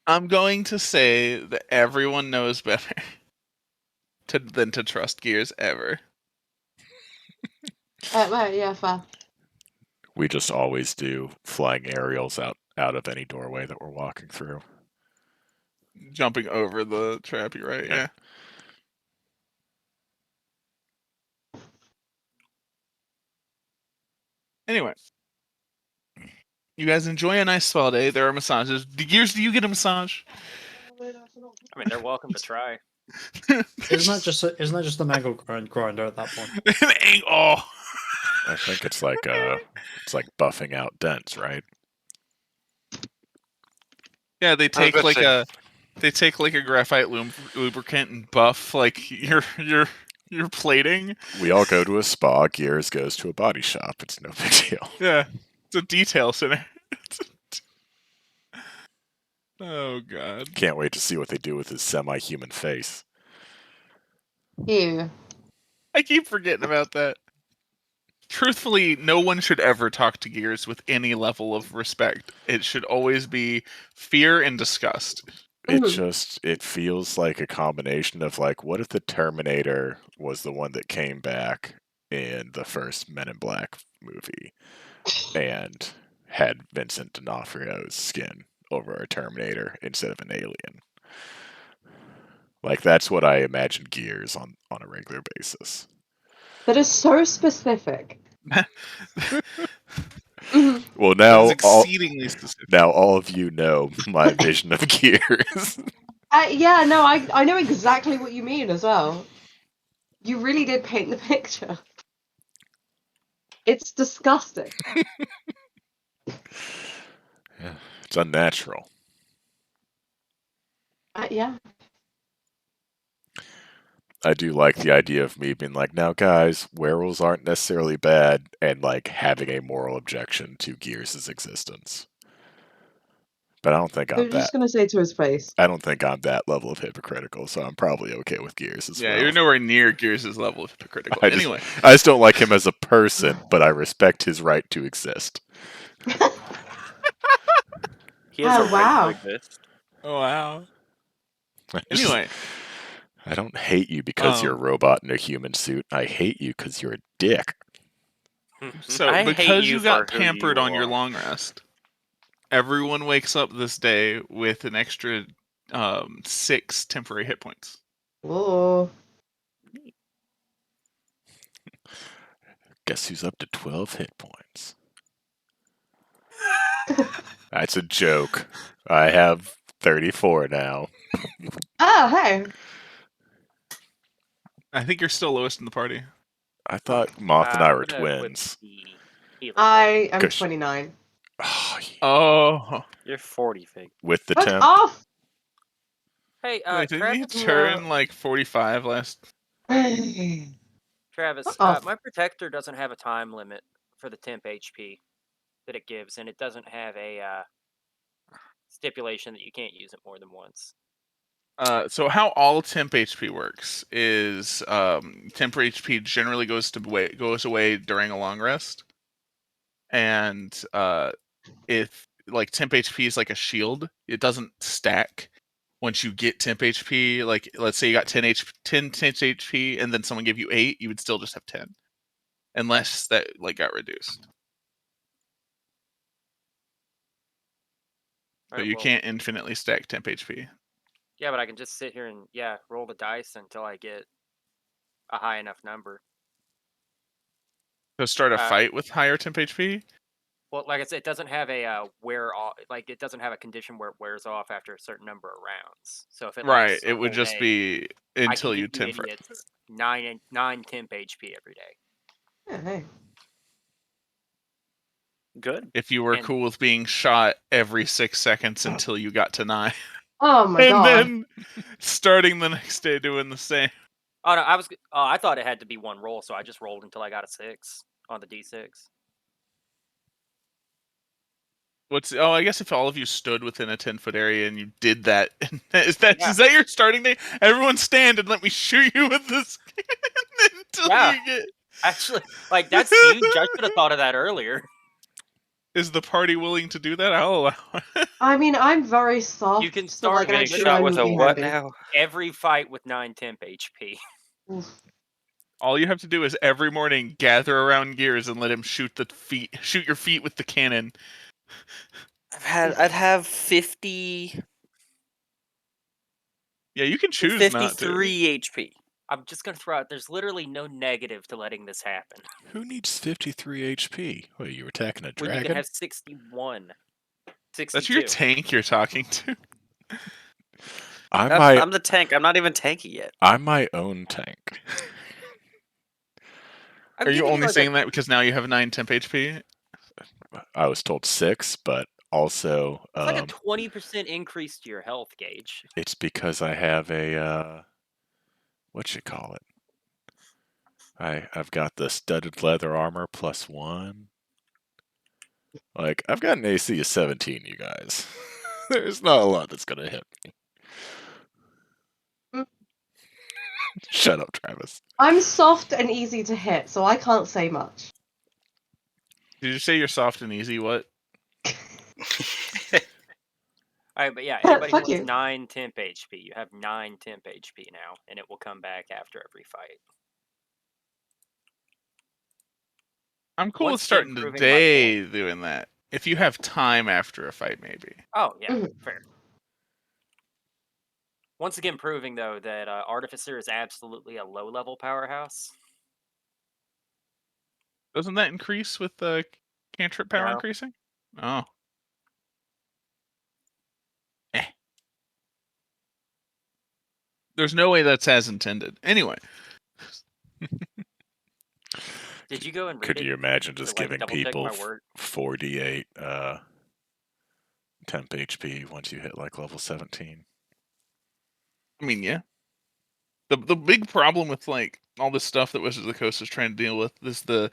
I'm going to say that everyone knows better than to trust Gears ever. Right, yeah, fair. We just always do flying aerials out of any doorway that we're walking through. Jumping over the trap, you're right, yeah. Anyway. You guys enjoy a nice spa day. There are massages. Gears, do you get a massage? I mean, they're welcome to try. Isn't that just the mangle grinder at that point? Oh. I think it's like buffing out dents, right? Yeah, they take about like to a graphite lubricant and buff like your plating. We all go to a spa. Gears goes to a body shop. It's no big deal. Yeah, it's a detail center. Oh god! Can't wait to see what they do with his semi-human face. Ew. I keep forgetting about that. Truthfully, no one should ever talk to Gears with any level of respect. It should always be fear and disgust. It feels like a combination of like, what if the Terminator was the one that came back in the first Men in Black movie and had Vincent D'Onofrio's skin over a Terminator instead of an alien? Like, that's what I imagine Gears on a regular basis. That is so specific. Well, now It's exceedingly specific. now all of you know my vision of Gears. Yeah, no, I know exactly what you mean as well. You really did paint the picture. It's disgusting. Yeah, it's unnatural. Yeah. I do like the idea of me being like, now guys, werewolves aren't necessarily bad, and like having a moral objection to Gears' existence. But I don't think I'm I'm just that. gonna say to his face. I don't think I'm that level of hypocritical, so I'm probably okay with Gears as Yeah, well. you're nowhere near Gears' level of hypocritical. Anyway, I just don't like him as a person, but I respect his right to exist. He has Oh, a right wow. to exist. oh wow. Anyway, I don't hate you because you're a robot in a human suit. I hate you because you're a dick. so I hate because you you got for who pampered you on your are. long rest, everyone wakes up this day with an extra 6 temporary hit points. Oh. Guess who's up to 12 hit points? That's a joke. I have 34 now. Oh, hey. I think you're still lowest in the party. I thought Moth and I I'm were gonna equip twins. the healer I am Gosh. 29. Oh, yeah. Oh, You're 40, Fig. With the Fuck temp. off! Hey, wait, didn't you Travis, turn like 45 last? Travis, Fuck off. my protector doesn't have a time limit for the temp HP that it gives, and it doesn't have a stipulation that you can't use it more than once. So how all temp HP works is temp HP generally goes away during a long rest, and if like temp HP is like a shield, it doesn't stack. Once you get temp HP, like let's say you got 10 HP, and then someone gave you 8, you would still just have 10, unless that like got reduced. So Alright, you well, can't infinitely stack temp HP. Yeah, but I can just sit here and roll the dice until I get a high enough number. So start a Uh, fight with higher temp HP. Well, like I said, it doesn't have a wear off. Like it doesn't have a condition where it wears off after a certain number of rounds. So if it Right, lasts it a would whole just day, be I until can you give you temp. idiots 9 temp HP every day. Yeah, hey. Good. If you were And- cool with being shot every 6 seconds until you got to 9, Oh my and god. then starting the next day doing the same. Oh no, I thought it had to be one roll, so I just rolled until I got a 6 on the D6. I guess if all of you stood within a 10-foot area and you did that, is that your starting day? Everyone stand and let me shoot you with this until Yeah. you get. Actually, like that's huge. I should have thought of that earlier. Is the party willing to do that? I'll allow it. I mean, I'm very soft. You can so, start like, Getting actually, shot I with would a be what handy. now? Every fight with 9 temp HP. Oof. All you have to do is every morning gather around Gears and let him shoot your feet with the cannon. I'd have 50, Yeah, you can choose not to. 53 HP. I'm just gonna throw out. There's literally no negative to letting this happen. Who needs 53 HP? Wait, you were attacking a When you dragon? can have 61. 62. That's your tank you're talking to. I'm the tank. I'm not even tanky yet. I'm my own tank. I'm Are you giving only like saying that because now you have 9 temp HP? I was told 6, but also It's like a 20% increase to your health gauge. it's because I have a what you call it? I've got the studded leather armor +1. Like I've got an AC of 17, you guys. There's not a lot that's gonna hit me. Mm. Shut up, Travis. I'm soft and easy to hit, so I can't say much. Did you say you're soft and easy? What? Alright, but yeah, anybody who Fuck has you. 9 temp HP, you have 9 temp HP now, and it will come back after every fight. I'm cool Once with again, starting proving my today doing that. If you have time after a fight, maybe. Oh, yeah, Mhm. fair. Once again, proving, though, that Artificer is absolutely a low-level powerhouse. Doesn't that increase with the cantrip power No. increasing? Oh. There's no way that's as intended. Anyway. Did you go and read Could it? you imagine to, just like, giving double-check people my word? 48 temp HP once you hit like level 17? I mean, yeah. The big problem with like all this stuff that Wizards of the Coast is trying to deal with is the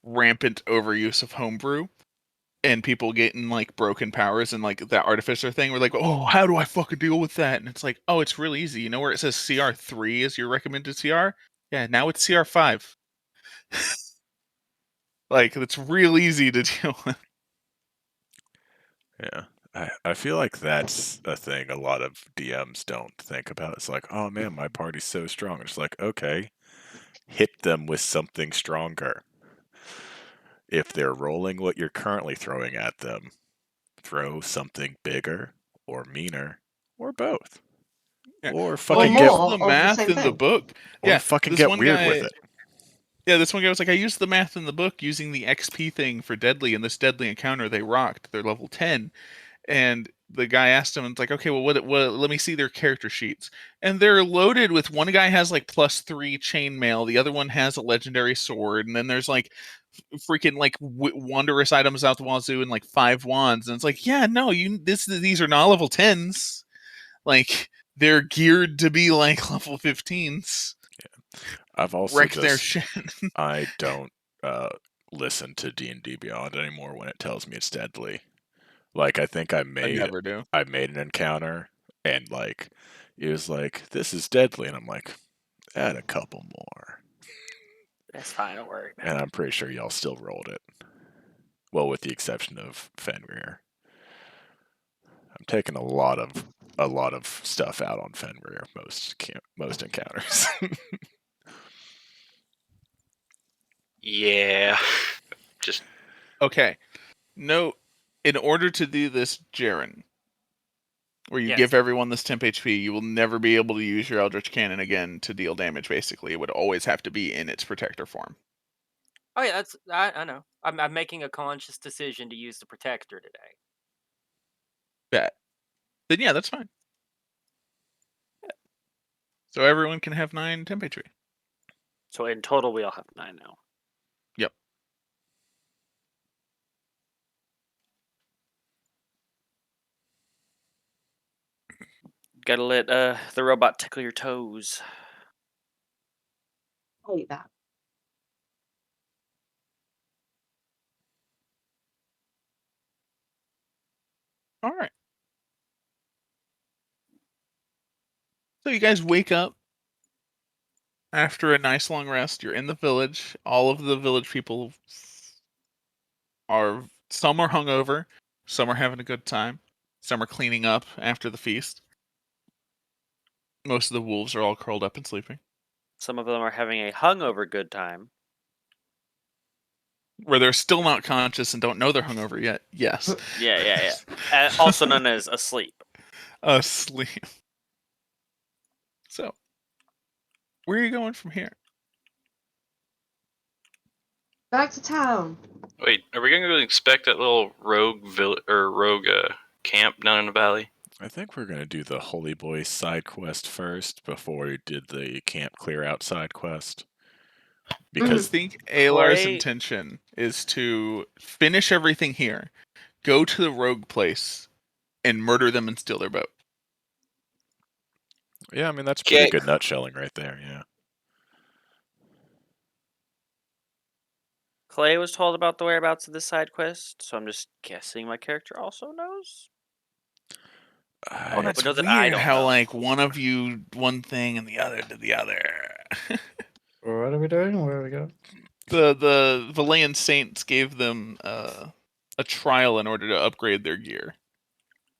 rampant overuse of homebrew and people getting like broken powers and like that Artificer thing. We're like, oh, how do I fucking deal with that? And it's like, oh, it's real easy. You know where it says CR3 is your recommended CR? Yeah, now it's CR5. Like, it's real easy to deal with. Yeah. I feel like that's a thing a lot of DMs don't think about. It's like, oh man, my party's so strong. It's like, okay, hit them with something stronger. If they're rolling what you're currently throwing at them, throw something bigger or meaner or both. Yeah. Or fucking more get of the the math same in the thing. book. or Yeah, fucking this get one weird guy- with it. Yeah, this one guy was like, I used the math in the book using the XP thing for Deadly, and this Deadly encounter they rocked. They're level 10. And the guy asked him, and it's like, okay, well, what? Let me see their character sheets, and they're loaded with. One guy has like +3 chainmail, the other one has a legendary sword, and then there's like freaking like wondrous items out the wazoo and like 5 wands, and it's like, yeah, no, these are not level 10s. Like they're geared to be like level 15s. I've also Wreck their just shit. I don't listen to D&D Beyond anymore when it tells me it's deadly. Like I think I I made never do. an encounter and like it was like, this is deadly, and I'm like, add a couple more. That's fine. Don't worry. And I'm pretty sure y'all still rolled it. Well, with the exception of Fenrir. I'm taking a lot of stuff out on Fenrir most encounters. Yeah. Just Okay. No, in order to do this, Jaren, where you Yes. give everyone this temp HP, you will never be able to use your Eldritch Cannon again to deal damage, basically. It would always have to be in its protector form. Oh yeah, I know. I'm making a conscious decision to use the protector today. Bet. Then yeah, that's fine. So everyone can have 9 temp HP. So in total, we all have 9 now. Yep. Gotta let the robot tickle your toes. I hate that. All right. So you guys wake up after a nice long rest. You're in the village. All of the village people some are hungover, some are having a good time, some are cleaning up after the feast. Most of the wolves are all curled up and sleeping. Some of them are having a hungover good time. Where they're still not conscious and don't know they're hungover yet. Yes. Yeah. Also known as asleep. Asleep. So, where are you going from here? Back to town. wait. Are we going to inspect that little rogue camp down in the valley? I think we're going to do the Holy Boy side quest first before we did the camp clear out side quest. I Because think Alar's Clay- intention is to finish everything here, go to the rogue place, and murder them and steal their boat. yeah, I mean that's pretty Okay. good nutshelling right there, yeah. Clay was told about the whereabouts of this side quest, so I'm just guessing my character also knows. I, That's know that weird I don't how know. like one of you one thing and the other to the other. What are we doing? Where are we going? The Valayan Saints gave them a trial in order to upgrade their gear.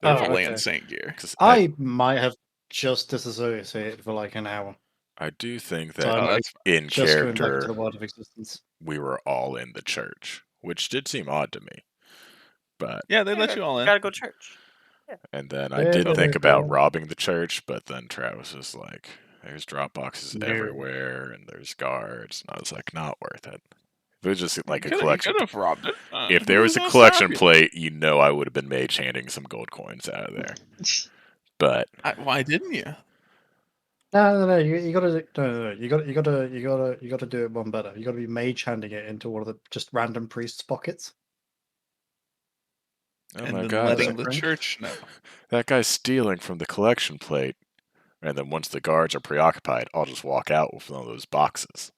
Their Oh, Valayan okay. Saint gear. 'cause I might have just disassociated for like an hour. I do think So that I'm that's in just going back to character the world of existence. we were all in the church, which did seem odd to me. But yeah, they let you all in. Gotta go to church. and then I Yeah, did think yeah. about robbing the church, but then Travis was like, there's drop boxes No. everywhere and there's guards, and I was like, not worth it. If it was just like a You collection, could have robbed it. if there was a Who's gonna collection stop you? plate, you know I would have been mage handing some gold coins out of there. But Why didn't you? No. You gotta no. You gotta do it one better. You gotta be mage handing it into one of the just random priests' pockets. oh and my then god, letting that- the church know. that guy's stealing from the collection plate. And then once the guards are preoccupied, I'll just walk out with one of those boxes.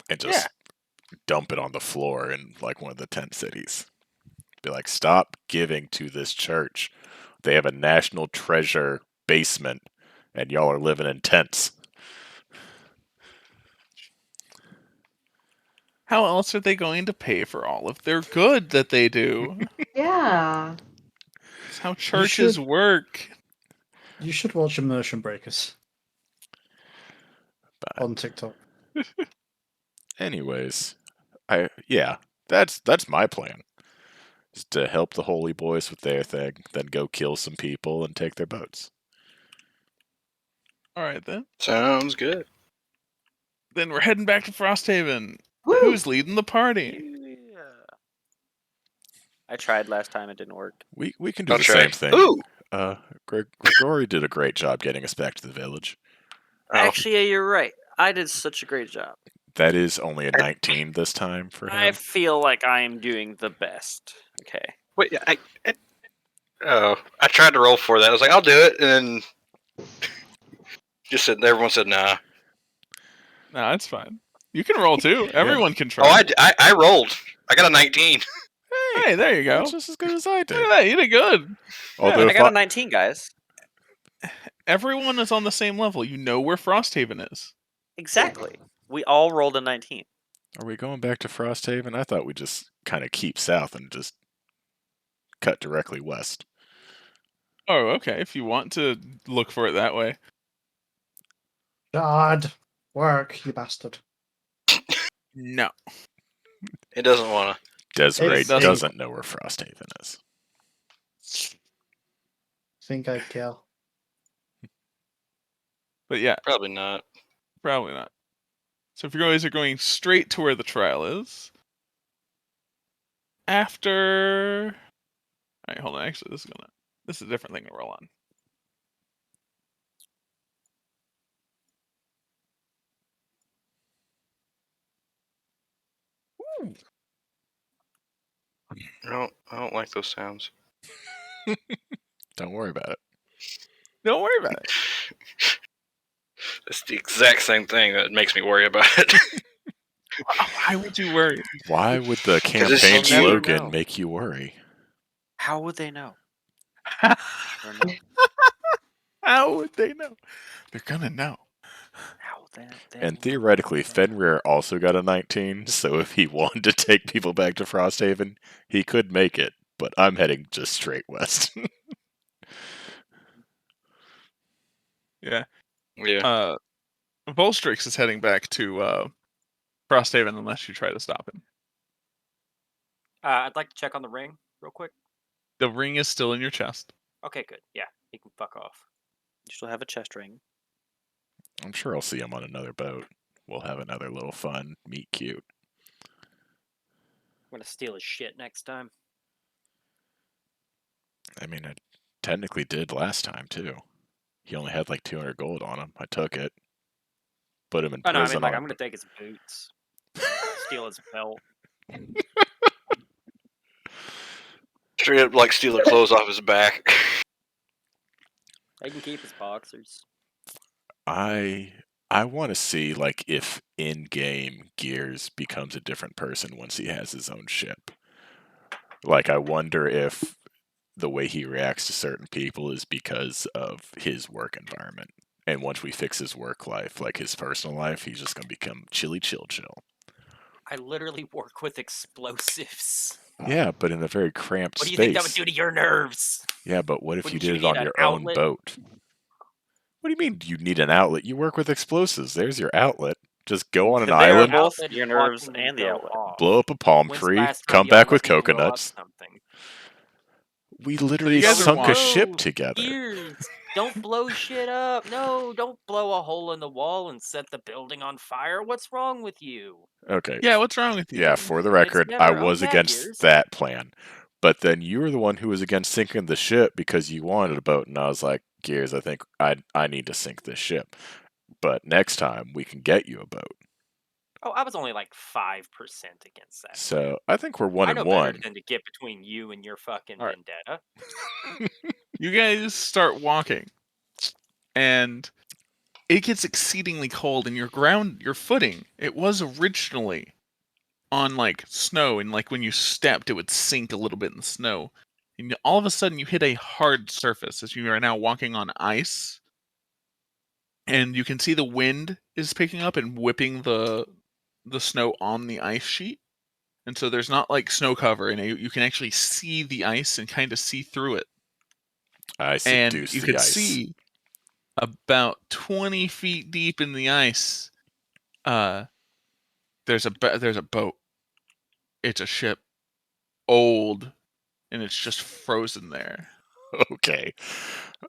And just dump it on the floor in like one of the tent cities. Be like, stop giving to this church. They have a national treasure basement, and y'all are living in tents. How else are they going to pay for all of their good that they do? Yeah. It's how churches should- work. You should watch Immersion Breakers But on TikTok. anyways, that's my plan. Is to help the Holy Boys with their thing, then go kill some people and take their boats. All right then. Sounds good. Then we're heading back to Frosthaven. Woo! Who's leading the party? I tried last time; it didn't work. We can do I'll the try. same thing. Ooh. Gregory did a great job getting us back to the village. Oh. Actually, yeah, you're right. I did such a great job. That is only a 19 this time for I him. feel like I am doing the best. Okay. Wait, I tried to roll for that. I was like, I'll do it, and then just said everyone said nah. No, it's fine. You can roll too. Everyone can try. Oh, I rolled. I got a 19. Hey, there you go. That's just as good as I Look did. at that. You did good. Although I if got a 19, guys. Everyone is on the same level. You know where Frosthaven is. Exactly. We all rolled a 19. Are we going back to Frosthaven? I thought we'd just kind of keep south and just cut directly west. Oh, okay. If you want to look for it that way. God, work, you bastard. No. It doesn't want to. Desiree It's- doesn't know where Frosthaven is. Think I'd kill. But yeah, Probably not. probably not. So if you guys are going straight to where the trial is, after... Alright, hold on. Actually, this is a different thing to roll on. I don't like those sounds. Don't worry about it. Don't worry about it. It's the exact same thing that makes me worry about it. Why would you worry? Why would the 'Cause it's- campaign They'll never slogan know. make you worry? How would they know? How would they know? They're gonna know. How would they And know? theoretically, Fenrir also got a 19, so if he wanted to take people back to Frosthaven, he could make it, but I'm heading just straight west. Yeah. Yeah. Volstrix is heading back to Frosthaven unless you try to stop him. I'd like to check on the ring real quick. The ring is still in your chest. Okay, good. Yeah, he can fuck off. You still have a chest ring. I'm sure I'll see him on another boat. We'll have another little fun, meet cute. I'm gonna steal his shit next time. I mean, I technically did last time, too. He only had like 200 gold on him. I took it. Put him in Oh no, I prison. mean like on I'm gonna take his boots, steal his belt. Straight up, like, steal the clothes off his back. I can keep his boxers. I want to see like if in-game Gears becomes a different person once he has his own ship. Like I wonder if the way he reacts to certain people is because of his work environment. And once we fix his work life, like his personal life, he's just gonna become chilly chill. I literally work with explosives. Yeah, but in a very cramped What do you space. think that would do to your nerves? Yeah, but what if Wouldn't you you did it on need an your own outlet? boat? What do you mean you need an outlet? You work with explosives. There's your outlet. Just go on an They're island, both Outlet your is nerves watching them and the go outlet. off. blow up a palm When's the tree, last time come y'all back let with me blow up coconuts. something? We literally guys are sunk a walking- ship together. Gears, don't blow shit up. No, don't blow a hole in the wall and set the building on fire. What's wrong with you? Okay. Yeah, what's wrong with you? Yeah, for the record, I never- oh, was yeah, against Gears. that plan. But then you were the one who was against sinking the ship because you wanted a boat, and I was like, Gears, I think I need to sink this ship. But next time we can get you a boat. Oh, I was only like 5% against that. So I think we're one I and know better one. than to get between you and your fucking All right. vendetta. You guys start walking, and it gets exceedingly cold, and your footing, it was originally on like snow, and like when you stepped, it would sink a little bit in the snow. And all of a sudden, you hit a hard surface as you are now walking on ice, and you can see the wind is picking up and whipping the snow on the ice sheet. And so there's not like snow cover, and you can actually see the ice and kind of see through it. I And seduced you the could ice. see about 20 feet deep in the ice. There's a boat. It's a ship, old, and it's just frozen there. Okay.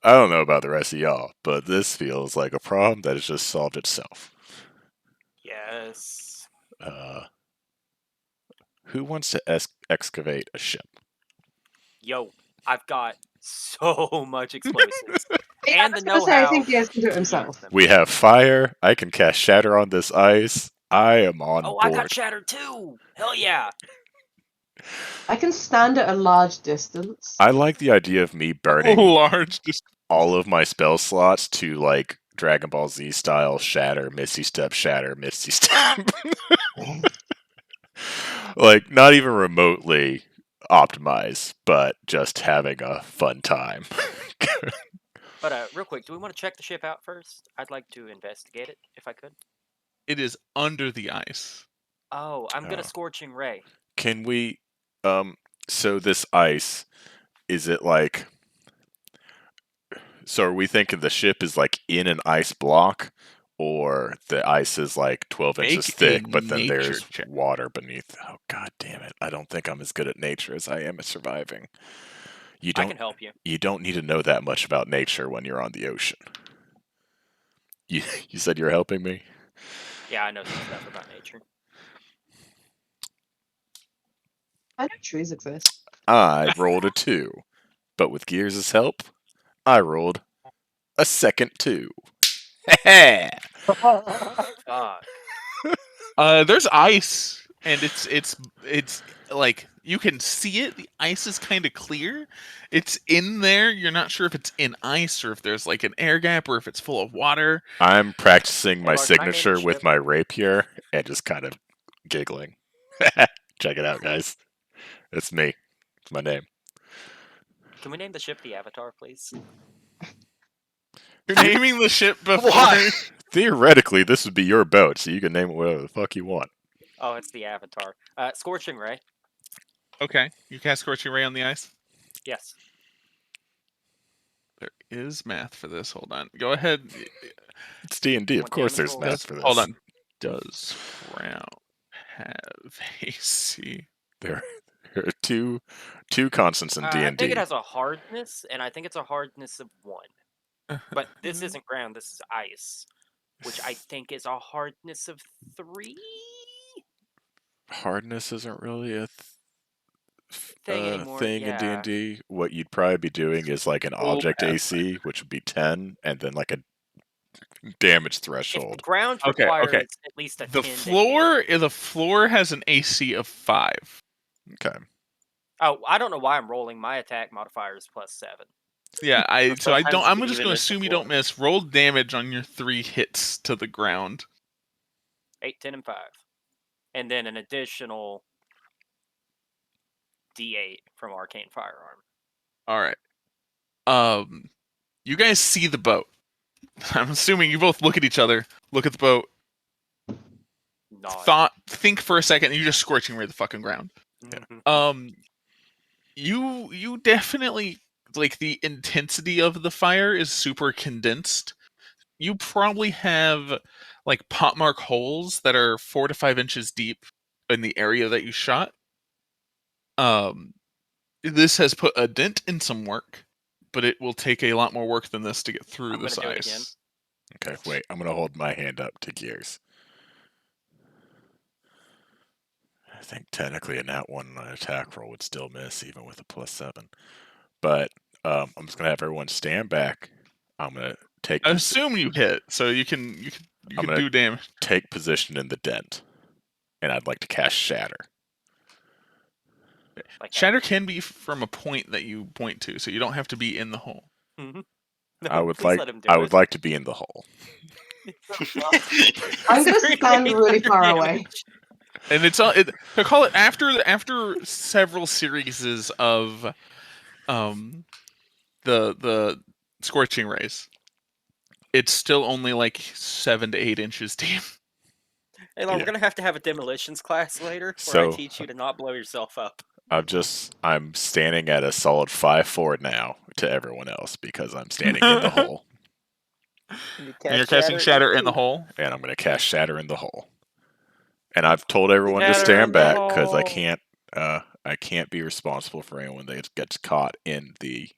I don't know about the rest of y'all, but this feels like a problem that has just solved itself. Yes. Who wants to excavate a ship? yo, I've got so much explosives. Yeah, I And was the gonna say, I know-how think Gears can do it to use himself. them. We have fire. I can cast shatter on this ice. I am on Oh, I got board. shattered too! Hell yeah! I can stand at a large distance. I like the idea of me burning Large. Just all of my spell slots to like Dragon Ball Z style shatter, Misty Step, shatter, Misty Step. Like not even remotely optimize, but just having a fun time. But real quick, do we want to check the ship out first? I'd like to investigate it, if I could. it is under the ice. Oh, I'm gonna Oh. Scorching Ray. Can we so this ice, is it like, so are we thinking the ship is like in an ice block, or the ice is like 12 inches Make a thick, but then nature there's check. water beneath? Oh god damn it. I don't think I'm as good at nature as I am at surviving. You I don't can help you. you don't need to know that much about nature when you're on the ocean. You said you're helping me? Yeah, I know some stuff about nature. I know trees exist. I rolled a 2, but with Gears' help, I rolled a second 2. Fuck. There's ice, and it's like you can see it. The ice is kind of clear. It's in there. You're not sure if it's in ice or if there's like an air gap or if it's full of water. I'm practicing my Hey, Mark, can I name the signature with ship? my rapier and just kind of giggling. Check it out, guys. It's me. It's my name. Can we name the ship the Avatar, please? You're naming the ship before. Why? Theoretically, this would be your boat, so you can name it whatever the fuck you want. Oh, it's the Avatar. Scorching Ray. Okay, you cast Scorching Ray on the ice. Yes. There is math for this. Hold on. Go ahead. It's D&D. Of What course damage there's roll? math for this. Hold on. Does Crown have AC? There are two constants in I D&D. think it has a hardness, and I think it's a hardness of 1. But this isn't ground, this is ice. Which I think is a hardness of 3? Hardness isn't really a Thing anymore, thing yeah. in D&D. What you'd probably be doing is like an Old object Pathfinder. AC, which would be 10, and then like a damage If the threshold. ground Okay, requires okay. at least a 10 The to hit. floor has an AC of 5. Okay. Oh, I don't know why I'm rolling. My attack modifier is +7. Yeah, I'm Sometimes you just can gonna even miss the assume you don't floor. miss. Roll damage on your 3 hits to the ground. 8, 10, and 5. And then an additional D8 from Arcane Firearm. Alright. You guys see the boat. I'm assuming you both look at each other, look at the boat, Nod. think for a second, and you just Scorching Ray the fucking ground. Mhm. You definitely, like, the intensity of the fire is super condensed. You probably have like potmark holes that are 4 to 5 inches deep in the area that you shot. This has put a dent in some work, but it will take a lot more work than this to get through I'm this gonna do it again. ice. Okay, wait. I'm going to hold my hand up to Gears. I think technically a nat 1 on an attack roll would still miss, even with a +7. But I'm just going to have everyone stand back. I'm going to take I assume you hit, so you can I'm gonna- do damage. take position in the dent, and I'd like to cast Shatter. Like that. Shatter can be from a point that you point to, so you don't have to be in the hole. No, I would please like let him do I it. would like to be in the hole. I'm gonna stand really far away. And it's to call it after several series of the Scorching Rays. It's still only like 7 to 8 inches deep. Hey, Lauren, Yeah. we're gonna have a demolitions class later where So- I teach you to not blow yourself up. I'm standing at a solid 5'4" now to everyone else because I'm standing in the hole, And you're casting Shatter in the hole. and I'm going to cast Shatter in the hole. And I've told everyone to Shatter in stand the back because hole. I can't be responsible for anyone that gets caught in the. Can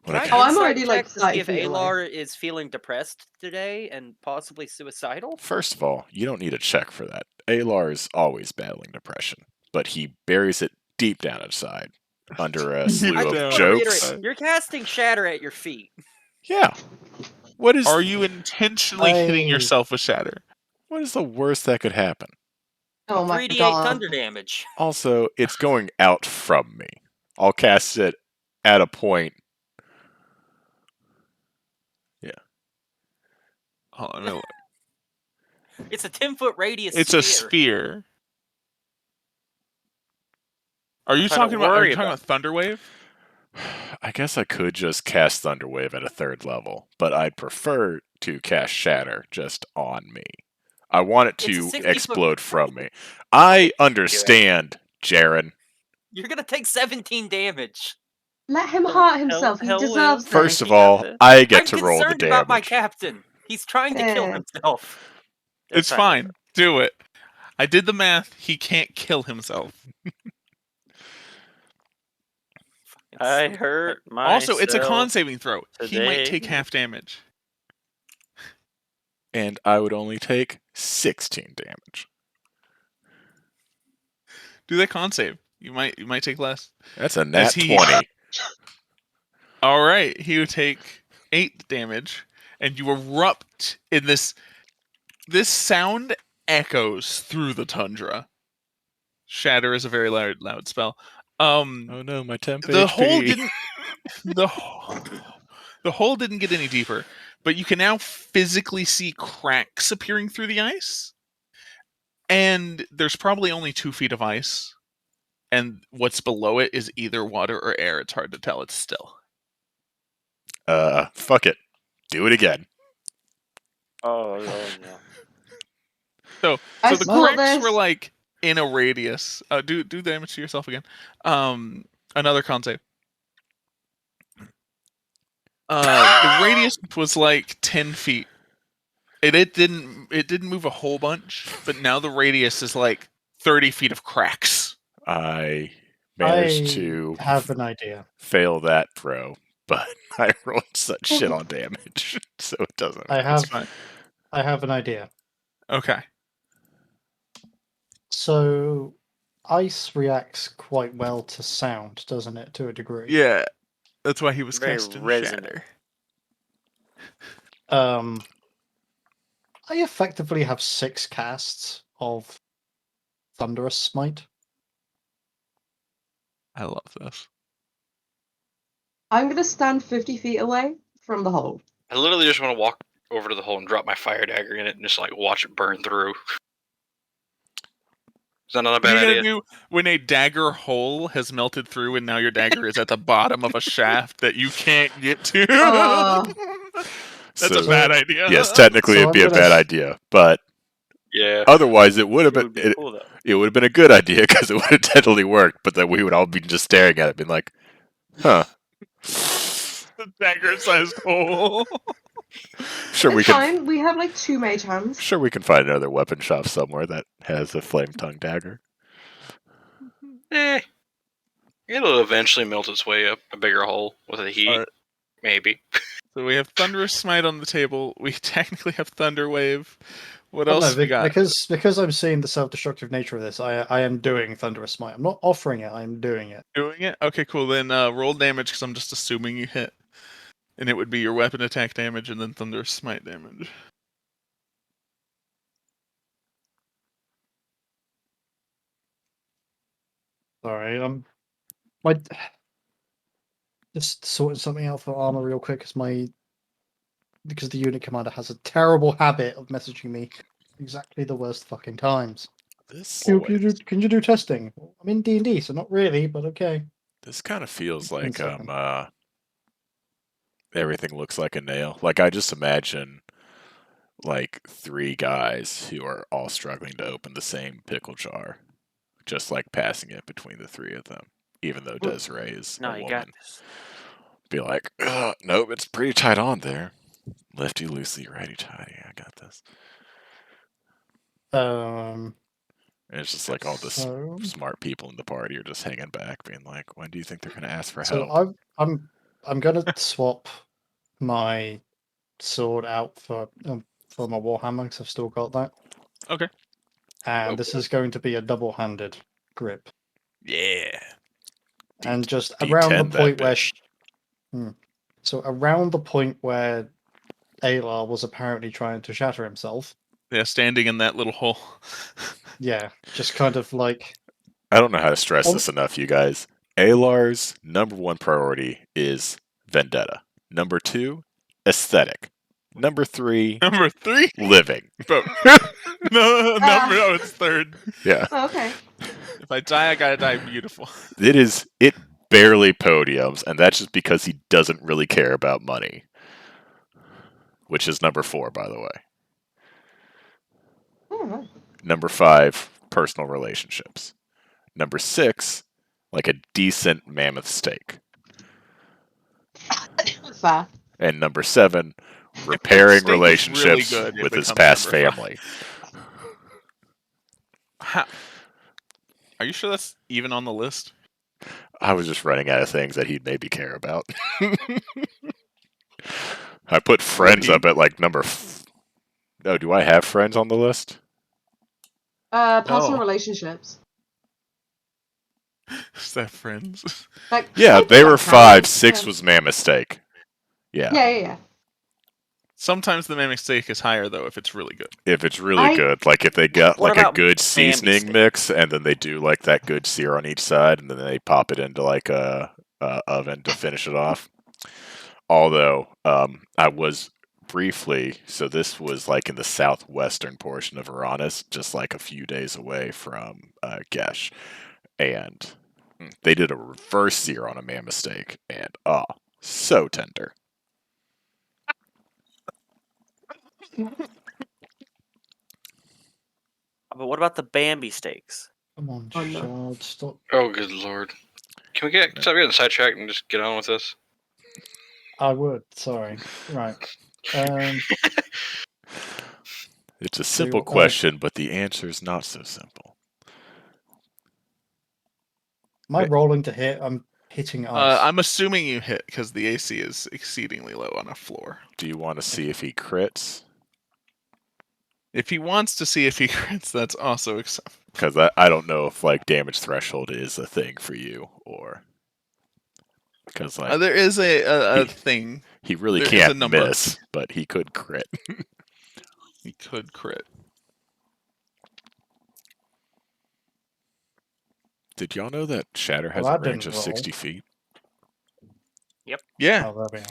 When I I Oh, I'm insight already, check like, to see 30 if feet away. Alar is feeling depressed today and possibly suicidal? First of all, you don't need a check for that. Alar is always battling depression, but he buries it deep down inside. under a slew I of don't. jokes. Reiterate. You're casting shatter at your feet. Yeah. What is Are you intentionally hitting I- yourself with shatter? what is the worst that could happen? Oh my 3d8 god. thunder damage. Also, it's going out from me. I'll cast it at a point. Hold on, let me look. It's a 10-foot radius It's sphere. a sphere. Are you Try to talking about? Are worry you talking about about Thunderwave? I guess I could just cast Thunderwave at a 3rd level, but I'd prefer to cast Shatter just on me. I want it It's a to 60-foot explode from me. I understand, Jaren. You're gonna take 17 damage. Let him Hell- hurt himself. hell he deserves is- this. First of He got all, this. I get I'm to roll the concerned about my damage. captain. He's trying to kill Yeah. himself. It's fine. Do it. I did the math. He can't kill himself. I hurt myself. Also, it's a con saving throw. He might today. take half damage. And I would only take 16 damage. Do that con save. You might take less. That's a nat he- 20. All right, he would take 8 damage, and you erupt in this. This sound echoes through the tundra. Shatter is a very loud spell. Oh no, my temp The HP. hole didn't. The hole didn't get any deeper, but you can now physically see cracks appearing through the ice, and there's probably only 2 feet of ice, and what's below it is either water or air. It's hard to tell. It's still. Fuck it. Do it again. Oh no. So I the smell cracks this. were like in a radius. Do damage to yourself again. Another con save. The radius was like 10 feet. It didn't move a whole bunch, but now the radius is like 30 feet of cracks. I managed I to have an idea. fail that throw, but I rolled such shit on damage, so it doesn't. I That's have fine. I have an idea. Okay. So ice reacts quite well to sound, doesn't it, to a degree? Yeah, that's why he was Very casting resonant. Shatter. I effectively have 6 casts of Thunderous Smite. I love this. I'm gonna stand 50 feet away from the hole. I literally just want to walk over to the hole and drop my fire dagger in it and just like watch it burn through. Is that not a What are bad you idea? gonna do when a dagger hole has melted through and now your dagger is at the bottom of a shaft that you can't get to? Oh. That's So- a bad idea. Yes, technically So it'd I'm be a gonna bad s- idea, but Yeah. otherwise it would have It been would be cool though. it would have been a good idea because it would have totally worked. But then we would all be just staring at it, being like, "Huh." The dagger-sized hole. Sure, we It's can. fine. We have like 2 mage hands. Sure, we can find another weapon shop somewhere that has a flame tongue dagger. It'll eventually melt its way up a bigger hole with the heat. Alright. Maybe. So we have Thunderous Smite on the table. We technically have Thunder Wave. What Well, else no, we got? because I'm seeing the self-destructive nature of this, I am doing Thunderous Smite. I'm not offering it. I'm doing it. Doing it? Okay, cool. Then roll damage because I'm just assuming you hit. And it would be your weapon attack damage and then Thunderous Smite damage. Sorry, my just sorting something out for armor real quick because the unit commander has a terrible habit of messaging me exactly the worst fucking times. This Can you do testing? I'm in D&D, so not really, but okay. this kind of feels One like second. everything looks like a nail. Like I just imagine like 3 guys who are all struggling to open the same pickle jar, just like passing it between the 3 of them. Even though Desiree is No, a you woman, got this. be like, nope, it's pretty tight on there. Lefty loosey, righty tighty. I got this. Um, And it's just like all the so, smart people in the party are just hanging back, being like, when do you think they're going to ask for so help? I'm gonna swap my sword out for my warhammer because I've still got that. Okay. And this is going to be a double-handed grip. Yeah. and just D10 around the that point where bitch. so around the point where Alar was apparently trying to shatter himself. Yeah, standing in that little hole. Yeah, just kind of like I don't know how to stress Oh. this enough, you guys. Alar's number 1 priority is vendetta. Number 2, aesthetic. Number 3, Number 3? living. But no, no, it's third. Yeah. Okay. If I die, I gotta die beautiful. It barely podiums, and that's just because he doesn't really care about money. Which is number 4, by the way. Alright. Number 5, personal relationships. Number 6, like a decent mammoth steak. Fair. And number 7, repairing steak is really relationships good, it with his becomes past number 5. family. Are you sure that's even on the list? I was just running out of things that he'd maybe care about. I put friends up at like number. No, do I have friends on the list? Personal No. relationships. Is that friends? Like, Yeah, I they think were that 5. counts, 6 yeah. was mammoth steak. Yeah. Yeah. Sometimes the mammoth steak is higher though if it's really good. If it's really good, like if they got What like a about good Bambi seasoning steak? mix, and then they do like that good sear on each side, and then they pop it into like a oven to finish it off. Although I was briefly, so this was like in the southwestern portion of Uranus, just like a few days away from Gesh, and they did a reverse sear on a mammoth steak, and so tender. But what about the Bambi steaks? come on, Oh, no. Shard, stop. Oh, good lord. Can we stop getting sidetracked and just get on with this? I would, sorry. Right. It's a simple So, question, but the answer is not so simple. Am I rolling to hit? I'm hitting ice. I'm assuming you hit because the AC is exceedingly low on a floor. Do you want to see if he crits? If he wants to see if he crits, that's also acceptable. Because I don't know if like damage threshold is a thing for you, or because like There is a he- thing. he really there is a can't number. miss, but he could crit. He could crit. Did y'all know that Shatter has Well, a that range didn't of roll. 60 feet? Yeah, Oh, there we are.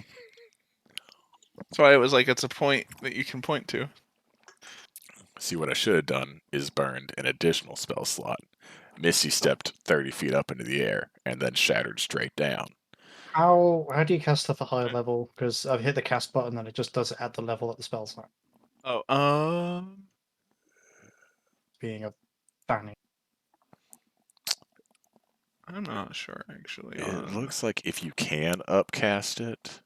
that's why it was like it's a point that you can point to. See, what I should have done is burned an additional spell slot. Misty stepped 30 feet up into the air and then shattered straight down. How do you cast stuff at higher level? Because I've hit the cast button and it just does it at the level that the spell's at. Oh, Being a fanny. I'm not sure actually. It looks like if you can upcast it.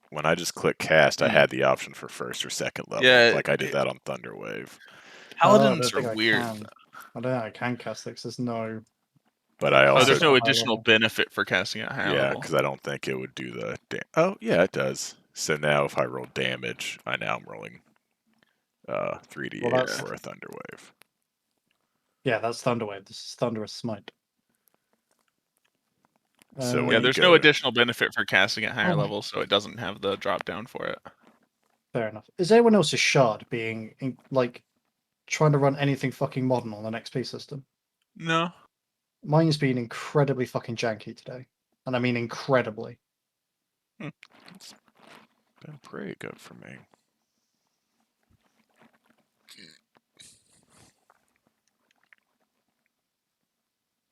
When I just click cast, I had the option for first or second level. Yeah, like I did that on Thunderwave. Paladins I don't are think weird. I don't think I can cast it 'cause there's no. But I Oh, also there's no high additional level. benefit for casting at higher yeah, level. because I don't think it would do the. Oh yeah, it does. So now if I roll damage, I now am rolling 3d8 Well, that's- for a Thunderwave. Yeah, that's Thunderwave. This is Thunderous Smite. So when Yeah, you there's go no to- additional benefit for casting at higher Oh. levels, so it doesn't have the drop down for it. Fair enough. Is anyone else's shard being like trying to run anything fucking modern on the XP system? No. Mine's been incredibly fucking janky today, and I mean incredibly. It's been pretty good for me.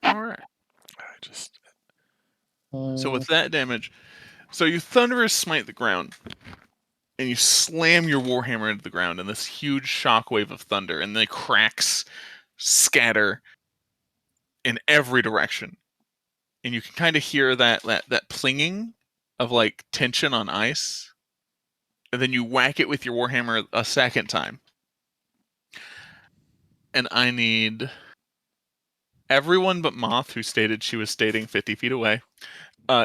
All right. I just So with that damage, so you thunderous smite the ground, and you slam your warhammer into the ground, and this huge shockwave of thunder, and the cracks scatter in every direction, and you can kind of hear that plinging of like tension on ice, and then you whack it with your warhammer a second time, and I need everyone but Moth, who stated she was staying 50 feet away,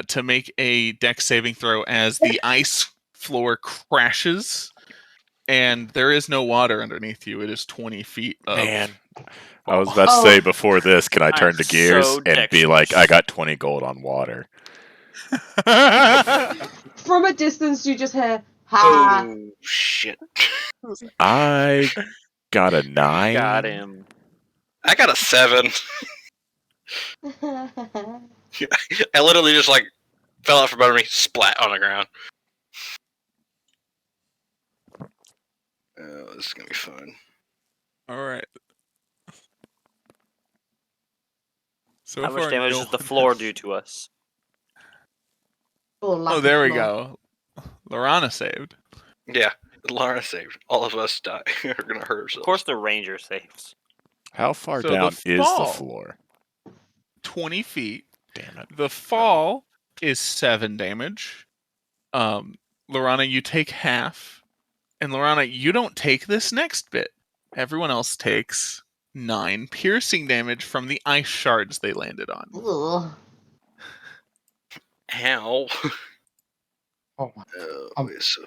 to make a dex saving throw as the ice floor crashes, and there is no water underneath you. It is 20 feet of man, I was about to say Oh. before this, can I I'm turn to gears so and be like, dexterous. I got 20 gold on water? From a distance, you just hear ha. Oh shit! I got a 9. Got him. I got a 7. I literally just like fell out from under me, splat on the ground. Oh, this is gonna be fun. All right. So How much far, damage no does the one floor has- do to us? Oh, there we go. Lorana saved. Yeah, Lara saved. All of us die. We're gonna hurt ourselves. Of course, the ranger saves. How far So the down is the fall- floor? 20 feet. Damn it. The fall is 7 damage. Lorana, you take half. And Lorana, you don't take this next bit. Everyone else takes 9 piercing damage from the ice shards they landed on. Ugh. Ow. Oh my. Wait, so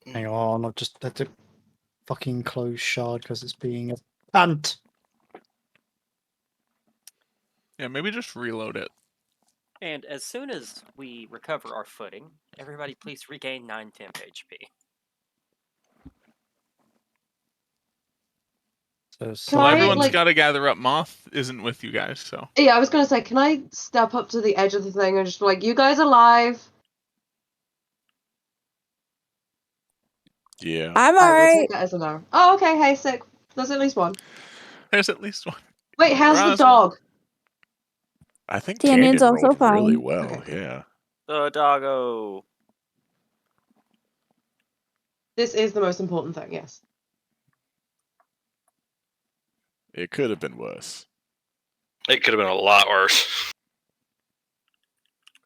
Hang on, I've just had to fucking close shard because it's being a pant. Yeah, maybe just reload it. And as soon as we recover our footing, everybody please regain 9 temp HP. So Can Well, I, everyone's like- got to gather up. Moth isn't with you guys, so. Yeah, I was gonna say, can I step up to the edge of the thing and just be like, you guys alive? Yeah. I'm I will alright. take that as a no. Oh, okay, hey, sick. There's at least one. There's at least one. Wait, how's the Roz- dog? I think Tanyon's Tanyan also rolled really fine. well, Okay. yeah. The doggo. This is the most important thing, yes. It could have been worse. it could have been a lot worse.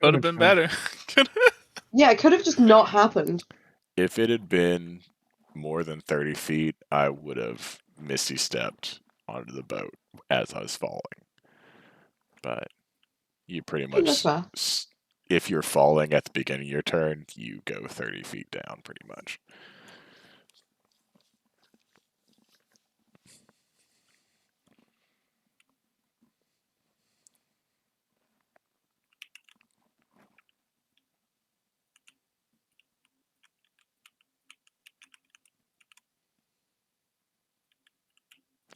Would have been better. Yeah, it could have just not happened. If it had been more than 30 feet, I would have misty stepped onto the boat as I was falling. But you pretty think that's much, fair. if you're falling at the beginning of your turn, you go 30 feet down pretty much.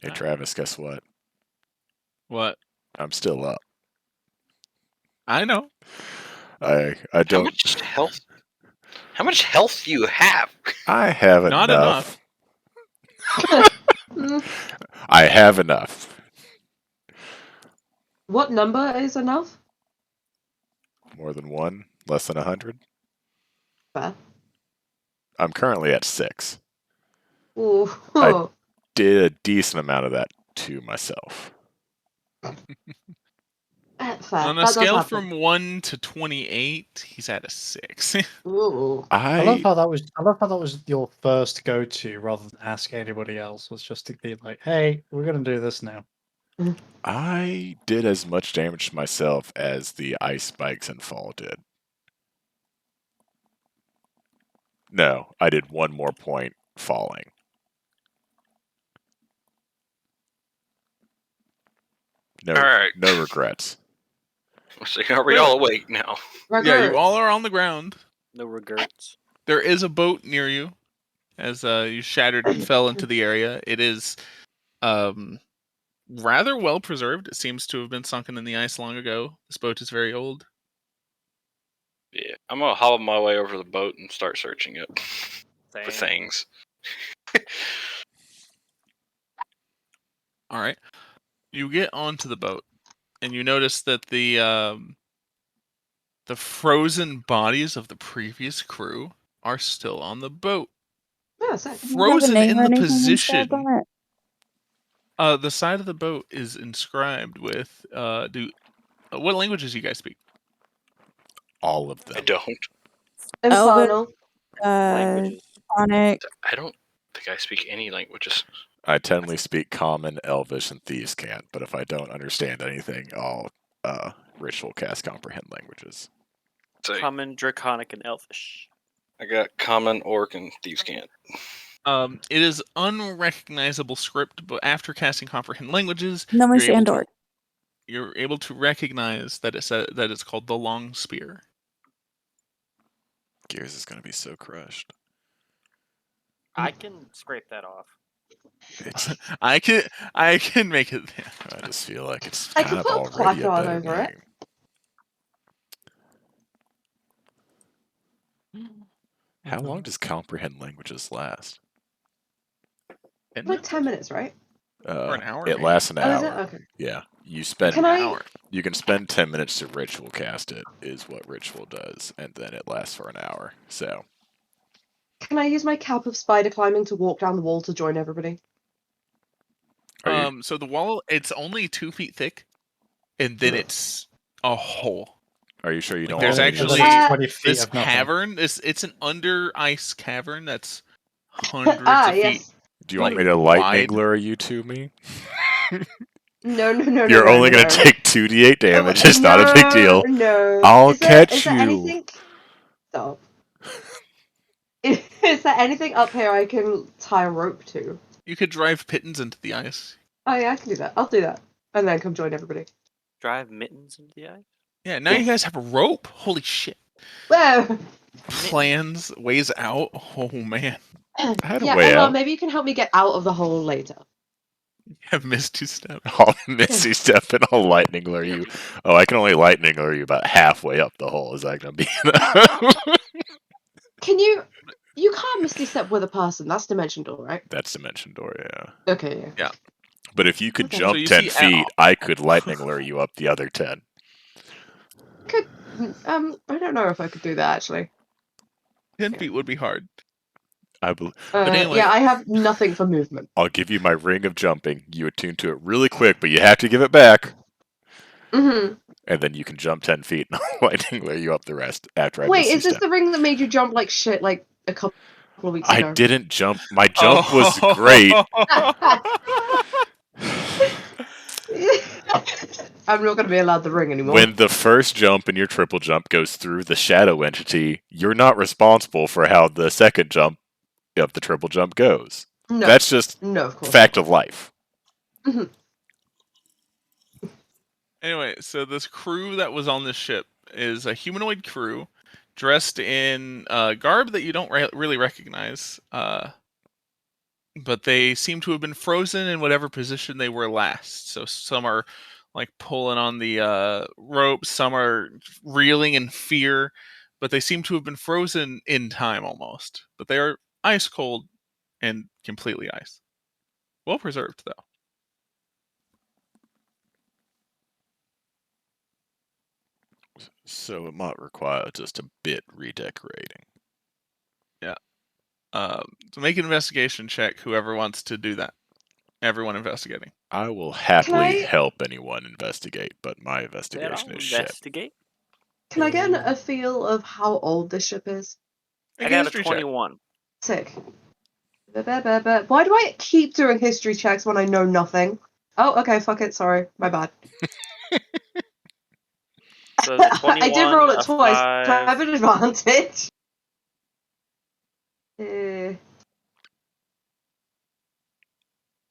Hey Travis, guess what? What? I'm still up. I know. I How don't. much health? How much health do you have? I have Not enough. Mm, I have enough. what number is enough? More than one, less than 100. Fair. I'm currently at 6. Ooh. I- Did a decent amount of that to myself. Fair. On That a does scale happen. from 1 to 28, he's at a 6. Ooh. I love I how that was. I love how that was your first go-to, rather than ask anybody else. Was just to be like, "Hey, we're gonna do this now." I did as much damage to myself as the ice spikes and fall did. No, I did 1 more point falling. No, Alright. no regrets. So are we all awake now? Yeah, you Rugger. all are on the ground. No regrets. There is a boat near you as you shattered and fell into the area. It is rather well preserved. It seems to have been sunken in the ice long ago. This boat is very old. Yeah, I'm gonna hobble my way over the boat and start searching it for Same. things. All right. You get onto the boat, and you notice that the frozen bodies of the previous crew are still on the boat, Yeah, sick. Does it have a frozen name in or the anything position. inscribed on it? The side of the boat is inscribed with what languages do you guys speak? All of I them. don't. Infernal. Languages. Sonic. I don't think I speak any languages. I totally speak Common, Elvish, and Thieves' Cant, but if I don't understand anything, I'll ritual cast Comprehend languages. So Common, Draconic, and Elfish. I got common, orc, and thieves' cant. It is unrecognizable script, but after casting comprehend languages, No you're able, Shandor. to, you're able to recognize that it's called the Long Spear. Gears is gonna be so crushed. I can scrape that off. It's, I can make it. I just feel like it's I kind could of put a already a placard better over it. name. How long does comprehend languages last? Like 10 minutes, right? Or an hour, It maybe? lasts an Oh, is it? hour. Okay. Yeah, you spend. Can I- hour. You can spend 10 minutes to ritual cast it. Is what ritual does, and then it lasts for an hour. So Can I use my cap of spider climbing to walk down the wall to join everybody? Are you- So the wall, it's only 2 feet thick, and then Ugh. it's a hole. are you sure you Like, don't? there's want me to actually- just- 20 feet This of nothing. cavern, it's an under ice cavern that's hundreds Ah, of feet. yes. Do you want me like, to lightning wide. lure you to me? No. You're no, only no. gonna take 2d8 damage. It's not a big deal. No. I'll Is catch there you. anything... Stop. Is there anything up here I can tie a rope to? You could drive pittons into the ice. Oh yeah, I can do that. I'll do that. And then come join everybody. Drive mittens into the ice. Yeah, now you guys have a rope. Holy shit! Whoa! Plans, ways out. Oh man, I had a Yeah, way Emma, out. maybe you can help me get out of the hole later. you have Misty Step. I'll Misty Step and I'll lightning lure you. Oh, I can only lightning lure you about halfway up the hole. Is that gonna be enough? Can you... You can't Misty Step with a person. That's Dimension Door, right? That's Dimension Door, yeah. Okay, yeah. But if you could Okay. jump So you 10 see, feet, I could lightning lure you up the other 10. I don't know if I could do that, actually. 10 feet would be hard. anyway- Yeah, I have nothing for movement. I'll give you my ring of jumping. You attune to it really quick, but you have to give it back. Mm-hmm. And then you can jump 10 feet and I'll lightning lure you up the rest after I Wait, Misty is this Step. the ring that made you jump like shit like a couple of weeks I ago? didn't jump. My jump Oh. was great. I'm not going to be allowed the ring anymore. When the first jump and your triple jump goes through the shadow entity, you're not responsible for how the second jump of the triple jump goes. No, That's just no, of course. fact of life. Anyway, so this crew that was on this ship is a humanoid crew dressed in garb that you don't really recognize. But they seem to have been frozen in whatever position they were last. So some are like pulling on the rope, some are reeling in fear, but they seem to have been frozen in time almost. But they are ice cold and completely ice. Well preserved, though. So it might require just a bit redecorating. So make an investigation check, whoever wants to do that. Everyone investigating. I will happily I- help anyone investigate, but my Then investigation I'll is shit. investigate. Can I get a feel of how old this ship is? I Make got a history check. 21. Sick. Why do I keep doing history checks when I know nothing? Oh, okay, fuck it, sorry. My bad. So it's a 21, I did roll it a twice. 5. Do I have an advantage? Eh.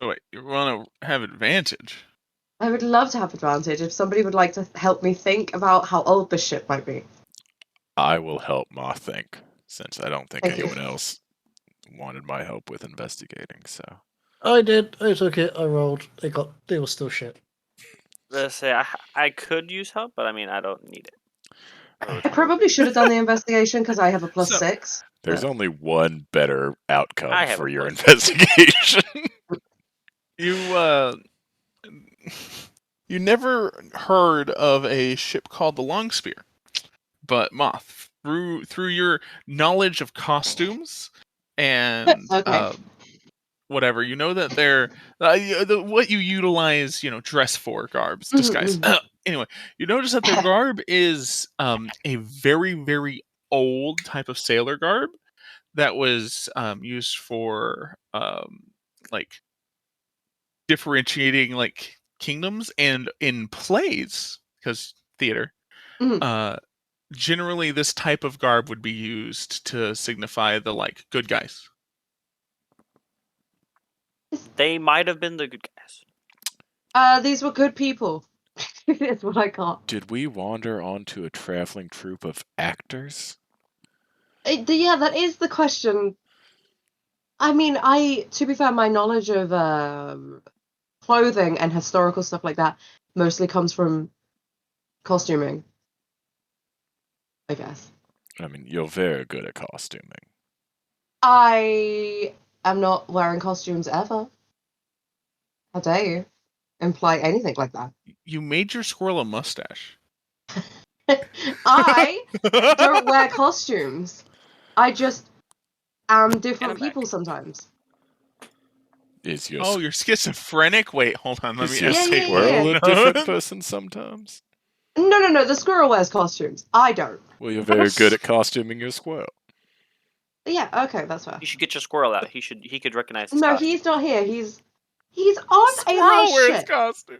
Oh, wait, you want to have advantage? I would love to have advantage if somebody would like to help me think about how old this ship might be. I will help Ma think, since I don't think Thank you. anyone else wanted my help with investigating, so. I did. I took it. I rolled. It was still shit. Let's say I could use help, but I mean I don't need it. I probably should have done the investigation because I have a plus So- 6. There's only one better outcome I have for a your plus. investigation. You you never heard of a ship called the Long Spear, but Moth, through your knowledge of costumes and Okay. whatever, you know that they're what you utilize, dress for, garbs, disguise. Anyway, you notice that their garb is a very, very old type of sailor garb that was used for like differentiating like kingdoms, and in plays, because theater, generally this type of garb would be used to signify the like good guys. They might have been the good guys. These were good people. That's what I got. Did we wander onto a traveling troupe of actors? Yeah, that is the question. I mean, to be fair, my knowledge of clothing and historical stuff like that mostly comes from costuming, I guess. I mean, you're very good at costuming. I am not wearing costumes ever. How dare you imply anything like that? You made your squirrel a mustache. I don't wear costumes. I just am I'm different back. people sometimes. Is your Oh, you're schizophrenic? Wait, hold on. Let is me your Yeah, yeah, squirrel yeah. a different person sometimes? No. The squirrel wears costumes. I don't. Well, you're very good at costuming your squirrel. Yeah, okay, that's fair. You should get your squirrel out. He could recognize his No, costume. he's not here. He's on a Squirrel wears ship. costume.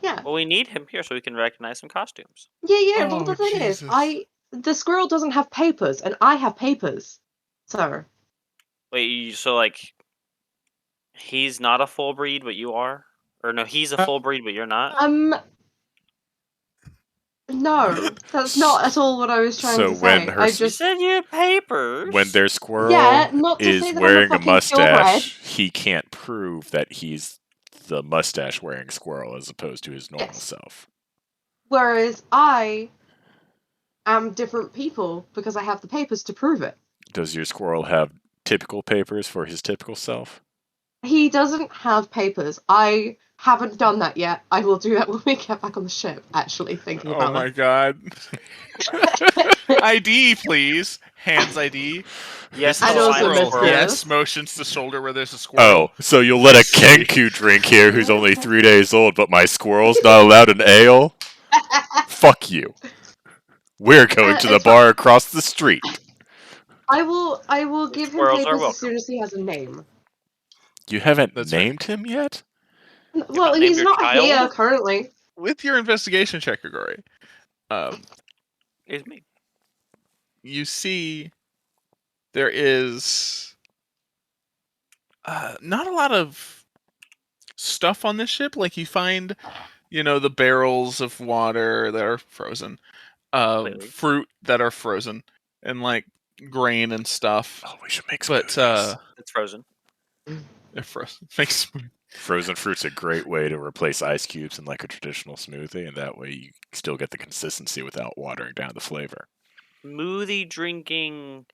Yeah. Well, we need him here so we can recognize some costumes. Yeah. Well, the Oh, thing is, Jesus. the squirrel doesn't have papers, and I have papers. So Wait, so like, he's not a full breed, but you are? Or no, he's a full breed, but you're not? no, that's not at all what I was trying So to when say. her I You just said you had papers. When their squirrel Yeah, not to is say that I'm a wearing a fucking purebred. mustache, he can't prove that he's the mustache wearing squirrel as opposed to his normal Yes. self. Whereas I am different people because I have the papers to prove it. Does your squirrel have typical papers for his typical self? He doesn't have papers. I haven't done that yet. I will do that when we get back on the ship, actually, thinking Oh about my god. it. ID, please. Hands ID. Yes, I no, know I'm some a mistakes. squirrel. Yes, motions to shoulder where there's a squirrel. Oh, so you'll let a Kenku drink here who's only 3 days old, but my squirrel's not allowed an ale? Fuck you. We're going to the It's bar across the street. I will give him Squirrels are papers as welcome. soon as he has a name. You haven't That's fair. named him yet? Well, named he's your not child? here currently. With your investigation check, Grigori, It's me. you see there is not a lot of stuff on this ship. Like you find, the barrels of water that are frozen, Clearly. fruit that are frozen, and like grain and stuff. Oh, we should make But smoothies. It's frozen. they're frozen. Makes Frozen fruit's a great way to replace ice cubes in like a traditional smoothie, and that way you still get the consistency without watering down the flavor. Smoothie drinking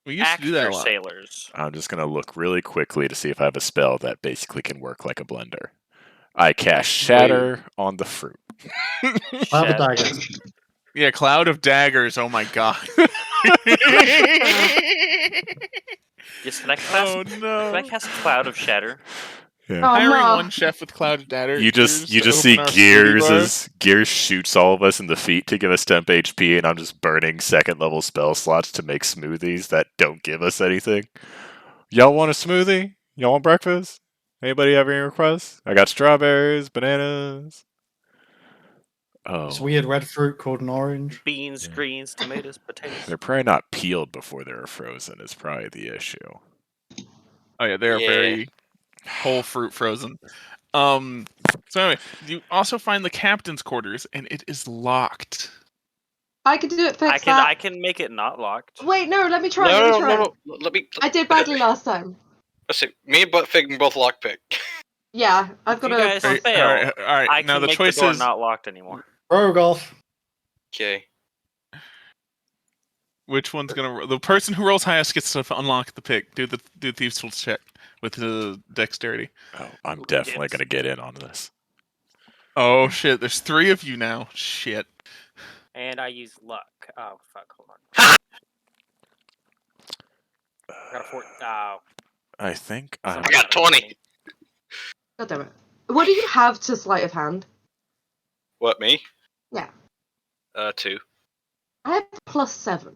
we used to do that actor a lot. sailors. I'm just going to look really quickly to see if I have a spell that basically can work like a blender. I cast Shatter on the fruit. I have a Shatter. dagger. Yeah, cloud of daggers. Oh my god. Yes, can I cast? Oh Can I no. cast Cloud of Shatter? Oh, Hiring no. one chef with cloud of daggers. You just to see open our smoothie Gears bar. as Gears shoots all of us in the feet to give us temp HP, and I'm just burning 2nd level spell slots to make smoothies that don't give us anything. Y'all want a smoothie? Y'all want breakfast? Anybody have any requests? I got strawberries, bananas. Oh, This weird red fruit called an orange. Beans, Yeah. greens, tomatoes, potatoes. they're probably not peeled before they were frozen. Is probably the issue. Oh yeah, they are Yeah. very whole fruit frozen. So anyway, you also find the captain's quarters, and it is locked. I could do it. Fix I can that. I can make it not locked. Wait, no. Let me try. No, let me no, try. no, no. Let me. I did badly last time. Let's see. Me and Buttfig can both lockpick. Yeah, I've If got you a. guys All right, fail, all right. I Now can the make choice the door is not locked anymore. Rogolf. Okay. which one's gonna. The person who rolls highest gets to unlock the pick. Do the thieves' tools check with the dexterity. Oh, I'm Ooh, definitely yes. gonna get in on this. Oh shit! There's 3 of you now. Shit. And I use luck. Oh fuck! Hold on. I got a 4. Oh, I think so I'm. I got 20. God damn it. What do you have to sleight of hand? What, me? Yeah. 2. I have +7.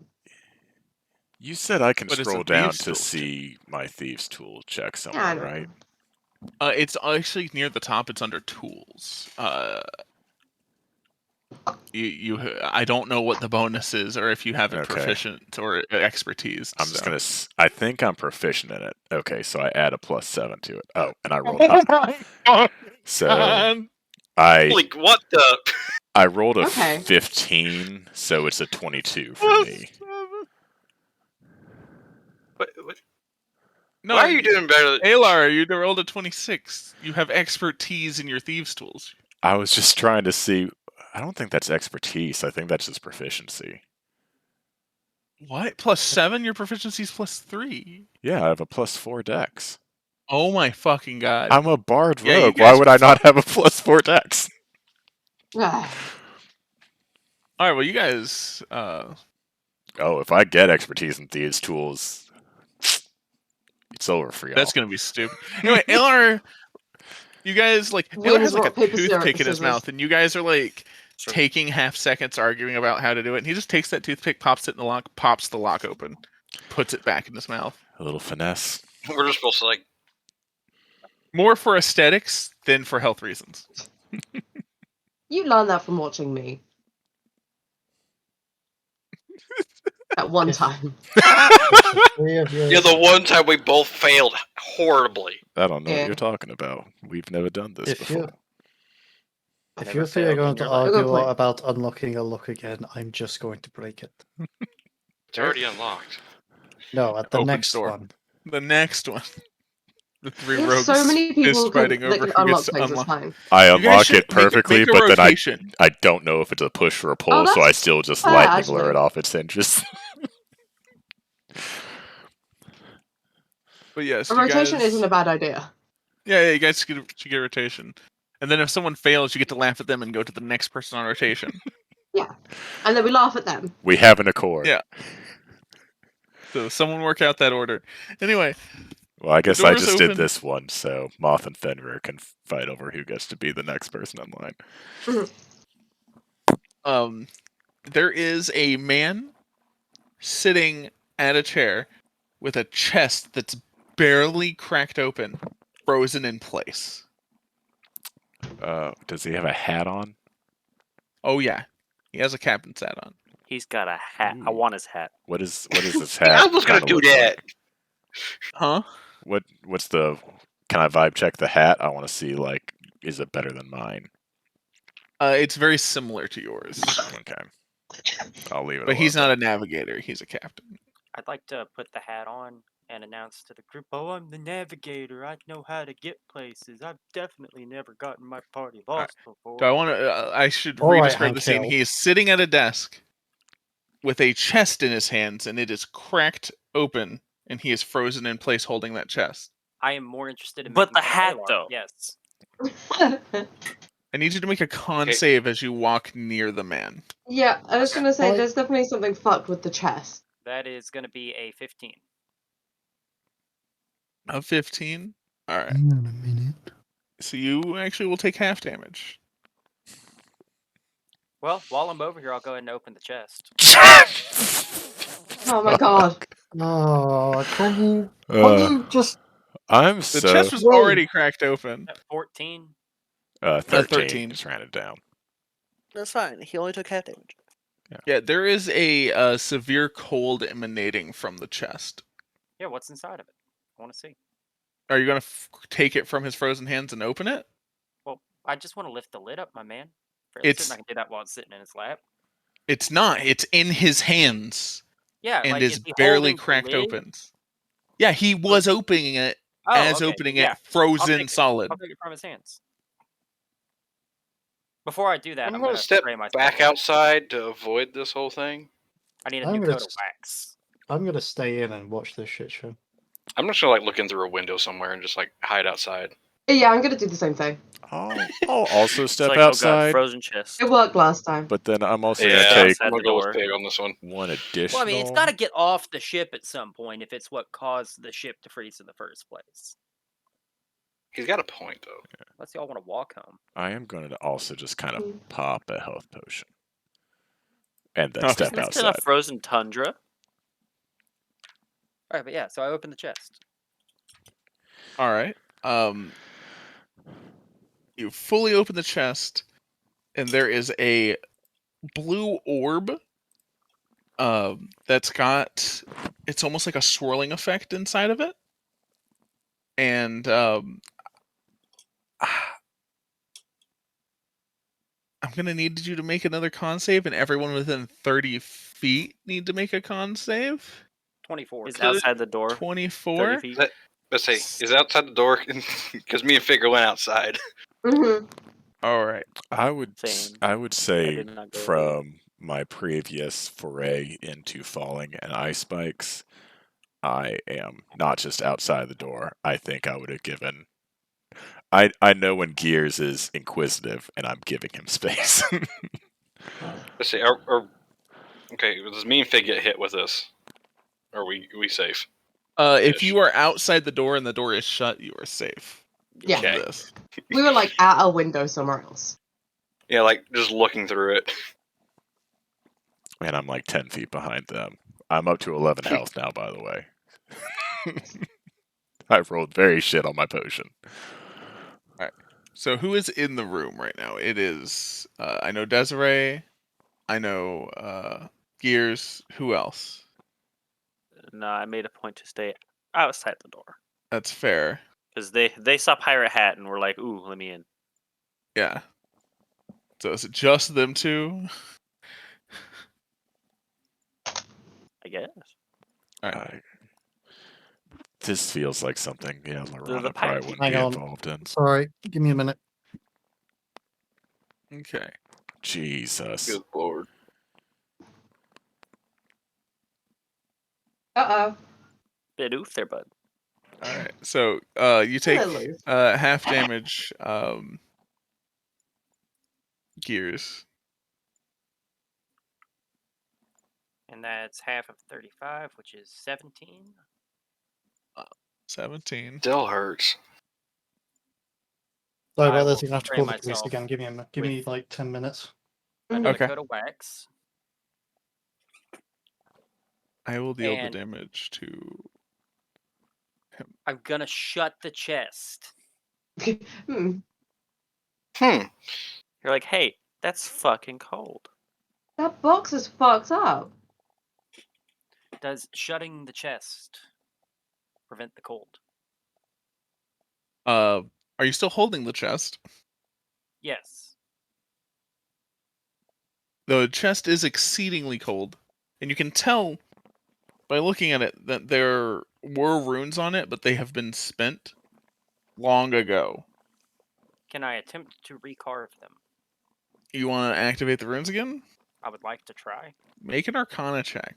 You said I can But it's a scroll down thieves' to tool. see my thieves' tool check Yeah, I somewhere, know. right? It's actually near the top. It's under tools. I don't know what the bonus is, or if you have it Okay. proficient or expertise. I'm just so. gonna. I think I'm proficient in it. Okay, so I add a +7 to it. Oh, and I rolled high. So I Holy, what the? I rolled a Okay. 15, so it's a 22 for me. What? No, Why are you doing better? Alar, you rolled a 26. You have expertise in your thieves' tools. I was just trying to see. I don't think that's expertise. I think that's just proficiency. What? +7? Your proficiency's +3. Yeah, I have a +4 dex. Oh my fucking god. I'm a bard Yeah, you rogue. Why guys would are I not have a +4 dex? Alright, well, you guys. Oh, if I get expertise in thieves' tools, it's over for y'all. That's gonna be stupid. Anyway, Alar. You guys, like, Alar Wins has like a rock, paper, toothpick in his scissors. mouth, and you guys are like Sure. taking half seconds arguing about how to do it, and he just takes that toothpick, pops it in the lock, pops the lock open, puts it back in his mouth. A little finesse. We're just supposed to like. More for aesthetics than for health reasons. You learned that from watching me. At one time. Three of you. Yeah, the one time we both failed horribly. I don't know Yeah. what you're talking about. We've never done this If you- before. If Never you three are failed going in to your life. Good argue point. about unlocking a lock again, I'm just going to break it. It's already unlocked. No, at the Open next door. one. The next one. The three There's rogues so many people fist who can, fighting that over can who unlock gets to things, it's unlock. fine. I You guys unlock should it perfectly, make a but then rotation. I don't know if it's a push or a pull, Oh, so I that's still just fair, lightning lure actually. it off its hinges. But yes, A you rotation guys... isn't a bad idea. Yeah, you guys should get a rotation. And then if someone fails, you get to laugh at them and go to the next person on rotation. And then we laugh at them. We have an accord. Yeah. So someone work out that order. Anyway, Well, I guess The I door's just did open. this one, so Moth and Fenrir can fight over who gets to be the next person in line. there is a man sitting at a chair with a chest that's barely cracked open, frozen in place. Does he have a hat on? Oh yeah, he has a captain's hat on. He's got a hat. I Ooh. want his hat. What is his hat? I was gonna kinda do look that. like? Huh? What's the? Can I vibe check the hat? I want to see like, is it better than mine? It's very similar to yours, Okay, I'll leave it. but he's alone not a navigator. He's a captain. I'd like to put the hat on and announce to the group, "Oh, I'm the navigator. I know how to get places. I've definitely never gotten my party lost before." So I want to. I should All right, re-describe the scene. Hankel. He is sitting at a desk with a chest in his hands, and it is cracked open, and he is frozen in place holding that chest. I am more interested in. But making the fun of hat, Alar. though. Yes. I need you to make a con Okay. save as you walk near the man. Yeah, I was gonna say Well, there's definitely something fucked with the chest. That is going to be a 15. A 15. All right. Hang on a minute. So you actually will take half damage. Well, while I'm over here, I'll go ahead and open the chest. Oh my god. Oh, can you Uh, just I'm The so chest was Whoa. already cracked open. At 14. 13. 13. Just ran it down. That's fine. He only took half damage. Yeah, there is a severe cold emanating from the chest. Yeah, what's inside of it? I want to see. Are you gonna take it from his frozen hands and open it? Well, I just want to lift the lid up, my man. Fairly certain It's- I can do that while it's sitting in his lap. It's not. It's in his hands Yeah, and like, is he barely holding the cracked lid? open. Yeah, he was opening it Oh, as okay, opening yeah. it frozen take it. solid. I'll take it from his hands. Before I do that, I'm I'm gonna gonna step spray myself. back outside to avoid this whole thing. I need a I'm new gonna coat of s- wax. I'm gonna stay in and watch this shit show. I'm just gonna like look in through a window somewhere and just like hide outside. Yeah, I'm gonna do the same thing. I'll also It's step like, oh god, outside, frozen chest. It worked last time. but then I'm also Yeah, gonna take outside I'm the gonna go door. with Pig on this one. one additional. Well, I mean, it's got to get off the ship at some point if it's what caused the ship to freeze in the first place. He's got a point though. Unless y'all want to walk home. I am going to also just kind of Mm. pop a health potion, and then Okay. step Isn't this in a outside. frozen tundra? All right, but yeah, so I open the chest. All right. You fully open the chest, and there is a blue orb. That's got, it's almost like a swirling effect inside of it, and I'm gonna need you to make another con save, and everyone within 30 feet need to make a con save. 24. He's outside the door. 24. 30 feet. Let's see. Is it outside the door? Because me and Figure went outside. Mm-hmm. All right. I would Same. say did not go from my previous foray into falling and ice spikes, I am not just outside the door. I think I would have given. I know when Gears is inquisitive, and I'm giving him space. Let's see. Okay, does me and Fig get hit with this? Or are we safe? If Ish. you are outside the door and the door is shut, you are safe. Yeah. Okay. This. We were like at a window somewhere else. Yeah, like just looking through it. And I'm like 10 feet behind them. I'm up to 11 health now, by the way. I rolled very shit on my potion. So who is in the room right now? It is I know Desiree, I know Gears. Who else? No, I made a point to stay outside the door That's fair. because they saw Pirate Hat and were like, "Ooh, let me in." Yeah. So is it just them two? I guess. All right. This feels like something, yeah, Lorana the probably pirate wouldn't Hang be on. involved in. Sorry, give me a minute. Okay. Jesus. Good lord. Uh-oh. Bit oof there, bud. All right. So you take Hello. half damage. Gears. And that's half of 35, which is 17. 17. Still hurts. Sorry I about will this. You're gonna have to spray call the police myself again. Give me with- like 10 minutes. I'm Mhm. gonna Okay. go to Wax. I will deal the And- damage to. I'm gonna shut the chest. Hmm. Hmm. You're like, "Hey, that's fucking cold." That box is fucked up. Does shutting the chest prevent the cold? Are you still holding the chest? Yes. The chest is exceedingly cold, and you can tell by looking at it that there were runes on it, but they have been spent long ago. Can I attempt to recarve them? You want to activate the runes again? I would like to try. Make an Arcana check.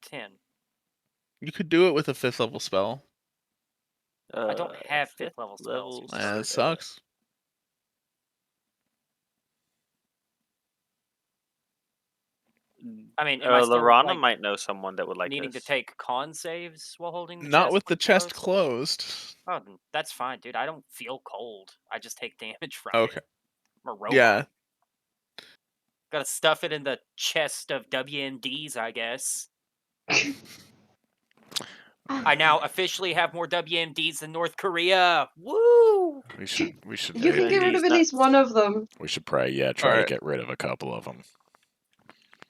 10. You could do it with a 5th level spell. I don't have 5th fifth level spells. That sucks. I mean, am I still, Lorana like, might know someone that would like needing this. to take con saves while holding the Not chest with the when chest closed? closed. Oh, then that's fine, dude. I don't feel cold. I just take damage from Okay. it. I'm a robot. Yeah. Gotta stuff it in the chest of WMDs, I guess. I now officially have more WMDs than North Korea. Woo! We should You can get rid of He's at least one of them. we should probably try Alright. to get rid of a couple of them.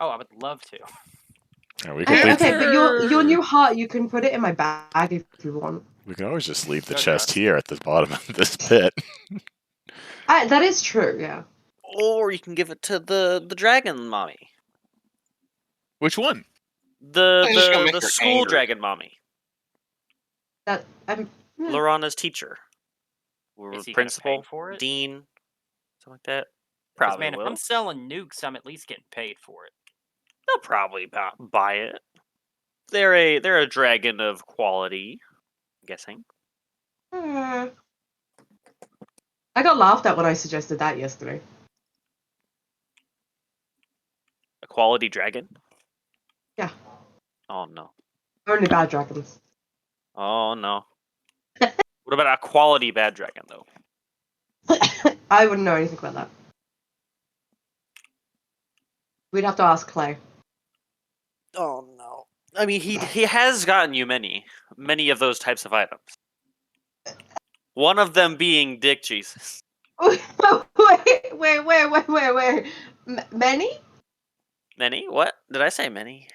Oh, I would love to. And we could Okay, leave, okay, but your new heart, you can put it in my bag if you want. we can always just leave the Go, chest Josh. here at the bottom of this pit. That is true, yeah. Or you can give it to the dragon mommy. Which one? I'm just gonna make The her school angry. dragon mommy. That I'm. Yeah. Lorana's teacher. Or Is he gonna pay principal, for it? dean, something like that. 'Cause, Probably man, will. if I'm selling nukes, I'm at least getting paid for it. They'll probably buy it. They're a dragon of quality. I'm guessing. I got laughed at when I suggested that yesterday. A quality dragon. Yeah. Oh no. Only bad dragons. Oh no. What about a quality bad dragon though? I wouldn't know anything about that. We'd have to ask Clay. Oh no. I mean, he has gotten you many of those types of items. One of them being Dick Jesus. Wait. Many? Many? What? Did I say many?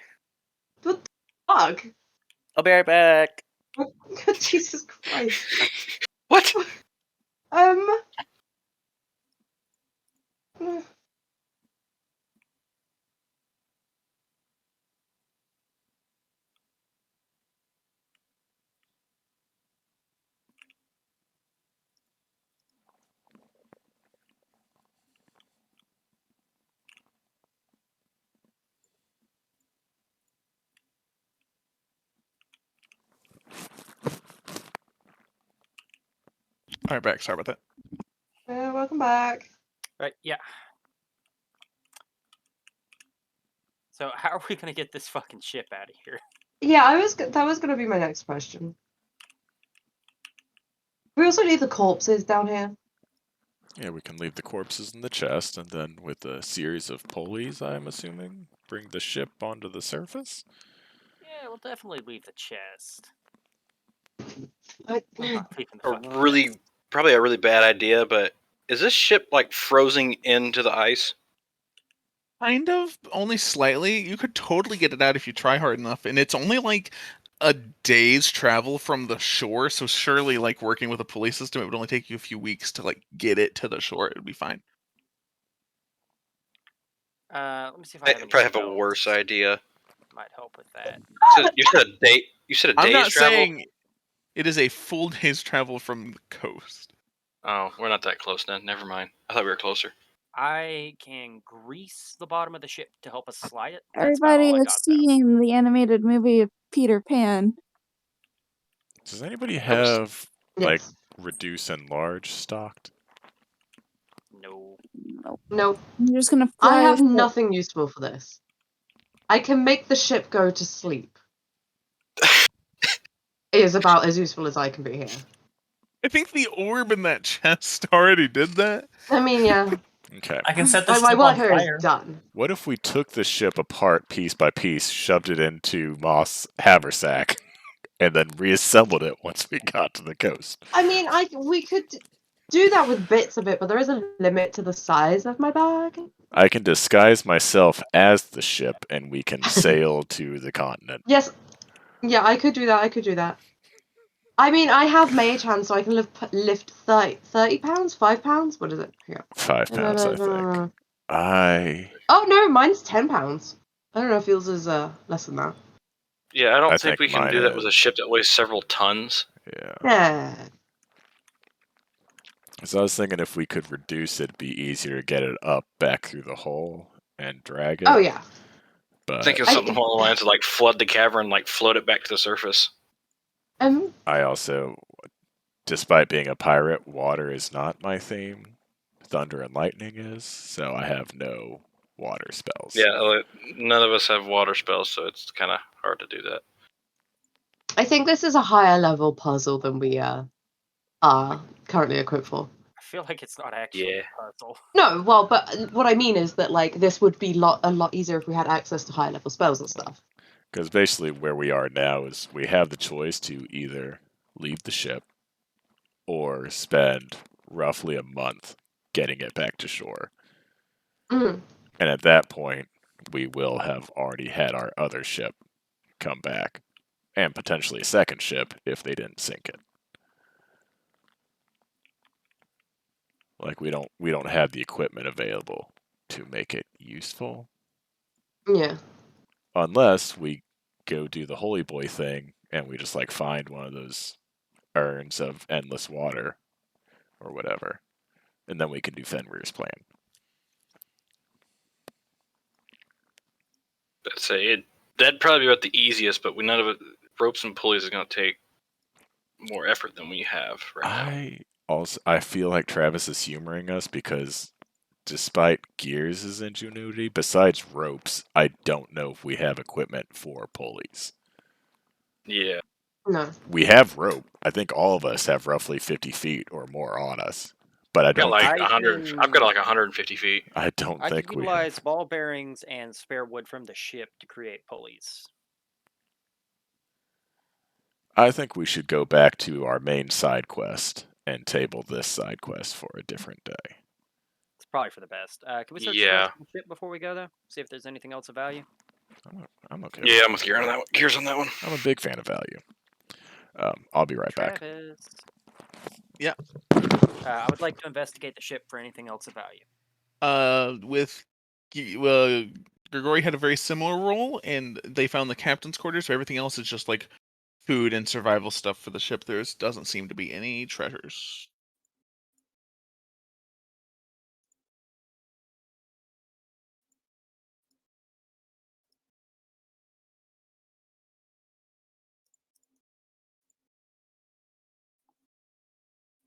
What the fuck? I'll be right back. Jesus Christ. What? All right, back. Sorry about that. Welcome back. Right? Yeah. So how are we gonna get this fucking ship out of here? Yeah, that was gonna be my next question. We also need the corpses down here. Yeah, we can leave the corpses in the chest, and then with a series of pulleys, I'm assuming, bring the ship onto the surface? Yeah, we'll definitely leave the chest. I- I'm not leaving the A fucking really, chest. probably a really bad idea, but is this ship like frozen into the ice? Kind of, only slightly. You could totally get it out if you try hard enough, and it's only like a day's travel from the shore. So surely, like working with a pulley system, it would only take you a few weeks to like get it to the shore. It would be fine. Let me see if I I have any probably have a spells. worse idea. Might help with that. So you said a date. You said a I'm day's not travel. saying it is a full day's travel from the coast. Oh, we're not that close then. Never mind. I thought we were closer. I can grease the bottom of the ship to help us slide it. That's about Everybody all I has got, though. seen the animated movie of Peter Pan. Does anybody That was- have, like, Yes. reduce and large stocked? No. Nope. Nope. You're just gonna I fly. have the ship. nothing useful for this. I can make the ship go to sleep. Is about as useful as I can be here. I think the orb in that chest already did that. I mean, yeah. Okay. I can set the My ship work on here fire. is done. What if we took the ship apart piece by piece, shoved it into Moss Haversack, and then reassembled it once we got to the coast? I mean, we could do that with bits of it, but there is a limit to the size of my bag. I can disguise myself as the ship, and we can sail to the continent. Yes. Yeah, I could do that. I mean, I have mage hand, so I can lift 30 pounds? 5 pounds? What is it? Yeah. 5 pounds, I think. Oh, no, mine's 10 pounds. I don't know if yours is less than that. Yeah, I don't I think think we can mine do that is. with a ship that weighs several tons. Yeah. Yeah. So I was thinking if we could reduce it, it'd be easier to get it up back through the hole and drag it. Oh, yeah. But Think of something along the lines of like flood the cavern, like float it back to the surface. I also, despite being a pirate, water is not my theme. Thunder and lightning is, so I have no water spells. Yeah, none of us have water spells, so it's kind of hard to do that. I think this is a higher level puzzle than we are currently equipped for. I feel like it's not actually a puzzle. No, well, but what I mean is that like this would be a lot easier if we had access to higher level spells and stuff. Because basically where we are now is we have the choice to either leave the ship or spend roughly a month getting it back to shore. Mm. And at that point, we will have already had our other ship come back, and potentially a second ship if they didn't sink it. Like we don't have the equipment available to make it useful. Yeah. Unless we go do the Holy Boy thing and we just like find one of those urns of endless water or whatever. And then we can do Fenrir's plan. I'd say that'd probably be about the easiest, but none of it. Ropes and pulleys is going to take more effort than we have right now. I feel like Travis is humoring us because despite Gears' ingenuity, besides ropes, I don't know if we have equipment for pulleys. Yeah. No. We have rope. I think all of us have roughly 50 feet or more on us. But I I've got don't like think, 100. I've got like 150 feet. I don't I think could we utilize ball bearings and spare wood from the ship to create pulleys. I think we should go back to our main side quest and table this side quest for a different day. It's probably for the best. Can we search the Yeah. rest of the ship before we go, though? See if there's anything else of value. I'm okay. Yeah, I'm with Gears on that one. Gears on that one. I'm a big fan of value. I'll be right back. Travis. Yeah. I would like to investigate the ship for anything else of value. Grigori had a very similar role, and they found the captain's quarters. So everything else is just like food and survival stuff for the ship. There doesn't seem to be any treasures.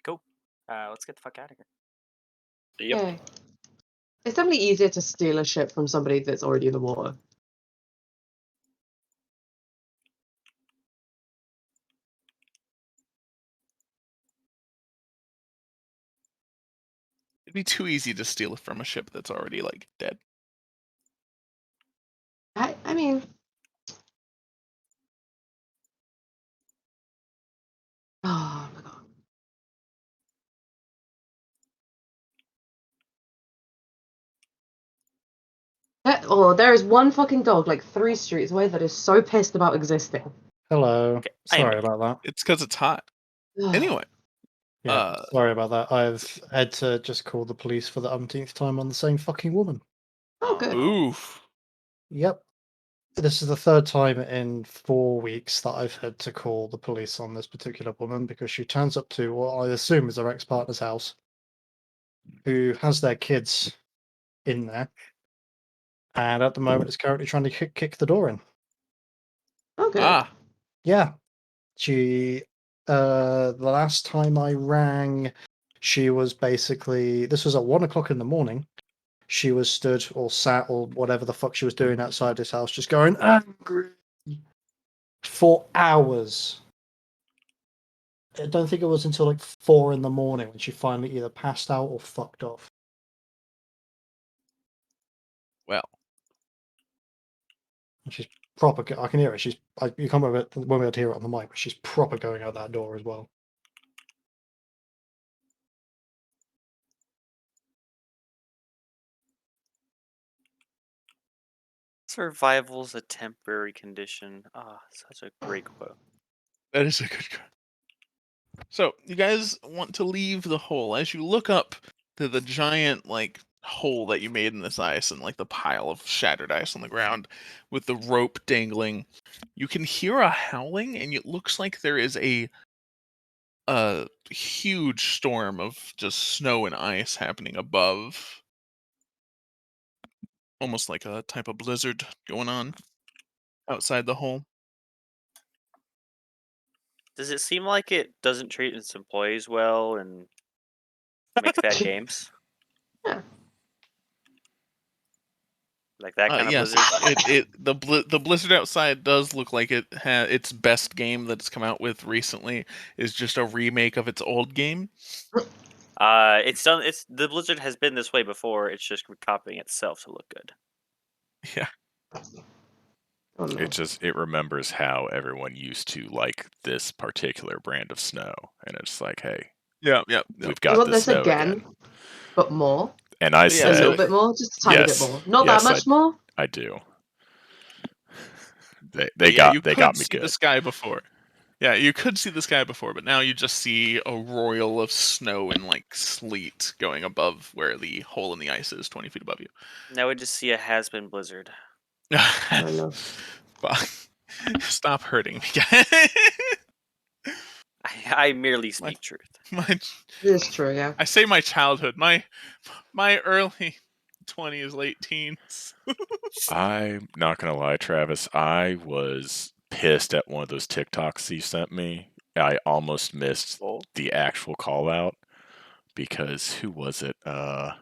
Cool. Let's get the fuck out of here. Yep. Yeah. It's definitely easier to steal a ship from somebody that's already in the water. It'd be too easy to steal it from a ship that's already like dead. I mean, oh my god. There is one fucking dog like 3 streets away that is so pissed about existing. Hello. I Sorry am- about that. It's because it's hot. Anyway, Yeah, sorry about that. I've had to just call the police for the umpteenth time on the same fucking woman. Oh, good. oof. Yep. This is the 3rd time in 4 weeks that I've had to call the police on this particular woman because she turns up to what I assume is her ex-partner's house, who has their kids in there, and at the moment is currently trying to kick the door in. Oh, good. Ah, Yeah. She the last time I rang, she was basically, this was at 1 o'clock in the morning. She was stood or sat or whatever the fuck she was doing outside this house, just going angry for hours. I don't think it was until like 4 in the morning when she finally either passed out or fucked off. well. And she's proper. I can hear it. You can't won't be able to hear it on the mic, but she's proper going out that door as well. Survival's a temporary condition. Ah, such a great quote. That is a good quote. So, you guys want to leave the hole. As you look up to the giant, like, hole that you made in this ice and, like, the pile of shattered ice on the ground with the rope dangling, you can hear a howling, and it looks like there is a huge storm of just snow and ice happening above. Almost like a type of blizzard going on outside the hole. Does it seem like it doesn't treat its employees well and makes bad games? Yeah. Like that kind of Yes, blizzard? the blizzard outside does look like its best game that it's come out with recently is just a remake of its old game. The blizzard has been this way before. It's just copying itself to look good. Yeah. Oh, no. It remembers how everyone used to like this particular brand of snow, and it's like, hey, Yeah. we've You got want this this snow again, but more? And I A Yeah, little said, bit more? Just a tiny yes, bit more. Not yes, that much more? I do. They Yeah, you got could me see good. the sky before. Yeah, you could see the sky before, but now you just see a royal of snow and like sleet going above where the hole in the ice is, 20 feet above you. Now we just see a has-been blizzard. I know. Fuck. Stop hurting me, guys. I merely speak truth. It is true, yeah. I say my childhood, my early 20s, late teens. I'm not gonna lie, Travis. I was pissed at one of those TikToks you sent me. I almost missed the actual call out because who was it? I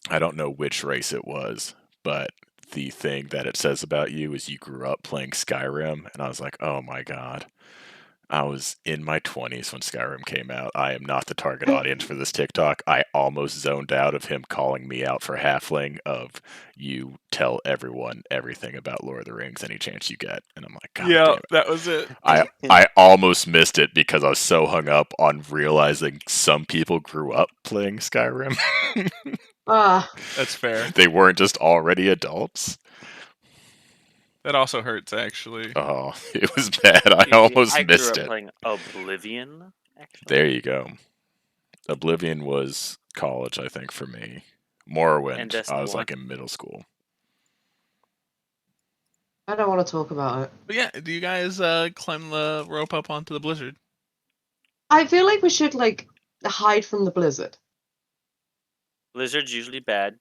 don't know which race it was, but the thing that it says about you is you grew up playing Skyrim, and I was like, oh my god. I was in my 20s when Skyrim came out. I am not the target audience for this TikTok. I almost zoned out of him calling me out for halfling of you tell everyone everything about Lord of the Rings any chance you get. And I'm like, God damn Yeah, it. that was it. I almost missed it because I was so hung up on realizing some people grew up playing Skyrim. That's fair. They weren't just already adults. That also hurts, actually. Oh, it was bad. I See, almost I grew missed up it. playing Oblivion. Actually, There you go. Oblivion was college, I think, for me. Morrowind, Destiny I was 1. like in middle school. I don't want to talk about it. But yeah, do you guys climb the rope up onto the blizzard? I feel like we should like hide from the blizzard. Blizzard's usually bad.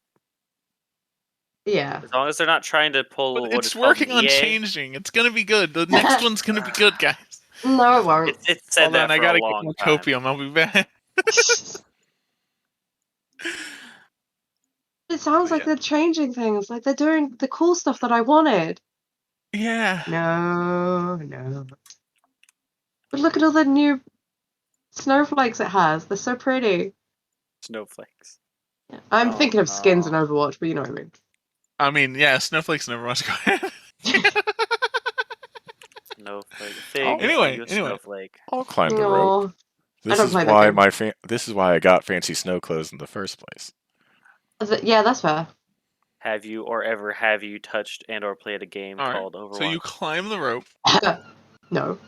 Yeah. As long as they're not trying to pull But what it's is called working an on EA. changing. It's gonna be good. The next one's gonna be good, guys. No, it won't. It's said Hold that on, I for gotta a get long more time. copium. I'll be back. It sounds like Yeah. they're changing things. Like they're doing the cool stuff that I wanted. Yeah. No. But look at all the new snowflakes it has. They're so pretty. Snowflakes. I'm Oh, thinking of skins in no. Overwatch, but you know what I mean. I mean, yeah, snowflakes never much go ahead. Snowflake. Fig, Anyway, you a anyway. snowflake. I'll climb the rope. Aw. This don't is play that why game. this is why I got fancy snow clothes in the first place. Yeah, that's fair. Have you or ever have you touched and or played a game All right. called Overwatch? So you climb the rope. No.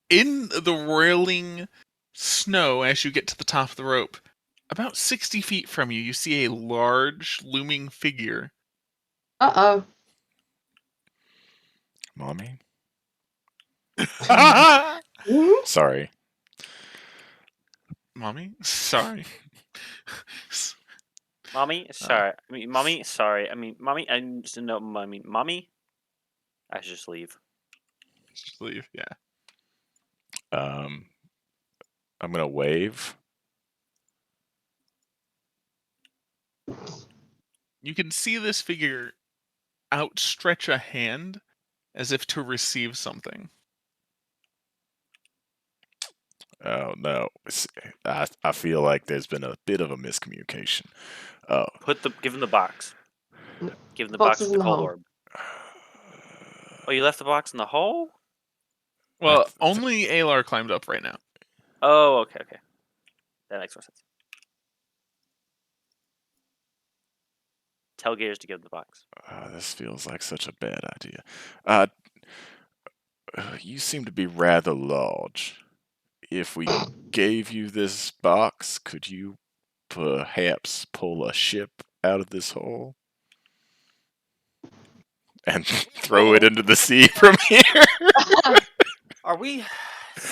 In the roiling snow as you get to the top of the rope, about 60 feet from you, you see a large looming figure. Uh-oh. Mommy? Mhm. Sorry. Mommy? Sorry. Mommy, sorry. Mommy, sorry. Mommy, no, Mommy. I should just leave. Just leave, yeah. I'm gonna wave. You can see this figure outstretch a hand as if to receive something. Oh no. I feel like there's been a bit of a miscommunication. Oh. Give him the box. Give him the Box box is with in the the cold hole. orb. Oh, you left the box in the hole? Well, only Alar climbed up right now. Oh, okay. That makes more sense. Tell Gears to give him the box. This feels like such a bad idea. You seem to be rather large. If we gave you this box, could you perhaps pull a ship out of this hole? And throw it into the sea from here? Are we?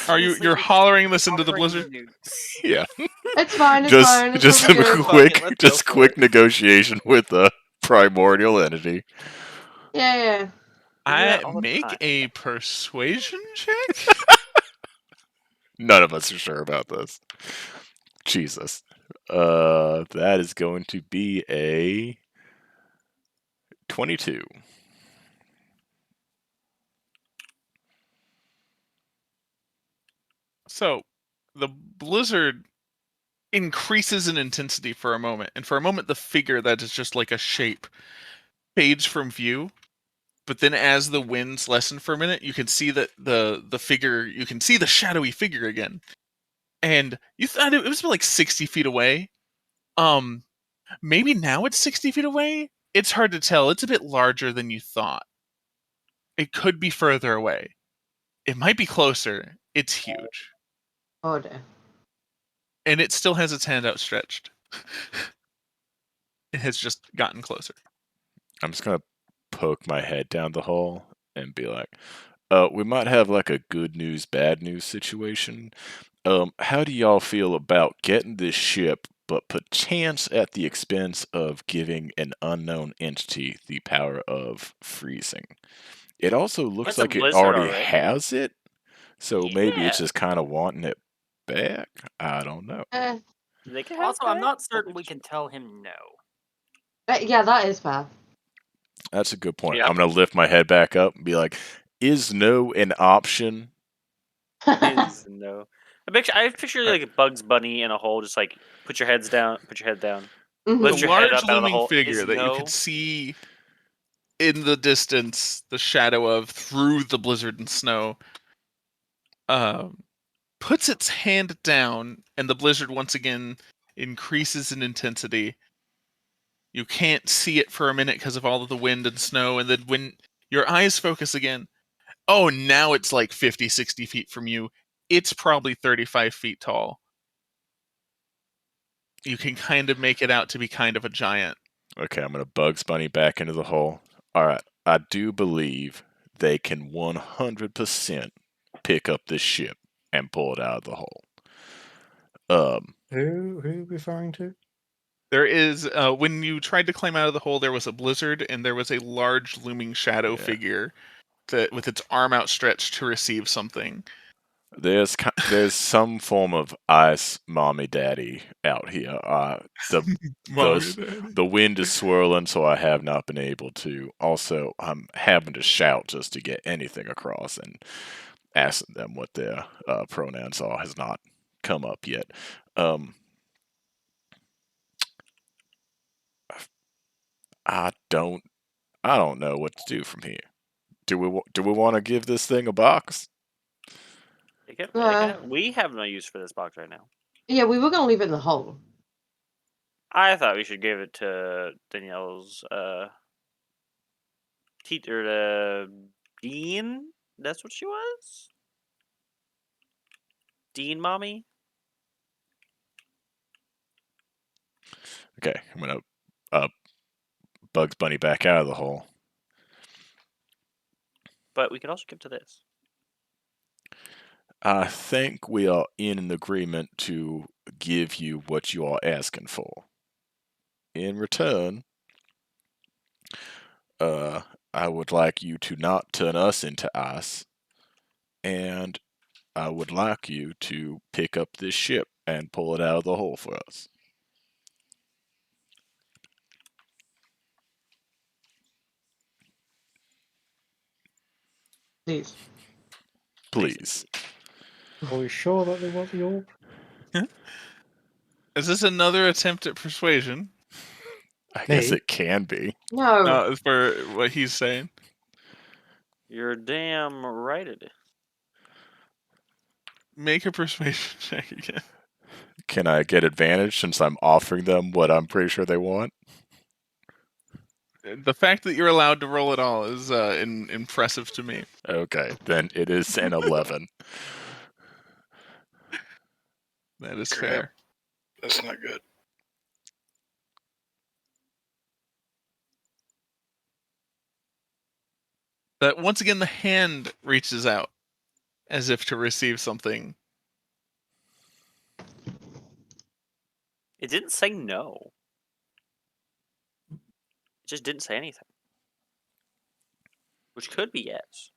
Are you? You're hollering this into the blizzard? Yeah. It's fine. It's Just fine. It's just all a good. Fuck it, let's go for quick it. negotiation with the primordial entity. Yeah. that all the Make time. a persuasion check? None of us are sure about this. Jesus. That is going to be a 22. So, the blizzard increases in intensity for a moment, and for a moment the figure that is just like a shape fades from view. But then as the winds lessen for a minute, you can see that the figure, you can see the shadowy figure again. And you thought it was like 60 feet away. Maybe now it's 60 feet away? It's hard to tell. It's a bit larger than you thought. It could be further away. It might be closer. It's huge. Oh dear. And it still has its hand outstretched. It has just gotten closer. I'm just going to poke my head down the hole and be like, we might have like a good news, bad news situation. How do y'all feel about getting this ship, but perchance at the expense of giving an unknown entity the power of freezing? It also looks It's a like it blizzard already already. has it, so maybe it's Yeah. just kind of wanting it back. I don't know. They can have Also, I'm that. not certain we can tell him no. Yeah, that is fair. That's a good point. Yeah. I'm gonna lift my head back up and be like, Is no an option? Is no. I picture like a Bugs Bunny in a hole, just like put your head down. Mhm. Lift The your head large up out of the looming hole. figure Is that you no. could see in the distance, the shadow of through the blizzard and snow, puts its hand down, and the blizzard once again increases in intensity. You can't see it for a minute because of all of the wind and snow, and then when your eyes focus again, oh, now it's like 50, 60 feet from you. It's probably 35 feet tall. You can kind of make it out to be kind of a giant. Okay, I'm gonna Bugs Bunny back into the hole. All right, I do believe they can 100% pick up this ship and pull it out of the hole. Who are you referring to? There is, when you tried to climb out of the hole, there was a blizzard, and there was a large looming shadow Yeah. figure that, with its arm outstretched to receive something. There's some form of ice mommy daddy out here. The wind is swirling, so I have not been able to. Also, I'm having to shout just to get anything across, and asking them what their pronouns are has not come up yet. I don't know what to do from here. Do we want to give this thing a box? We have no use for this box right now. Yeah, we were gonna leave it in the hole. I thought we should give it to Danielle's teacher, Dean. That's what she was. Dean, mommy. Okay, I'm gonna Bugs Bunny back out of the hole. But we could also give to this. I think we are in an agreement to give you what you are asking for. In return, I would like you to not turn us into ice, and I would like you to pick up this ship and pull it out of the hole for us. Please. Please. Are we sure that they want the orb? Is this another attempt at persuasion? I guess Me? it can be. No. For what he's saying. You're damn right it is. Make a persuasion check again. Can I get advantage since I'm offering them what I'm pretty sure they want? The fact that you're allowed to roll at all is impressive to me. Okay, then it is an 11. That is Crap. fair. That's not good. But once again, the hand reaches out as if to receive something. It didn't say no. It just didn't say anything. Which could be yes.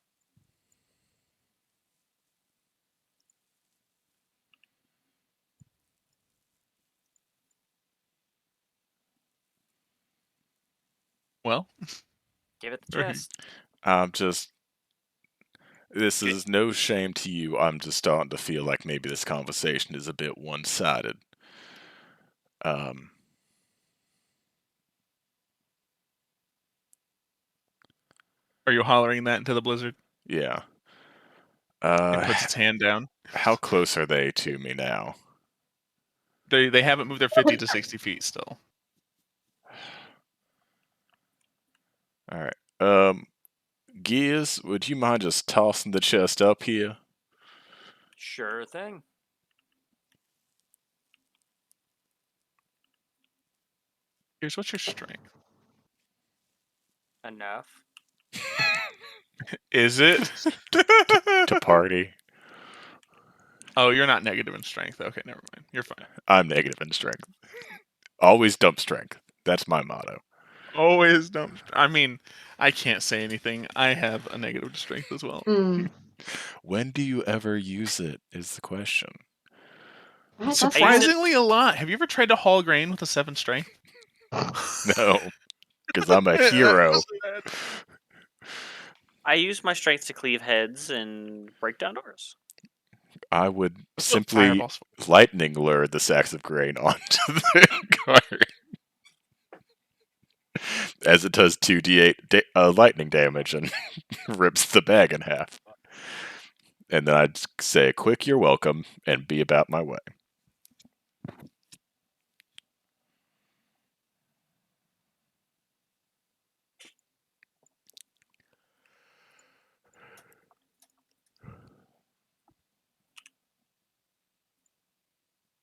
Well, Give it the chest. I'm just. This is no shame to you. I'm just starting to feel like maybe this conversation is a bit one-sided. Are you hollering that into the blizzard? Yeah. It puts its hand down. How close are they to me now? They haven't moved their 50 to 60 feet still. All right. Gears, would you mind just tossing the chest up here? Sure thing. Here's what's your strength. Enough. Is it? To party. Oh, you're not negative in strength. Okay, never mind. You're fine. I'm negative in strength. Always dump strength. That's my motto. Always dumb. I mean, I can't say anything. I have a negative to strength as well. Mm. When do you ever use it is the question. That's Surprisingly a lot. Have you ever tried to haul grain with a 7 strength? No, because I'm a hero. I use my strength to cleave heads and break down doors. I would Let's go simply fireballs. lightning lure the sacks of grain onto the cart. As it does 2d8 lightning damage and rips the bag in half. And then I'd say a quick "you're welcome" and be about my way.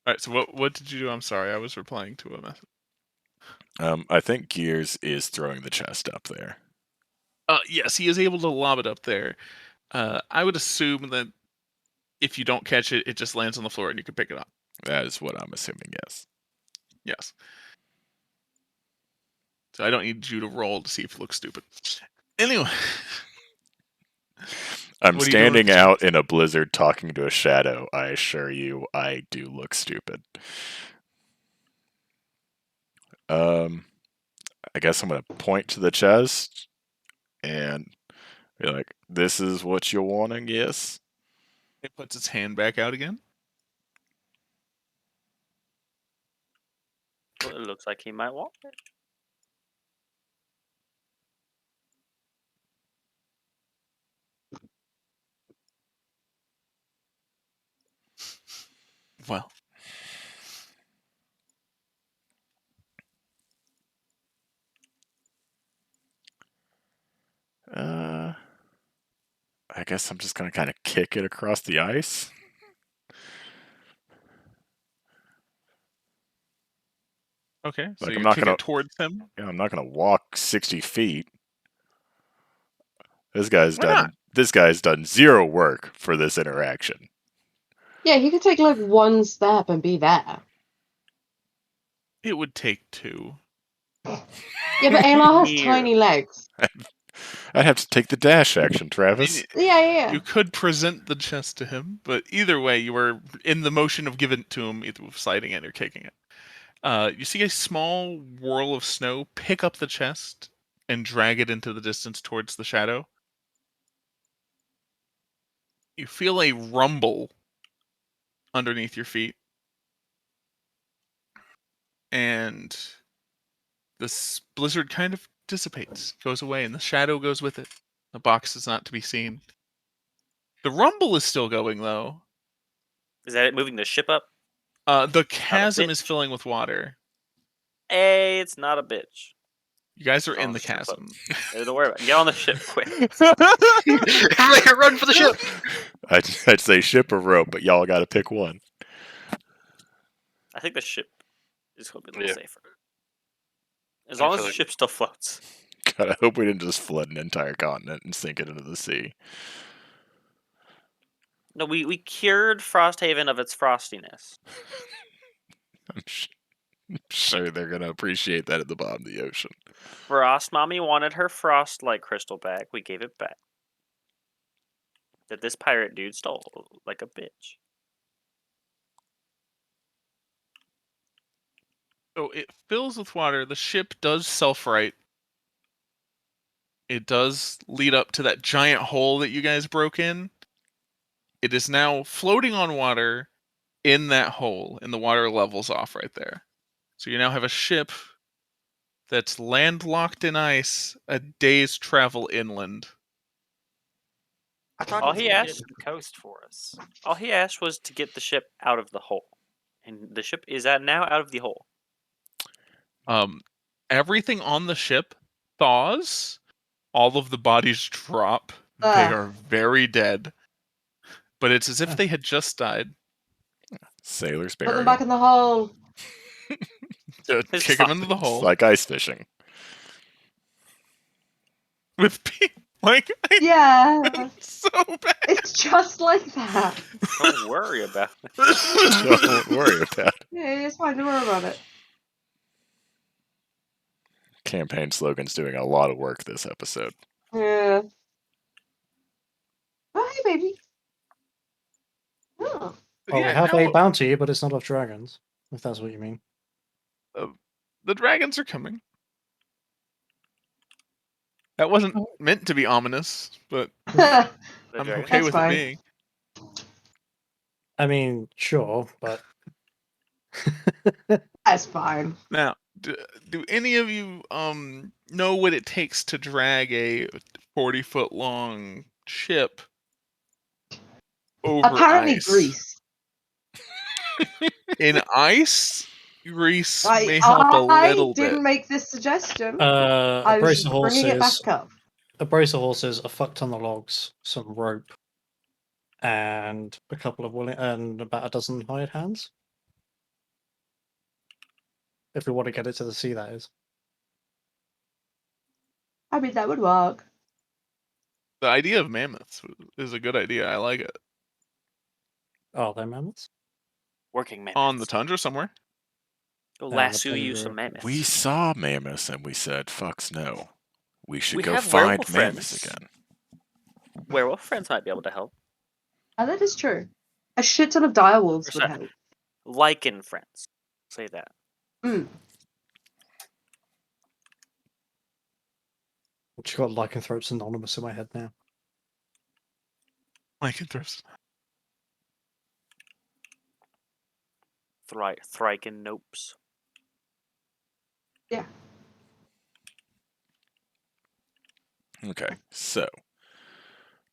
All right. So what did you do? I'm sorry, I was replying to a message. I think Gears is throwing the chest up there. Yes, he is able to lob it up there. I would assume that if you don't catch it, it just lands on the floor and you can pick it up. That is what I'm assuming, yes. Yes. So I don't need you to roll to see if it looks stupid. Anyway. I'm What are you doing with standing the out chest? in a blizzard talking to a shadow. I assure you, I do look stupid. I guess I'm going to point to the chest and be like, "This is what you're wanting, yes?" It puts its hand back out again. Well, it looks like he might want it. Well. I guess I'm just going to kind of kick it across the ice. Okay, so Like, you I'm not kick gonna- it towards him. Yeah, I'm not going to walk 60 feet. This guy's Why not? done zero work for this interaction. Yeah, he could take like one step and be there. It would take 2. Yeah, but Ayla has Here. tiny legs. I'd have to take the dash action, Travis. Yeah. You could present the chest to him, but either way, you are in the motion of giving it to him, either with sliding it or kicking it. You see a small whirl of snow pick up the chest and drag it into the distance towards the shadow. You feel a rumble underneath your feet. And this blizzard kind of dissipates, goes away, and the shadow goes with it. The box is not to be seen. The rumble is still going, though. Is that it moving the ship up? The chasm is bitch. filling with water. Hey, it's not a bitch. You guys are Oh, in the ship up. chasm. Don't worry about it. Get on the ship quick. Everybody run for the ship! I'd say ship or rope, but y'all got to pick one. I think the ship is going to be a little Yeah. safer. As I long as feel the like- ship still floats. God, I hope we didn't just flood an entire continent and sink it into the sea. No, we cured Frosthaven of its frostiness. I'm sure they're going to appreciate that at the bottom of the ocean. Frost Mommy wanted her Frostlight crystal back. We gave it back. That this pirate dude stole like a bitch. So it fills with water. The ship does self-right. It does lead up to that giant hole that you guys broke in. It is now floating on water in that hole, and the water levels off right there. So you now have a ship that's landlocked in ice, a day's travel inland. I thought All he he was asked- the coast for us. All he asked was to get the ship out of the hole. And the ship is now out of the hole. Everything on the ship thaws. All of the bodies drop. They Ah. are very dead. But it's as if they had just died. Sailor's Put them burial. back in the hole. It's Kick them fine. into the It's hole. like ice fishing. With like, Yeah. so bad. It's just like that. Don't worry about it. Don't worry about it. Yeah, it's fine. Don't worry about it. Campaign slogan's doing a lot of work this episode. Yeah. Oh, hey, baby. Oh. Well, we have a bounty, but it's not of dragons, if that's what you mean. The dragons are coming. That wasn't meant to be ominous, but The I'm dragon? okay That's with fine. it being. I mean, sure, but That's fine. Now, do any of you know what it takes to drag a 40-foot long ship over Apparently, ice? Greece. In ice, grease may help a I little didn't bit. make this suggestion. a I was brace just of bringing it horses, back up. a brace of horses, a fuck ton of logs, some rope, and a couple of and about a dozen hired hands. If we want to get it to the sea, that is. I mean, that would work. The idea of mammoths is a good idea. I like it. Oh, they're mammoths? Working mammoths. On the tundra somewhere. Go the lasso you tundra. some mammoths. We saw mammoths and we said, "Fucks no." We should We go have find werewolf mammoths friends. again. Werewolf friends might be able to help. Oh, that is true. A shit ton of direwolves would Percent. help. Lichen friends. Say that. Mm. Which got lycanthropes anonymous in my head now. Lycanthropes. Thrychinopes. Yeah. Okay, so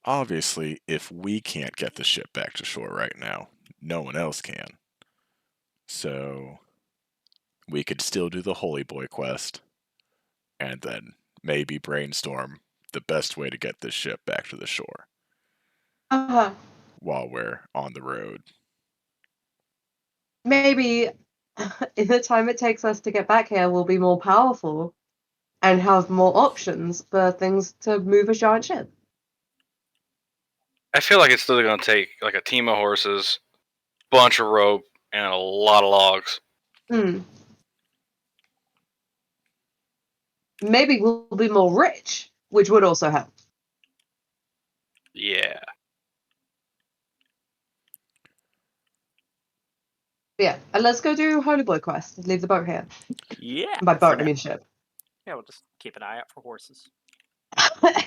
obviously, if we can't get the ship back to shore right now, no one else can. So we could still do the Holy Boy quest, and then maybe brainstorm the best way to get this ship back to the shore while we're on the road. Maybe in the time it takes us to get back here, we'll be more powerful and have more options for things to move a giant ship. I feel like it's still going to take like a team of horses, bunch of rope, and a lot of logs. Mm. Maybe we'll be more rich, which would also help. Yeah. Yeah, and let's go do Holy Boy quest. Leave the boat here. Yeah. By for boat, I now. mean ship. Yeah, we'll just keep an eye out for horses.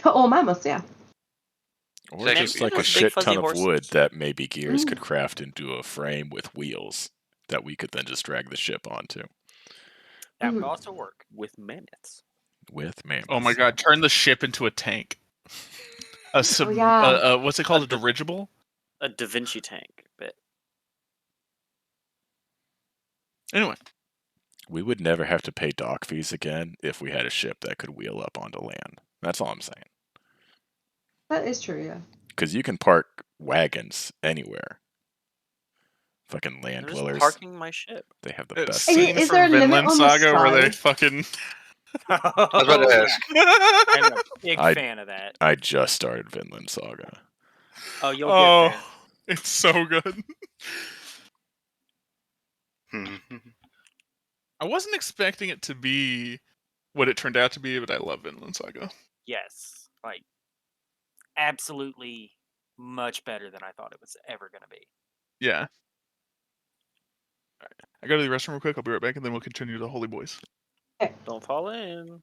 Or mammoths, yeah. Or Maybe just like a those big shit fuzzy ton of horses. wood that maybe Gears Ooh. could craft into a frame with wheels that we could then just drag the ship onto That would Mhm. also work. With mammoths. with mammoths. Oh my god, turn the ship into a tank. yeah. What's it called? A A dirigible? A Da Vinci tank. But Anyway, We would never have to pay dock fees again if we had a ship that could wheel up onto land. That's all I'm saying. That is true, yeah. Because you can park wagons anywhere. Fucking land I'm just dwellers. parking my ship. They have the that best. scene Is from there a limit Vinland on the Saga where they size? fucking. I was about to ask. I'm a big I- fan of that. I just started Vinland Saga. Oh, you'll Oh, get there. it's so good. I wasn't expecting it to be what it turned out to be, but I love Vinland Saga. Yes, like absolutely much better than I thought it was ever going to be. Yeah. Alright. I go to the restroom real quick. I'll be right back, and then we'll continue the Holy Boys. Don't fall in.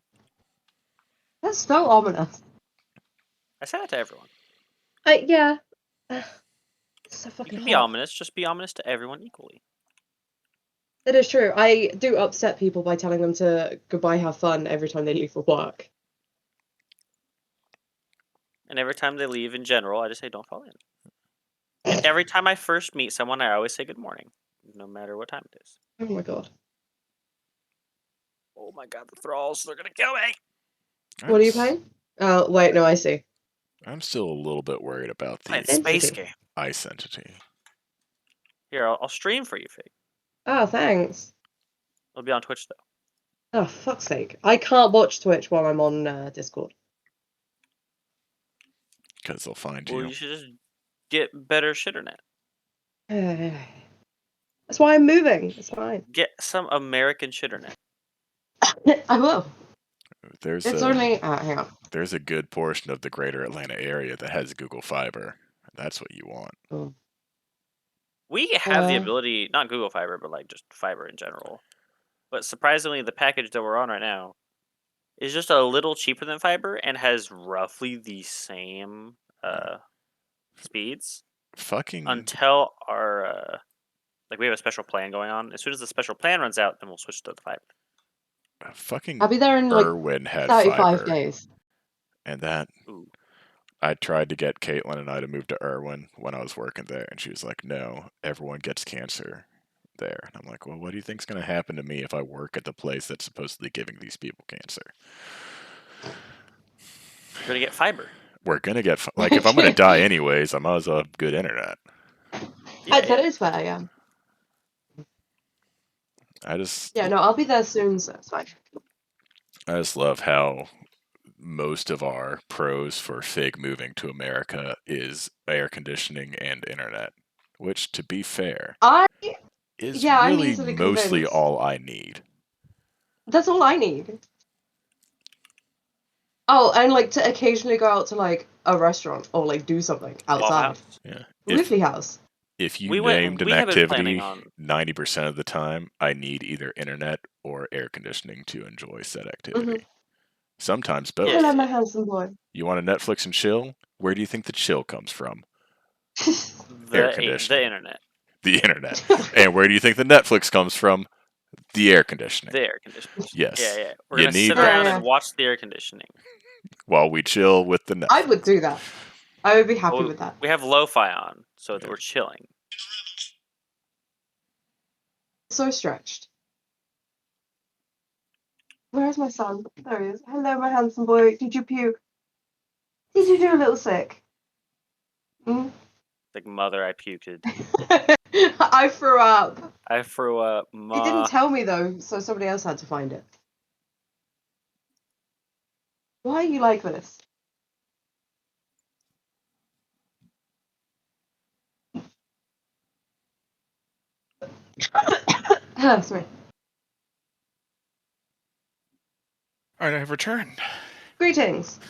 That's so ominous. I say that to everyone. Yeah. It's so You fucking can be hot. ominous, just be ominous to everyone equally. That is true. I do upset people by telling them to goodbye, have fun every time they leave for work. And every time they leave in general, I just say don't fall in. And every time I first meet someone, I always say good morning, no matter what time it is. Oh my god. Oh my god, the thralls, they're gonna kill me! What are you playing? Oh, wait, no, I see. I'm still a little bit worried about Playing the space Entity. game. ice entity. Here, I'll stream for you, Fig. Oh, thanks. It'll be on Twitch, though. Oh, fuck's sake. I can't watch Twitch while I'm on Discord. Because they'll find Well, you. you should just get better shitternet. That's why I'm moving. It's fine. Get some American shitternet. I will. There's It's a, only... hang on. there's a good portion of the greater Atlanta area that has Google Fiber. That's what you want. Oh. We have the Uh. ability, not Google Fiber, but like just fiber in general. But surprisingly, the package that we're on right now, is just a little cheaper than fiber and has roughly the same speeds Fucking until our we have a special plan going on. As soon as the special plan runs out, then we'll switch to the fiber. fucking I'll be there in like Irwin had 35 fiber, days. and that Ooh. I tried to get Caitlin and I to move to Irwin when I was working there, and she was like, "No, everyone gets cancer there." And I'm like, "Well, what do you think's going to happen to me if I work at the place that's supposedly giving these people cancer?" We're gonna get fiber. We're gonna get like if I'm gonna die anyways, I might as well have good internet. That is fair, yeah. Yeah, no, I'll be there soon, so it's fine. I just love how most of our pros for Fig moving to America is air conditioning and internet, which, to be fair, is I'm really easily mostly convinced. all I need. That's all I need. Oh, and like to occasionally go out to like a restaurant or like do something outside. Yeah. Weekly house. If you We named an have been planning activity, on- 90% of the time, I need either internet or air conditioning to enjoy said activity. Sometimes both. Hello, my handsome boy. You want to Netflix and chill? Where do you think the chill comes from? The internet. The internet. And where do you think the Netflix comes from? The air conditioning. The air conditioning. Yes. Yeah. We're You gonna need sit around that. and watch the air conditioning. While we chill with the Netflix. I would do that. I would be happy with that. We have lo-fi on, so we're chilling. So stretched. Where's my son? There he is. Hello, my handsome boy. Did you puke? Did you do a little sick? Like, mother, I puked. I threw up. I threw up. He didn't tell me though, so somebody else had to find it. Why are you like this? Sorry. All right, I have returned. Greetings.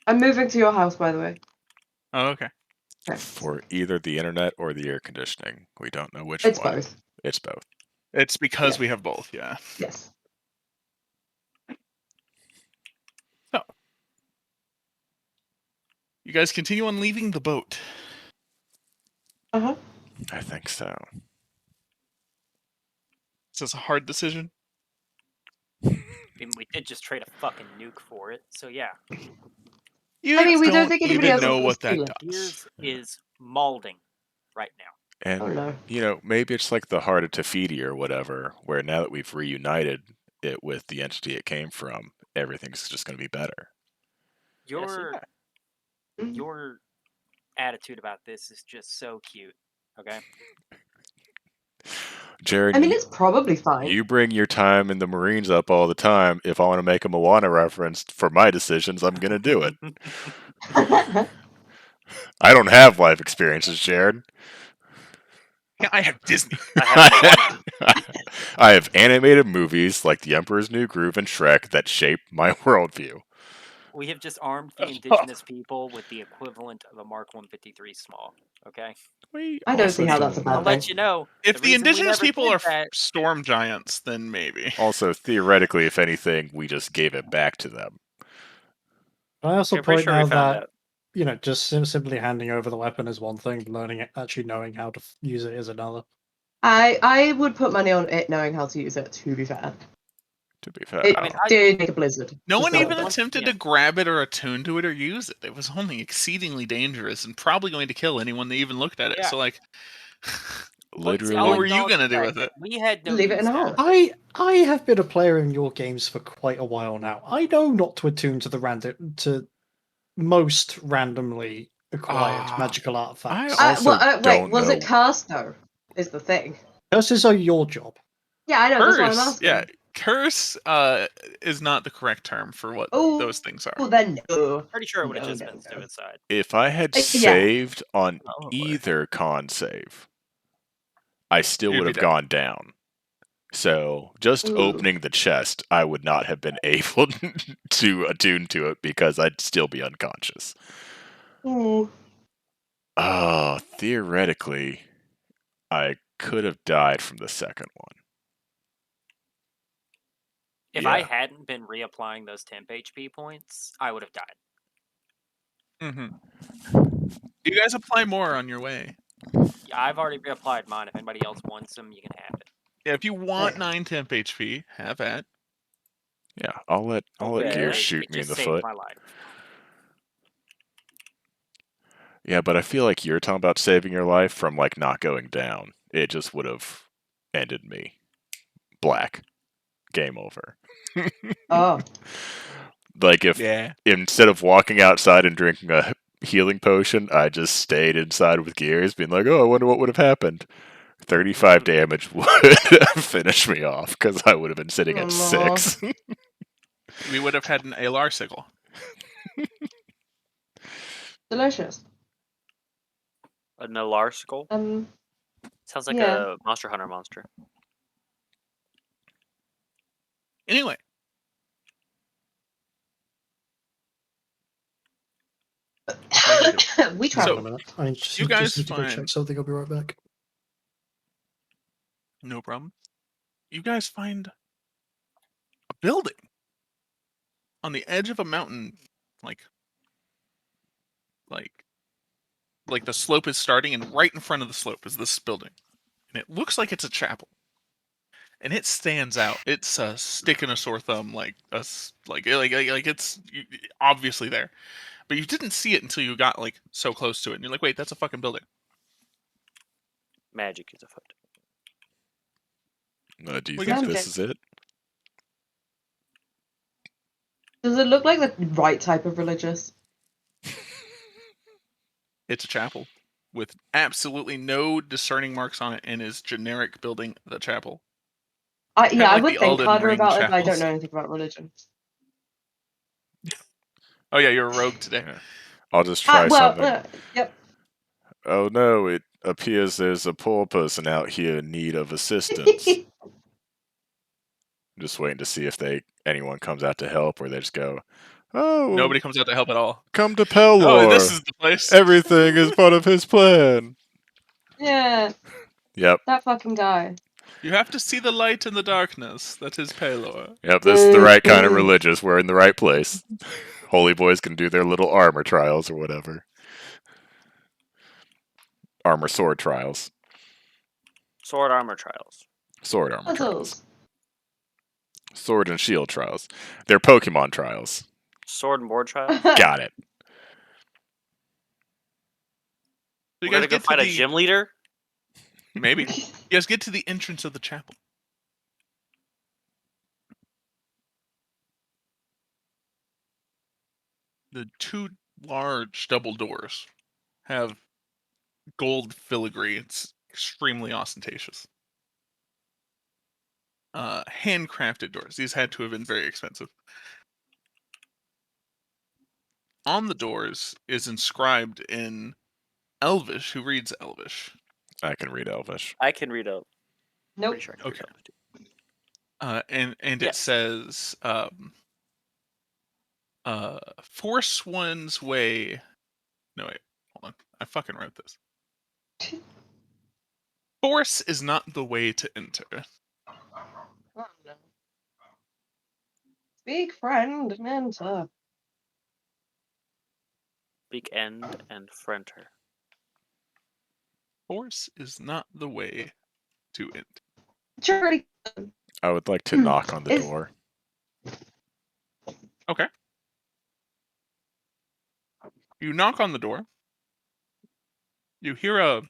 I'm moving to your house, by the way. Oh, okay. For either the internet or the air conditioning. We don't know which It's one. both. It's both. It's because we have both, yeah. Yes. So, you guys continue on leaving the boat. Uh-huh. I think so. Is this a hard decision? We did just trade a fucking nuke for it, so yeah. You I mean, we don't don't think anybody even else know is what that stealing. does. Yours is malding right now. And, Oh, no. you know, maybe it's like the Heart of Tafiti or whatever, where now that we've reunited it with the entity it came from, everything's just going to be better. Your attitude about this is just so cute, okay? Jared, I mean, it's probably fine. you bring your time in the Marines up all the time. If I want to make a Moana reference for my decisions, I'm going to do it. I don't have life experiences, Jared. I have Disney. I have I have animated movies like The Emperor's New Groove and Shrek that shape my worldview. We have just armed the indigenous people with the equivalent of a Mark 153 small, okay? I don't see how that's a bad I'll thing. let you know. If the reason we indigenous never people did are that- storm giants, then maybe. Also, theoretically, if anything, we just gave it back to them. I also Yeah, pretty point sure we out found that out. you know, just simply handing over the weapon is one thing, actually knowing how to use it is another. I would put money on it knowing how to use it, to be fair. To be fair. It did make a blizzard. No Just one so even you know. attempted to grab it or attune to it or use it. It was only exceedingly dangerous and probably going to kill anyone that even looked at it. Yeah. So, like, Literally. what were you going to do with it? We had no Leave it in use a for hole. I have been a player in your games for quite a while now. I know not to attune to most randomly acquired magical artifacts. Wait, was it cursed though? Is the thing. Curses are your job. Yeah, I know. That's what I'm Curse, asking. yeah. Curse is not the correct term for what those things are. Well, then no. Pretty sure it would have No, just no, been no. suicide. If I had Yeah. saved on Probably. either con save, I still You'd would be have dead. gone down. So just Ooh. opening the chest, I would not have been able to attune to it because I'd still be unconscious. Ooh. Oh, theoretically, I could have died from the second one. If I Yeah. hadn't been reapplying those temp HP points, I would have died. You guys apply more on your way. Yeah, I've already reapplied mine. If anybody else wants them, you can have it. Yeah, if you want 9 temp HP, have at. Yeah, I'll let Okay, Gears it shoot me in just the saved foot. my life. Yeah, but I feel like you're talking about saving your life from like not going down. It just would have ended me. Black. Game over. Oh. Like if Yeah. instead of walking outside and drinking a healing potion, I just stayed inside with Gears, being like, "Oh, I wonder what would have happened." 35 damage would finish me off because I would have been sitting at 6. We would have had an Alar sickle. Delicious. A Nalarsicle? Sounds like yeah. a Monster Hunter monster. Anyway. We Hang on a travel. minute. I just, you just guys need to go find- check something. I'll be right back. No problem. You guys find a building on the edge of a mountain, like the slope is starting, and right in front of the slope is this building, and it looks like it's a chapel, and it stands out. It's a stick in a sore thumb, like it's obviously there, but you didn't see it until you got like so close to it, and you're like, wait, that's a fucking building. Magic is afoot. Do you We think got this it. is it? Does it look like the right type of religious? It's a chapel with absolutely no discerning marks on it, and is generic building the chapel. I like would the think Elden harder Ring about it, but I chapels. don't know anything about religion. Oh yeah, you're a rogue today. Yeah. I'll just try something. Yep. Oh no, it appears there's a poor person out here in need of assistance. I'm just waiting to see if anyone comes out to help, or they just go, "Oh, Nobody comes out to help at all. come to Pelor. Oh, this is the place. Everything is part of his plan." Yeah, Yep. that fucking guy. You have to see the light in the darkness. That is Pelor. Yep, this is the right kind of religious. We're in the right place. Holy boys can do their little armor trials or whatever. Armor sword trials. Sword armor trials. Sword armor trials. Puzzles. Sword and shield trials. They're Pokemon trials. Sword and board trials. Got it. So you We're gonna guys go get find to a the gym leader. maybe. You guys get to the entrance of the chapel. The two large double doors have gold filigree. It's extremely ostentatious. Handcrafted doors. These had to have been very expensive. On the doors is inscribed in Elvish. Who reads Elvish? I can read Elvish. I can read a. Nope. Pretty sure I can read Okay. Elvish, too. And it Yes. says force one's way. No, wait, hold on. I fucking wrote this. Force is not the way to enter. Oh, no. Speak, friend, and enter. Big end and fronter. Force is not the way to enter. Charity. I would like to knock on the Is- door. Okay. You knock on the door. You hear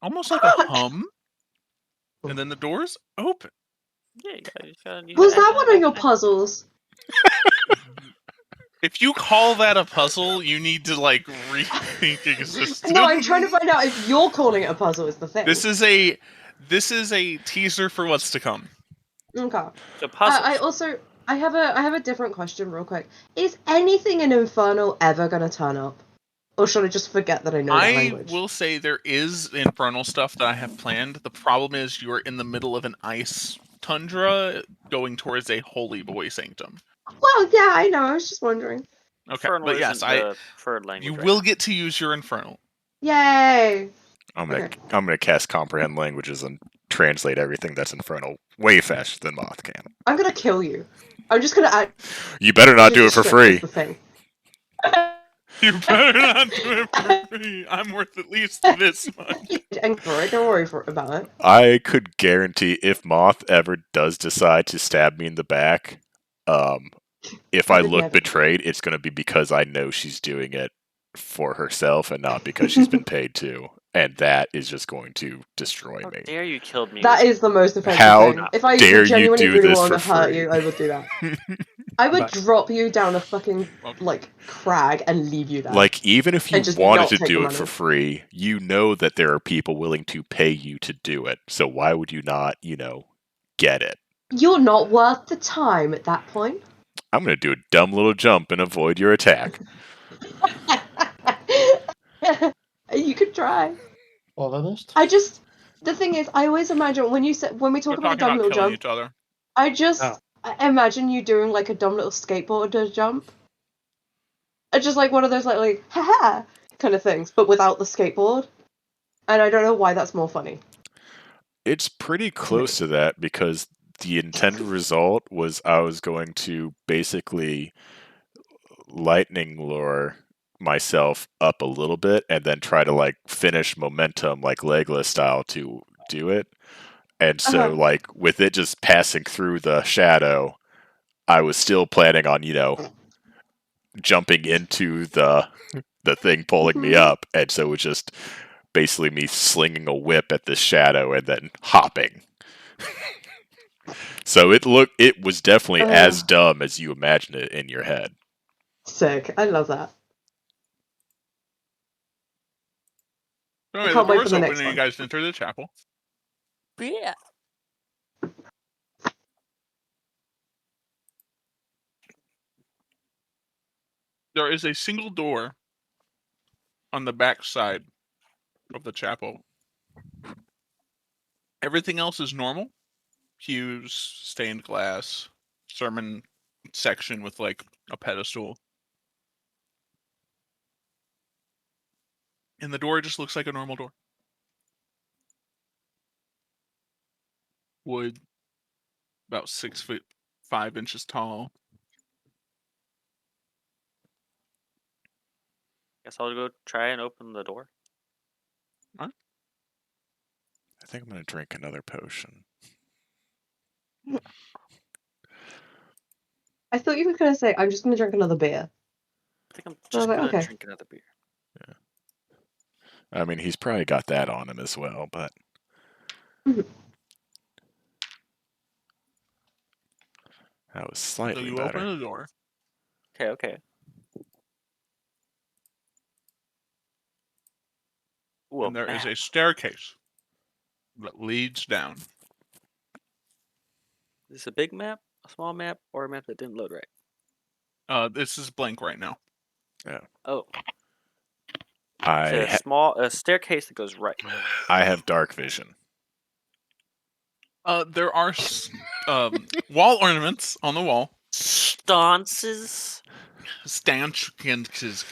almost like a hum, and then the doors open. Yeah, you gotta Was that one of your puzzles? If you call that a puzzle, you need to like rethink existence. No, I'm trying to find out if you're calling it a puzzle is the thing. This is a teaser for what's to come. Okay. So puzzles. I have a different question real quick. Is anything in Infernal ever gonna turn up? Or should I just forget that I know that I language? will say there is infernal stuff that I have planned. The problem is you're in the middle of an ice tundra going towards a holy boy sanctum. Well, yeah, I know. I was just wondering. Okay, Infernal but yes, isn't the preferred language. you right will now. get to use your infernal. Yay! I'm Okay. gonna cast comprehend languages and translate everything that's infernal way faster than Moth can. I'm gonna kill you. I'm just gonna add. You better not do it for free. The thing. You better not do it for free. I'm worth at least this much. And for it, don't worry about it. I could guarantee if Moth ever does decide to stab me in the back, if I look betrayed, it's going to be because I know she's doing it for herself and not because she's been paid to. And that is just going to destroy How me. dare you killed me? That is the most offensive How thing. If I dare you genuinely do really this want to for hurt free? you, I would do that. I would Right. drop you down a fucking crag and leave you there. Like, even if you And just wanted not to take do the it for money. free, you know that there are people willing to pay you to do it. So why would you not, get it? You're not worth the time at that point. I'm going to do a dumb little jump and avoid your attack. You could try. Honest. The thing is, I always imagine when we talk We're about a talking dumb about little killing jump, each other. I imagine you doing like a dumb little skateboarder jump. Just like one of those like haha kind of things, but without the skateboard. And I don't know why that's more funny. It's pretty close to that because the intended result was I was going to basically lightning lure myself up a little bit and then try to like finish momentum like Legolas style to do it. And so like with it just passing through the shadow, I was still planning on, jumping into the thing pulling me up, and so it was just basically me slinging a whip at the shadow and then hopping. So it was definitely as dumb as you imagine it in your head. Sick. I love that. Anyway, the Can't wait for door's the open next and you one. guys enter the chapel. Yeah. There is a single door on the back side of the chapel. Everything else is normal. Pews, stained glass, sermon section with like a pedestal. And the door just looks like a normal door. Wood, about 6'5" tall. Guess I'll go try and open the door. I think I'm going to drink another potion. I thought you were gonna say, I'm just gonna drink another beer. I think I'm I was just like, gonna okay. drink another beer. Yeah. I mean, he's probably got that on him as well, but that was So slightly you better. open the door. Okay. Ooh, And there is map. a staircase that leads down. Is this a big map, a small map, or a map that didn't load right? This is blank right now. Yeah. Oh. It's a staircase that goes right. I have dark vision. There are wall ornaments on the wall. Stances. Stanches.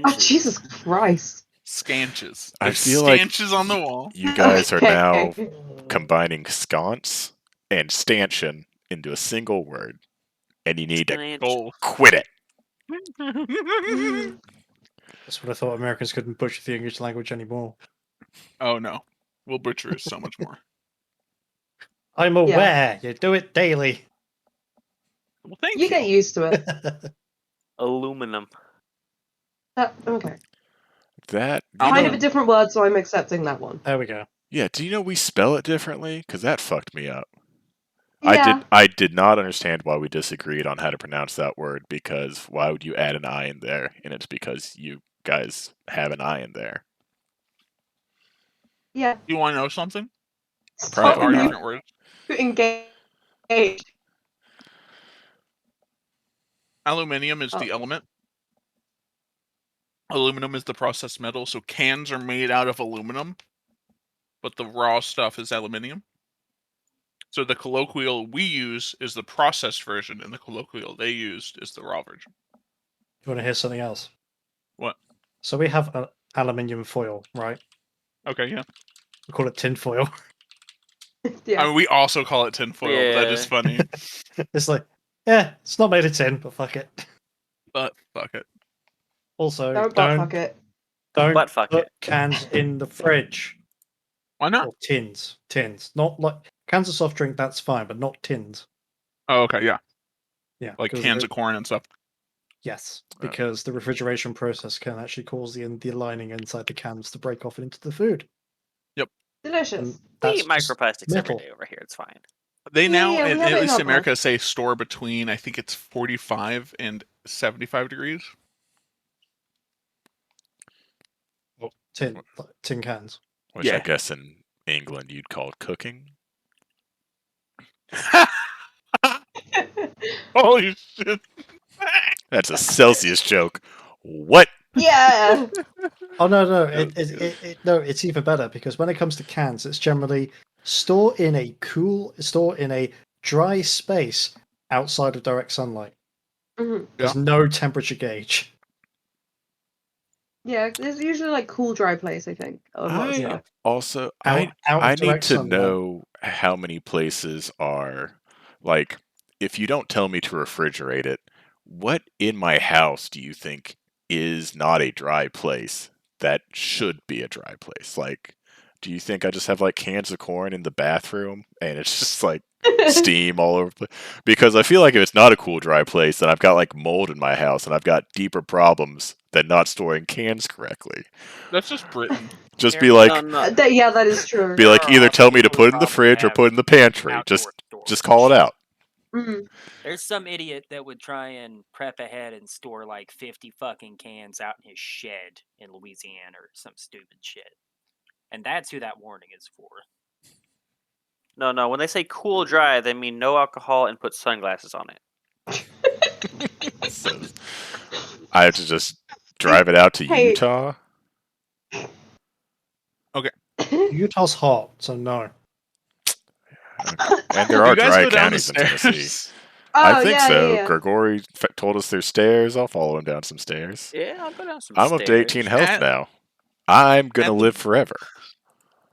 Oh, Jesus Christ. Scanches. I There's feel like scanches on the wall. You guys are now Okay. combining sconce and stanchion into a single word, and you need to Stanch. Gold. quit it. That's what I thought. Americans couldn't butcher the English language anymore. Oh no. We'll butcher it so much more. I'm aware. You do it daily. Well, thank You you. get used to it. Aluminum. Okay. That Kind of a different word, so I'm accepting that one. There we go. Yeah, do you know we spell it differently? Because that fucked me up. Yeah. I did not understand why we disagreed on how to pronounce that word, because why would you add an I in there? And it's because you guys have an I in there. Yeah. You want to know something? Probably There are not. different words. Engage. Aluminium is the element. Aluminum is the processed metal, so cans are made out of aluminum, but the raw stuff is aluminium. So the colloquial we use is the processed version, and the colloquial they used is the raw version. You want to hear something else? What? So we have aluminium foil, right? Okay, yeah. We call it tin foil. Yeah. I mean, we also call it tinfoil. But that is Yeah. funny. It's like, yeah, it's not made of tin, but fuck it. But fuck it. Also, Don't butt fuck it. don't Butt fuck put it. cans in the fridge. Why not? Or tins. Not like cans of soft drink, that's fine, but not tins. Oh, okay, yeah. Yeah. Like because cans of corn and stuff. Yes, because the refrigeration process can actually cause the lining inside the cans to break off into the food. Delicious. And We that's eat microplastics metal. every day over here. It's fine. They now, Yeah, we at have it in least our in America, say store between, I think it's 45 and 75 degrees. tin cans. Which I Yeah. guess in England you'd call cooking. Holy shit. That's a Celsius joke. What? Yeah. Oh no, no, it's even better because when it comes to cans, it's generally store in a dry space outside of direct sunlight. Mhm. There's no temperature gauge. Yeah, there's usually like cool, dry place. I think. A lot of I stuff. also Out of I need direct to sunlight. know how many places are like if you don't tell me to refrigerate it, what in my house do you think is not a dry place that should be a dry place? Like, do you think I just have like cans of corn in the bathroom and it's just like steam all over the place? Because I feel like if it's not a cool dry place, then I've got like mold in my house and I've got deeper problems than not storing cans correctly. That's just Britain. Just be like, Yeah, that is true. be like, There are either tell me to people who put it in the probably fridge or have put it in the pantry. outdoor Just call it out. Mhm. There's some idiot that would try and prep ahead and store like 50 fucking cans out in his shed in Louisiana or some stupid shit. And that's who that warning is for. No. When they say cool dry, they mean no alcohol and put sunglasses on it. So I have to just drive it out to Hey. Utah. Utah's hot, so no. And there Do are you guys dry go down the counties in Tennessee. stairs? I Oh, think yeah, so. yeah, yeah. Gregory told us there's stairs. I'll follow him down some stairs. Yeah, I'll go down some I'm stairs. up to 18 health At- now. I'm gonna at the- live forever.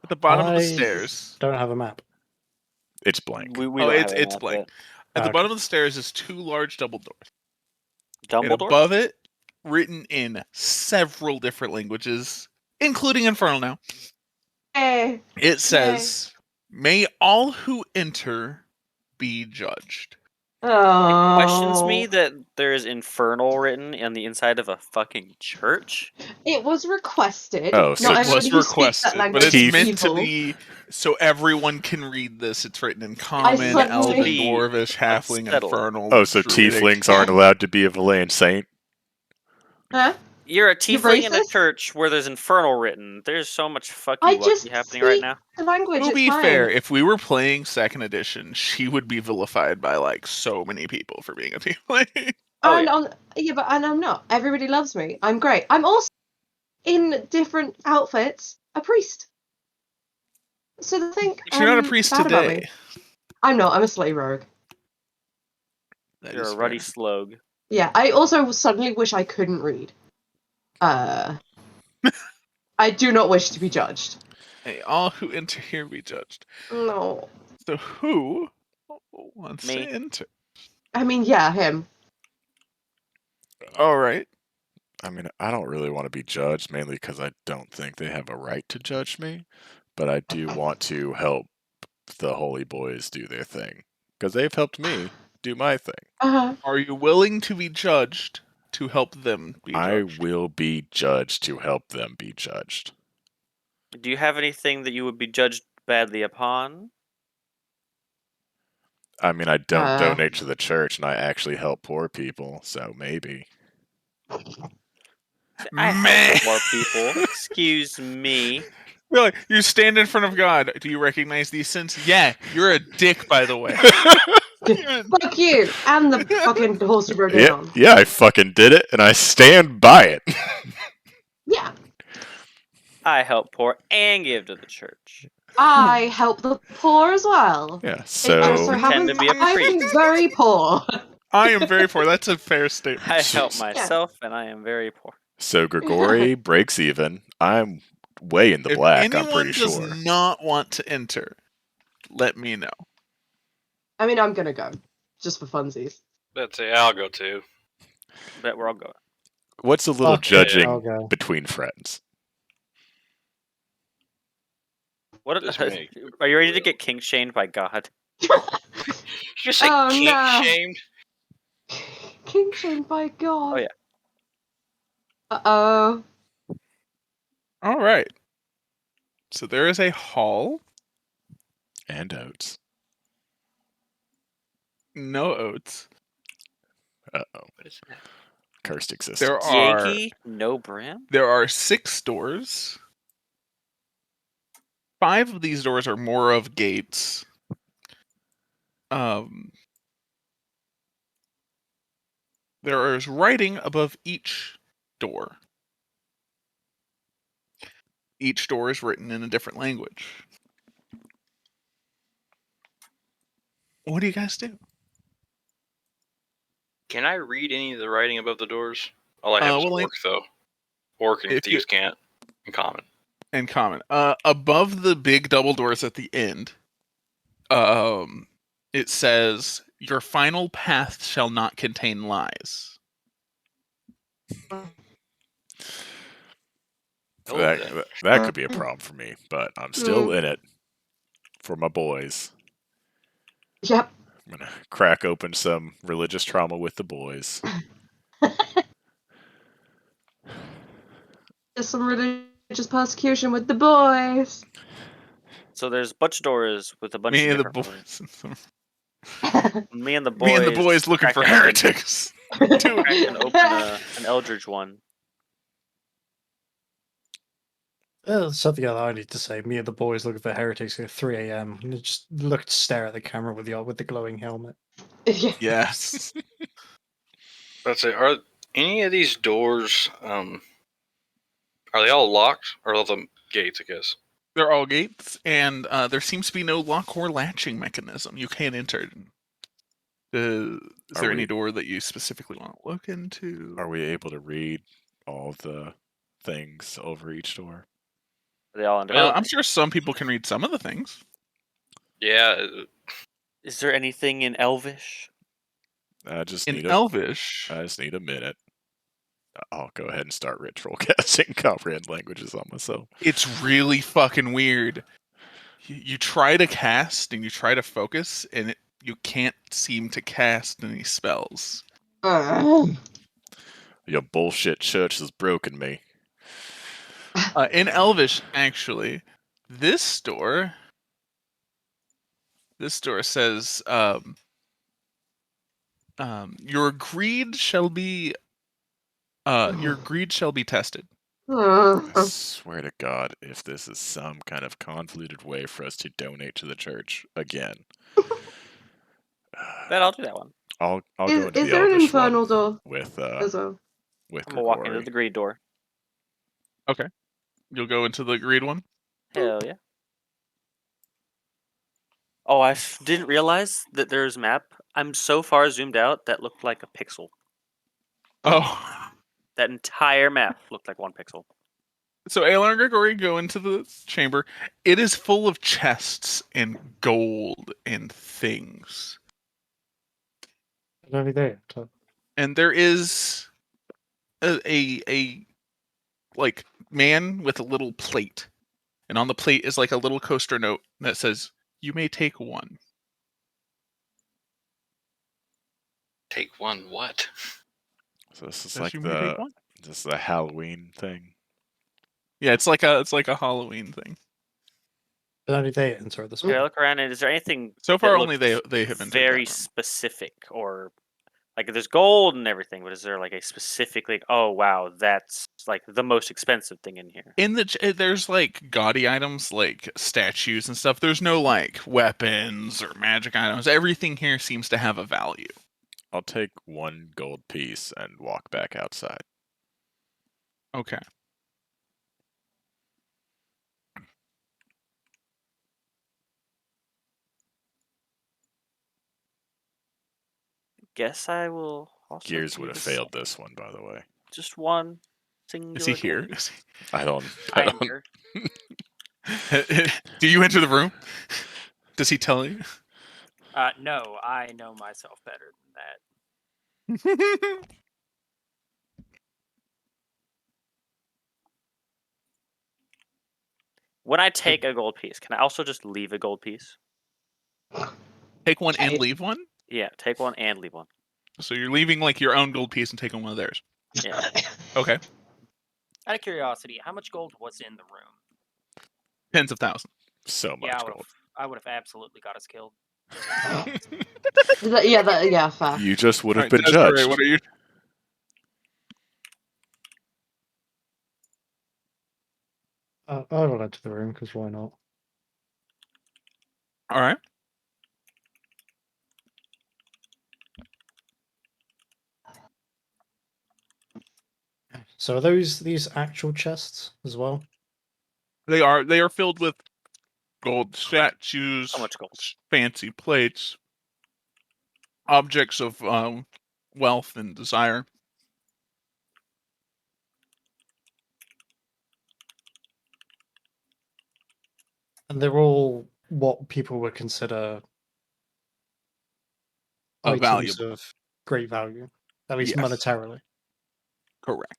At the bottom of the I stairs. don't have a map. It's blank. We Oh, don't have it's a map blank. yet. At the Okay. bottom of the stairs is two large double doors. And Dumbledore? above it, written in several different languages, including Infernal now, Hey. it says, "May all who enter be judged." Oh. It questions me that there is infernal written on the inside of a fucking church. It was requested. Oh, so Not It everybody was who speaks that requested, but language it's is meant to evil. be so everyone can read this. It's written in Common, suddenly- Elven, Be Dwarvish, Halfling, unsettled. Infernal. Oh, so Druidic. tieflings aren't allowed to be a Valayan saint? Huh? You're a You tiefling in a racist? church where there's infernal written. There's so much I fucky just wucky happening right speak now. the language. To It's be fine. fair, if we were playing second edition, she would be vilified by like so many people for being a tiefling. Oh, and yeah. but I'm not. Everybody loves me. I'm great. I'm also in different outfits a priest. So the thing. But you're not a priest bad about me. today. I'm not. I'm a slay rogue. That You're is a ruddy fair. slug. Yeah. I also suddenly wish I couldn't read. I do not wish to be judged. Hey, all who enter here be judged. No. So who wants Me. to enter? I mean, yeah, him. All right. I mean, I don't really want to be judged, mainly because I don't think they have a right to judge me. But I do want to help the Holy Boys do their thing. Because they've helped me do my thing. Are you willing to be judged to help them be I judged? will be judged to help them be judged. Do you have anything that you would be judged badly upon? I mean, I don't donate to the church, and I actually help poor people, so maybe. I Meh. help more people. Excuse me. Really? You stand in front of God. Do you recognize these sins? Yeah, you're a dick, by the way. Fuck you! And the fucking horse you rode in on. Yeah, I fucking did it, and I stand by it. Yeah. I help poor and give to the church. I help the poor as well. Yeah, It just so so happens Pretend to be a I am priest. very poor. I am very poor. That's a fair statement. I help myself, and I am very poor. so Grigori breaks even. I'm way in the If black, I'm anyone pretty does sure. not want to enter, let me know. I mean, I'm gonna go just for funsies. Let's say I'll go too. Bet we're all going. What's a little Fuck it, judging I'll go. between friends? What? Just me. Are you ready to get king shamed by God? You say Oh, kink no. shamed? King shamed by God. Oh, yeah. Uh-oh. All right. So there is a hall. And oats. No oats. Uh-oh. What is that? Cursed existence. There are Yankee, no Bram. 6 doors. 5 of these doors are more of gates. There is writing above each door. Each door is written in a different language. What do you guys do? Can I read any of the writing above the doors? All I have is well, orc, though. Orc and if you- thieves can't. In common. In common. Above the big double doors at the end, it says, "Your final path shall not contain lies." That could be a problem for me, but I'm still in it for my boys. Yep. I'm gonna crack open some religious trauma with the boys. There's some religious persecution with the boys. So there's a bunch of doors with a bunch Me of and the different words. boys. Me and the boys. Me and the boys looking for cracking heretics. Cracking open an Eldritch one. Something else I need to say. Me and the boys looking for heretics at 3 a.m. and just stare at the camera with the glowing helmet. Yes. Let's say, are any of these doors, are they all locked? Or are all the gates, I guess? They're all gates, and there seems to be no lock or latching mechanism. You can't enter. Is there any door that you specifically want to look into? Are we able to read all the things over each door? Are they all under? I'm sure some people can read some of the things. Yeah. Is there anything in Elvish? I just In need Elvish. I just need a minute. I'll go ahead and start ritual casting comprehend languages on myself. It's really fucking weird. You try to cast and you try to focus, and you can't seem to cast any spells. Your bullshit church has broken me. In Elvish, actually, this door says, your greed shall be tested. I swear to God, if this is some kind of convoluted way for us to donate to the church again. Bet I'll do that one. I'll go into the Is there an Elvish infernal one door with as well? with I'm gonna walk into Grigori. the greed door. Okay. You'll go into the greed one? Hell yeah. Oh, I didn't realize that there's a map. I'm so far zoomed out that looked like a pixel. Oh. That entire map looked like one pixel. So Aelar and Grigori go into the chamber. It is full of chests and gold and things. Only there. And there is a like man with a little plate. And on the plate is like a little coaster note that says, "You may take one." Take one what? So this is Says like you may take one. the Halloween thing. Yeah, it's like a Halloween thing. But only they enter this Okay, I one. look around and is there anything So far that only looks they have entered very that room. specific, or like there's gold and everything, but is there like a specific, like, oh wow, that's like the most expensive thing in here? In there's like gaudy items like statues and stuff. There's no like weapons or magic items. Everything here seems to have a value. I'll take one gold piece and walk back outside. Okay. Guess I will also Gears do would have the failed same. this one, by the way. Just one singular. Is he here? gold. I don't. I enter. Do you enter the room? Does he tell you? No, I know myself better than that. When I take a gold piece, can I also just leave a gold piece? Take one and Okay. leave one? Yeah, take one and leave one. So you're leaving like your own gold piece and taking one of theirs. Yeah. Okay. Out of curiosity, how much gold was in the room? Tens of thousands. So much Yeah, gold. I would have absolutely got us killed. Yeah, fair. You just would have Alright, been Desiree, judged. what are you? I'll enter the room because why not? All right. So are these actual chests as well? They are filled with gold statues, So much gold. fancy plates, objects of wealth and desire. And they're all what people would consider items Valuable. of great value, at least Yes. monetarily. Correct.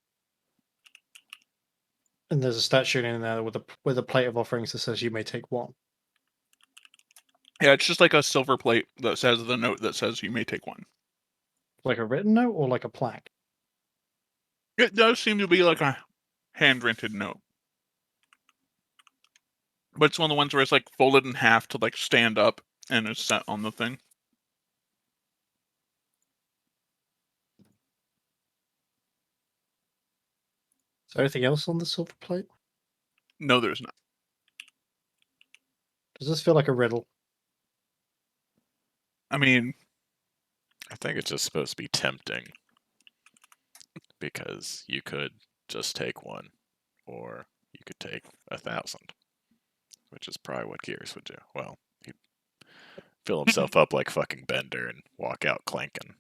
And there's a statue in there with a plate of offerings that says you may take one. Yeah, it's just like a silver plate that says the note that says you may take one. Like a written note or like a plaque? It does seem to be like a handwritten note. But it's one of the ones where it's like folded in half to like stand up and it's set on the thing. Is there anything else on the silver plate? No, there's not. Does this feel like a riddle? I mean, I think it's just supposed to be tempting. Because you could just take one, or you could take 1,000, which is probably what Gears would do. Well, he'd fill himself up like fucking Bender and walk out clanking.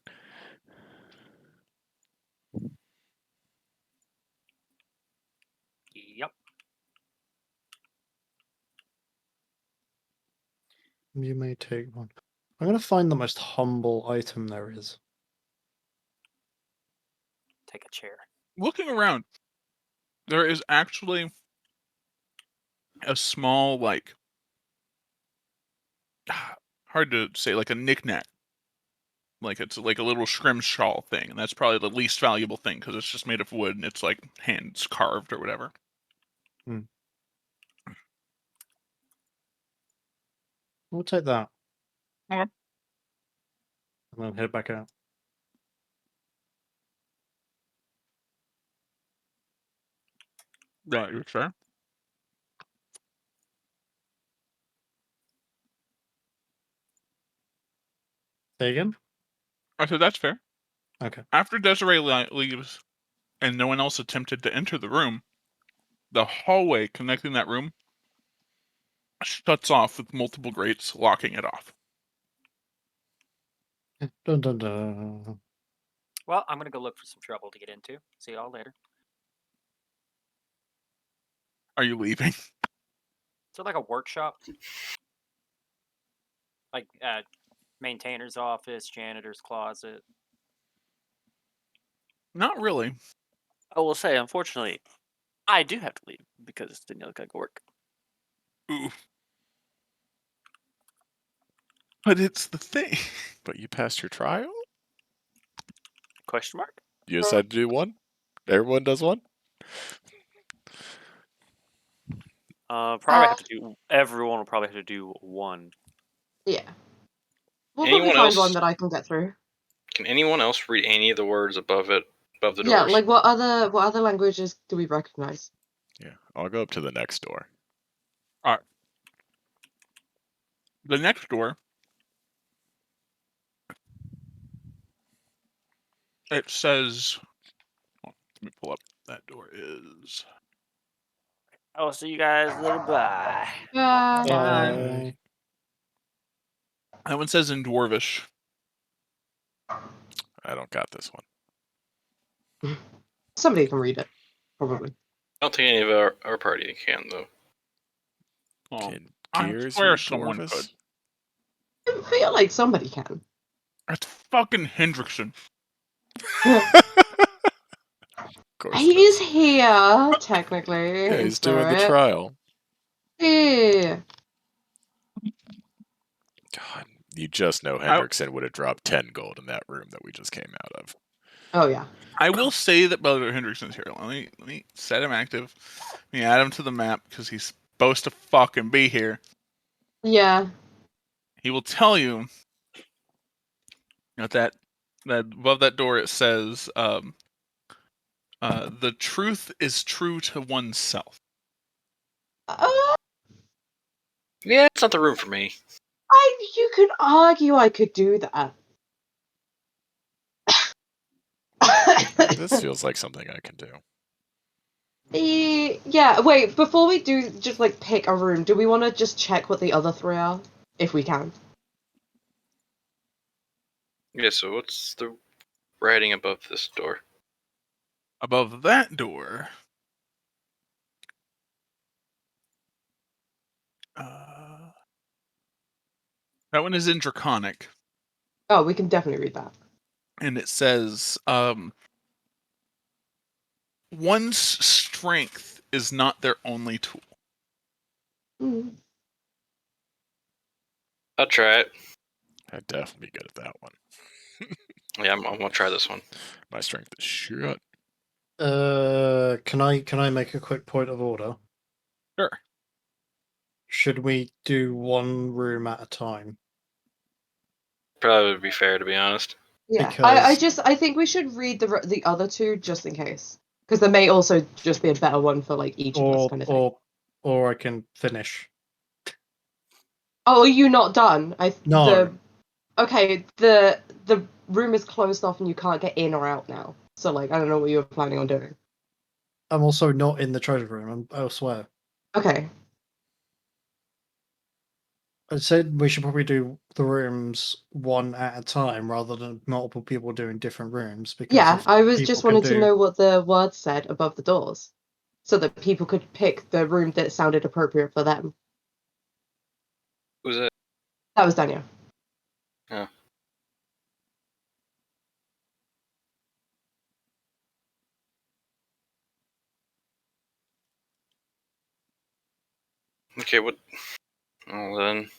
Yep. You may take one. I'm going to find the most humble item there is. Take a chair. looking around, there is actually a small, like, hard to say, like a knickknack. Like it's like a little scrimshaw thing, and that's probably the least valuable thing because it's just made of wood and it's like hands carved or whatever. We'll take that. Okay. And then head back out. Right, you're sure? Say again? I said that's fair. Okay. After Desiree leaves and no one else attempted to enter the room, the hallway connecting that room shuts off with multiple grates, locking it off. Dun, dun, dun. Well, I'm gonna go look for some trouble to get into. See y'all later. Are you leaving? Is it like a workshop? Like maintainer's office, janitor's closet. Not really. I will say, unfortunately, I do have to leave because it didn't look like work. Ooh. But it's the thing. But you passed your trial? Question mark? You decided to do one? Everyone does one? Probably have to do. Everyone will probably have to do one. Yeah. We'll Anyone probably find else? one that I can get through. Can anyone else read any of the words above it, above the doors? Yeah, like what other languages do we recognize? Yeah, I'll go up to the next door. The next door, it says, let me pull up, that door is, I will see you guys later. Bye. Bye. that one says in Dwarvish. I don't got this one. Somebody can read it, probably. I don't think any of our party can, though. Oh, Can I Gears swear read someone Dwarvis? could. I feel like somebody can. It's fucking Hendrickson. Of course it He's is. here, technically. Yeah, in he's doing the spirit. trial. Yeah. God, you just know Hendrickson would have dropped 10 gold in that room that we just came out of. Oh yeah. I will say that Brother Hendrickson's here. Let me set him active. Let me add him to the map because he's supposed to fucking be here. Yeah. He will tell you that above that door it says, "The truth is true to oneself." Yeah, it's not the room for me. You could argue I could do that. This feels like something I can do. Yeah, wait, before we do just like pick a room, do we want to just check what the other three are? If we can. Yeah, so what's the writing above this door? Above that door, that one is in Draconic. Oh, we can definitely read that. And it says, one's strength is not their only tool. Mm. I'll try it. I'd definitely be good at that one. Yeah, I'm gonna try this one. My strength is shit. Can I make a quick point of order? Sure. Should we do one room at a time? Probably would be fair, to be honest. Yeah, Because- I think we should read the other two just in case, because there may also just be a better one for like each of us kind of thing. Or I can finish. Oh, are you not done? No. Okay, the room is closed off and you can't get in or out now. So like, I don't know what you were planning on doing. I'm also not in the treasure room. I'm elsewhere. Okay. I said we should probably do the rooms one at a time rather than multiple people doing different rooms. Because Yeah, if I was people just can wanting to do- know what the words said above the doors, so that people could pick the room that sounded appropriate for them. Who's that? That was Daniel. Oh. Okay, what? Well then,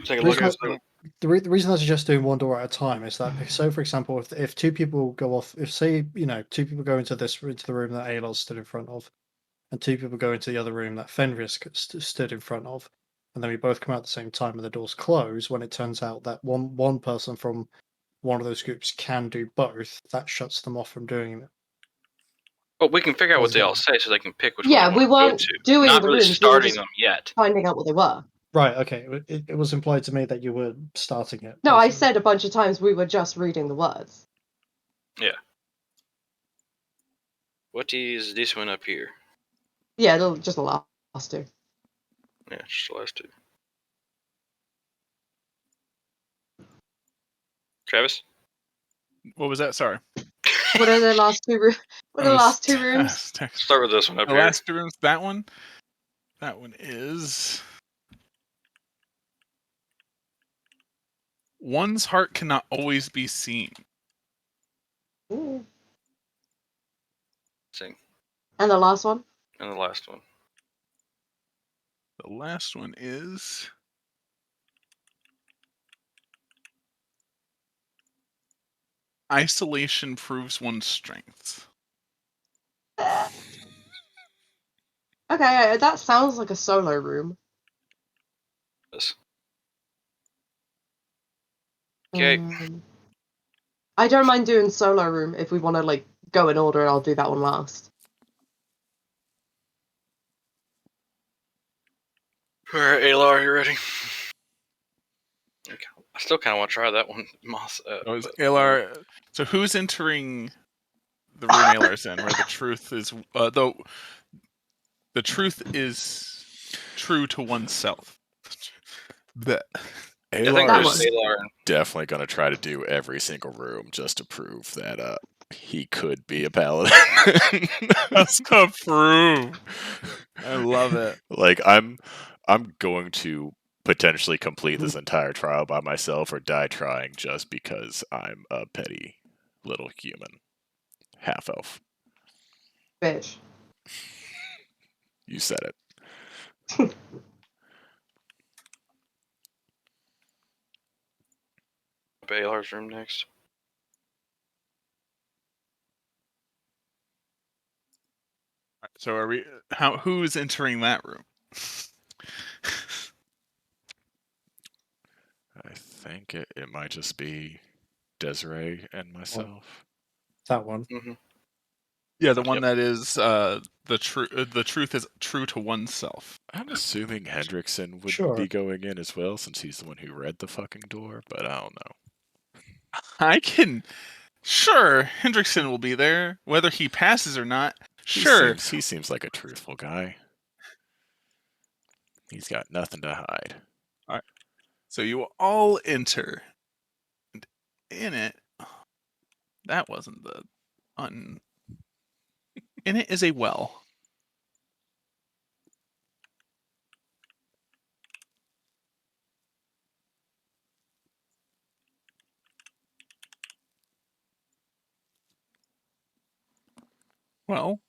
take a look at it. The reason I suggest doing one door at a time is that, so for example, if two people go off, if say two people go into the room that Aelor stood in front of, and two people go into the other room that Fenris stood in front of, and then we both come out at the same time and the doors close, when it turns out that one person from one of those groups can do both, that shuts them off from doing it. Well, we can figure out what they all say so they can pick which one Yeah, they we want weren't to go to. doing Not the really rooms. We were starting just them yet. finding out what they were. Right, okay. It was implied to me that you were starting it. No, I basically. said a bunch of times we were just reading the words. Yeah. What is this one up here? Yeah, just the last two. Yeah, just the last two. Travis? What was that? Sorry. What are the last two rooms? What are the last two rooms? Start with this one up The here. last two rooms. That one is. One's heart cannot always be seen. Ooh. Sing. And the last one? And the last one. The last one is. Isolation proves one's strengths. Okay, that sounds like a solo room. Yes. Okay. I don't mind doing solo room if we want to like go in order. I'll do that one last. Alright, Alar, you ready? Okay. I still kind of want to try that one, Moss. Alar. So who's entering the room Alar's in, where the truth is, though the truth is true to oneself. Alar is Alar. definitely going to try to do every single room just to prove that he could be a paladin. That's a proof. I love it. Like I'm going to potentially complete this entire trial by myself or die trying just because I'm a petty little human. Half elf. Bitch. You said it. Baylor's room next. So are we? Who's entering that room? I think it might just be Desiree and myself. That one. Mm-hmm. Yeah, the one Yep. that is the truth is true to oneself. I'm assuming Hendrickson would Sure. be going in as well, since he's the one who read the fucking door, but I don't know. I can. Sure, Hendrickson will be there, whether he passes or not. He Sure. seems like a truthful guy. He's got nothing to hide. So you all enter. And in it, that wasn't the In it is a well. Well,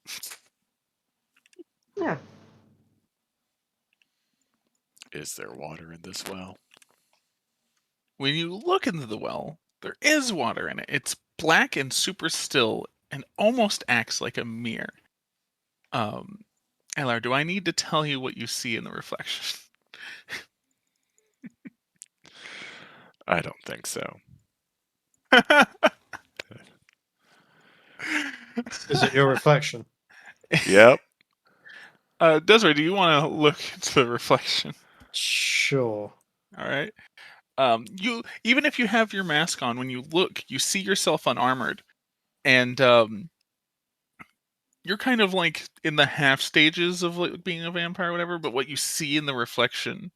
Yeah. Is there water in this well? when you look into the well, there is water in it. It's black and super still and almost acts like a mirror. Elar, do I need to tell you what you see in the reflection? I don't think so. Is it your reflection? Yep. Desiree, do you want to look into the reflection? Sure. All right. You even if you have your mask on, when you look, you see yourself unarmored, and you're kind of like in the half stages of like being a vampire or whatever. But what you see in the reflection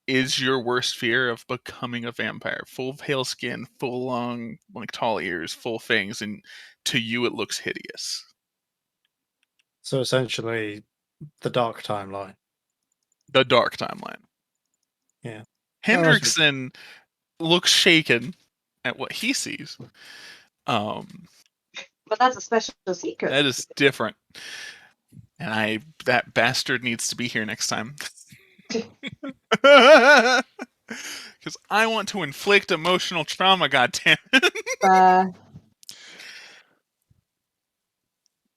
is your worst fear of becoming a vampire. Full pale skin, full long, like tall ears, full fangs, and to you it looks hideous. So essentially, the dark timeline. The dark timeline. Yeah. Hendrickson looks shaken at what he sees. But that's a special secret. That is different. And that bastard needs to be here next time. Because I want to inflict emotional trauma, goddammit.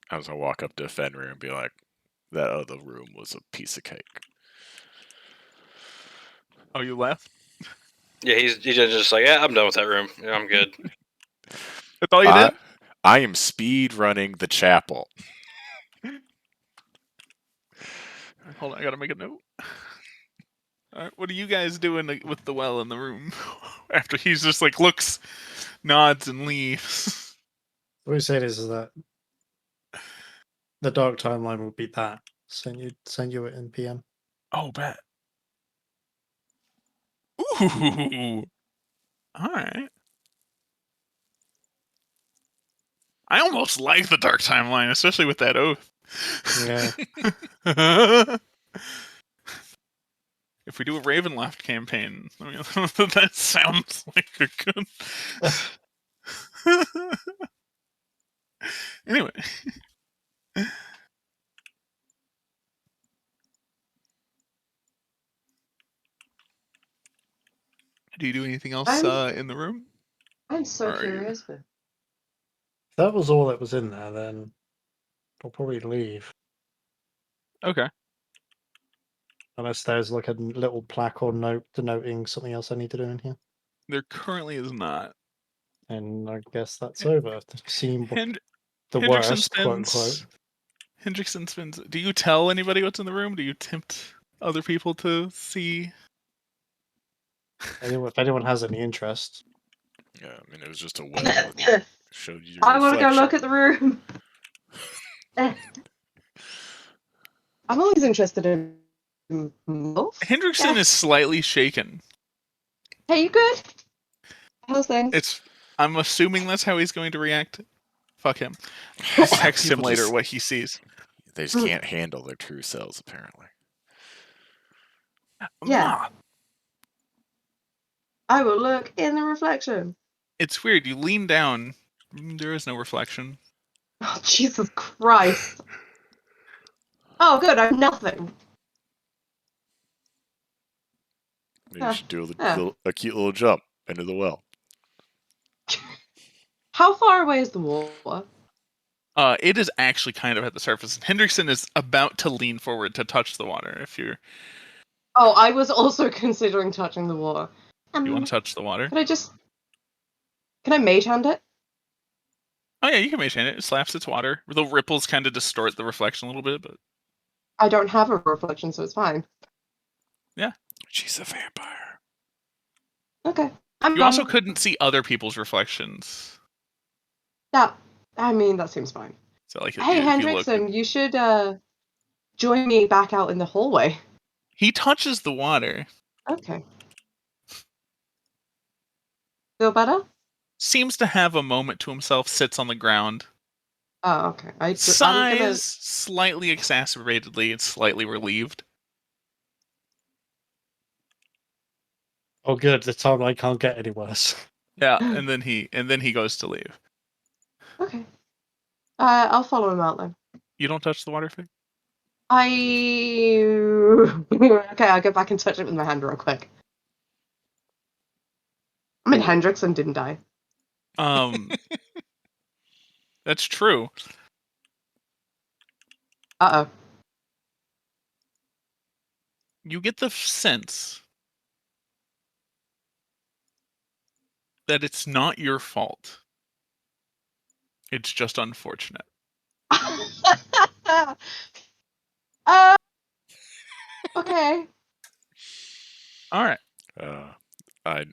I was gonna walk up to Fenrir and be like, that other room was a piece of cake. Oh, you left? Yeah, he's just like, yeah, I'm done with that room. Yeah, I'm good. That's all you did? I am speed running the chapel. Hold on, I gotta make a note. Alright, what are you guys doing with the well in the room? After he's just like looks, nods, and leaves. What we said is that the dark timeline would be that. Send you it in PM. Oh, bet. Ooh. Alright. I almost like the dark timeline, especially with that oath. Yeah. If we do a Ravenloft campaign, I mean, that sounds like a good. Anyway. Do you do anything else in the room? I'm so Or curious. But... If that was all that was in there, then I'll probably leave. Okay. Unless there's like a little plaque or note denoting something else I need to do in here. There currently is not. And I guess that's over. Seem the Hendrickson worst, quote unquote. Hendrickson spins. Do you tell anybody what's in the room? Do you tempt other people to see? If anyone has any interest. Yeah, I mean, it was just a well. Showed you I want to go reflection. look at the room. I'm always interested in both. Hendrickson is slightly shaken. Hey, you good? How's things? I'm assuming that's how he's going to react. Fuck him. I'll text him People later just- what he sees. They just can't handle their true selves, apparently. Yeah. I will look in the reflection. It's weird. You lean down. There is no reflection. Oh, Jesus Christ. Oh, good. I'm nothing. Maybe you should do Huh. a cute little jump into the well. How far away is the water? It is actually kind of at the surface. Hendrickson is about to lean forward to touch the water. If you Oh, I was also considering touching the water. want to touch the water, Can I mage hand it? oh yeah, you can maintain it. It slaps its water. The ripples kind of distort the reflection a little bit, but I don't have a reflection, so it's fine. She's a vampire. Okay. I'm you done. also couldn't see other people's reflections. That seems fine. So like, Hey, if you look, Hendrickson, you should join me back out in the hallway. he touches the water. Okay. Feel better? Seems to have a moment to himself. Sits on the ground. Oh, okay. I'm gonna... Sighs slightly exacerbatedly and slightly relieved. Oh, good. The timeline can't get any worse. Yeah, and then he goes to leave. Okay. I'll follow him out then. You don't touch the water, Fig? Okay, I'll get back and touch it with my hand real quick. I mean, Hendrickson didn't die. That's true. Uh-oh. You get the sense that it's not your fault. It's just unfortunate. Okay. All right. I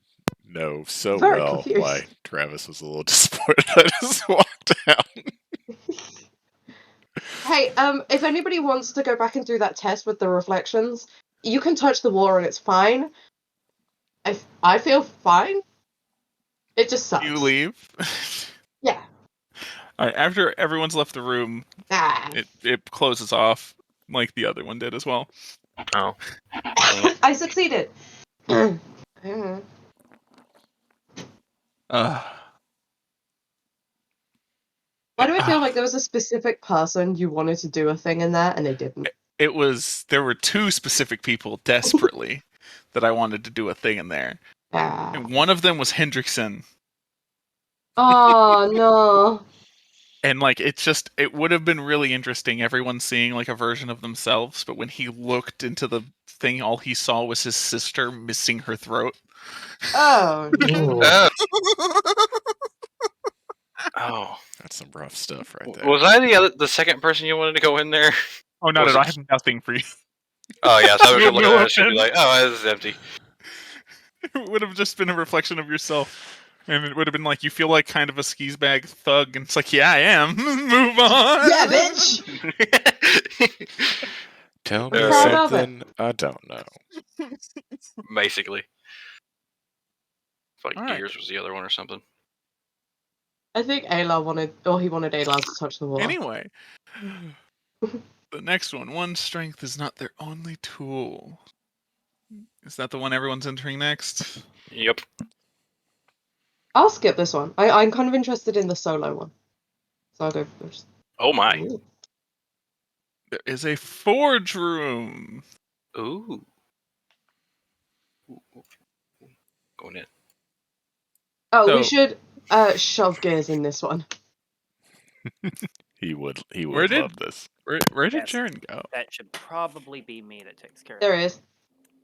know so Very well confused. why Travis was a little disappointed I just walked out. Hey, if anybody wants to go back and do that test with the reflections, you can touch the water and it's fine. I feel fine. It just sucks. You leave. Yeah. All right, after everyone's left the room, it closes off like the other one did as well. Oh. I succeeded. Uh, Why do I feel like there was a specific person you wanted to do a thing in there and they didn't? there were two specific people desperately that I wanted to do a thing in there. And one of them was Hendrickson. Oh no. And like it would have been really interesting, everyone seeing like a version of themselves, but when he looked into the thing, all he saw was his sister missing her throat. Oh no. Oh, that's some rough stuff right there. Was I the second person you wanted to go in there? Oh, not at all. I have nothing for you. Oh yeah, so I was No looking at it, she'd be offense. like, "Oh, this is empty." It would have just been a reflection of yourself. And it would have been like, you feel like kind of a skis bag thug, and it's like, yeah, I am. Move on. Yeah, bitch. Tell me Proud of something I don't know. Basically. Like All right. Gears was the other one or something. I think Ayla wanted Ayla to touch the water. Anyway, the next one. One's strength is not their only tool. Is that the one everyone's entering next? Yep. I'll skip this one. I'm kind of interested in the solo one. So I'll go first. Oh my. Ooh. There is a forge room. Ooh. Going in. Oh, So- we should shove gears in this one. He would Where did- love this. Where did Yes. Jaren go? That should probably be me that takes care of There that. he is.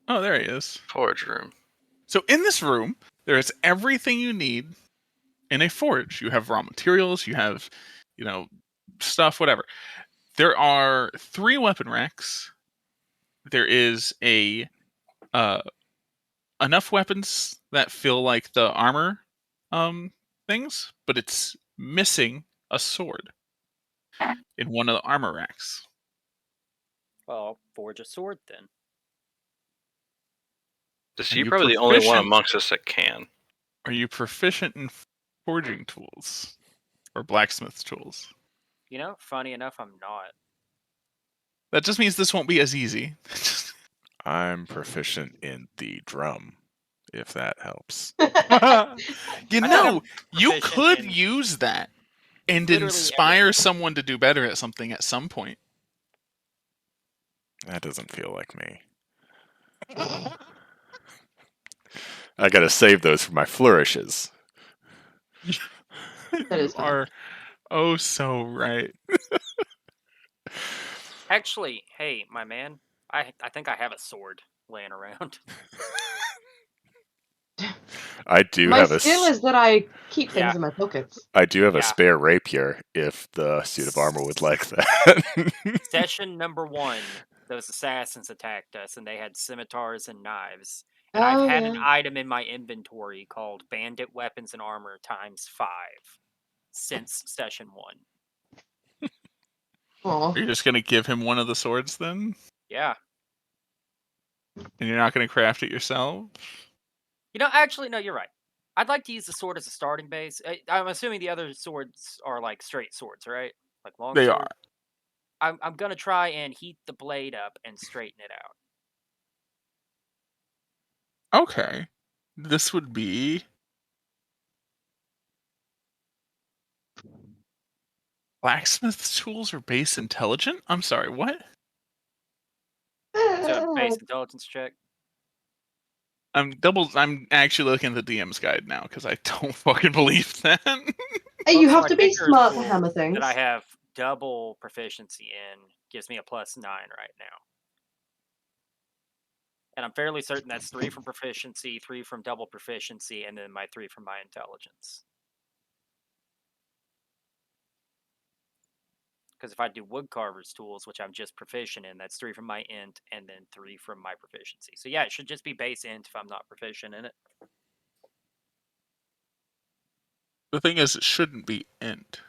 Oh, there he is. Forge room. So in this room, there is everything you need in a forge. You have raw materials, you have, stuff, whatever. There are 3 weapon racks. There is enough weapons that feel like the armor things, but it's missing a sword in one of the armor racks. Well, forge a sword then. This Are you're you probably the only one proficient? amongst us that can. Are you proficient in forging tools or blacksmith tools? Funny enough, I'm not. That just means this won't be as easy. I'm proficient in the drum if that helps. You I think know, I'm you proficient could in use that and literally inspire someone to do better at something at some point. That doesn't feel like me. I gotta save those for my flourishes. That You is fair. are oh so right. Actually, hey, my man, I think I have a sword laying around. I do My have a skill is that I keep things Yeah. in my pockets. I do have a Yeah. spare rapier if the suit of armor would like that. Session number 1, those assassins attacked us, and they had scimitars and knives. And I've Oh, had an yeah. item in my inventory called Bandit Weapons and Armor ×5 since session 1. Aw. You're just gonna give him one of the swords then? Yeah. And you're not gonna craft it yourself? You know, actually, no, you're right. I'd like to use the sword as a starting base. I'm assuming the other swords are like straight swords, right? Like long They sword. are. I'm gonna try and heat the blade up and straighten it out. Okay. This would be blacksmith's tools are base intelligent? I'm sorry, what? So base intelligence check. I'm actually looking at the DM's guide now because I don't fucking believe that. Hey, you Well, have my to be Tinker's smart to tool hammer things. that I have double proficiency in gives me a +9 right now. And I'm fairly certain that's 3 from proficiency, 3 from double proficiency, and then my 3 from my intelligence. Because if I do woodcarver's tools, which I'm just proficient in, that's 3 from my int and then 3 from my proficiency. So yeah, it should just be base int if I'm not proficient in it. The thing is, it shouldn't be int.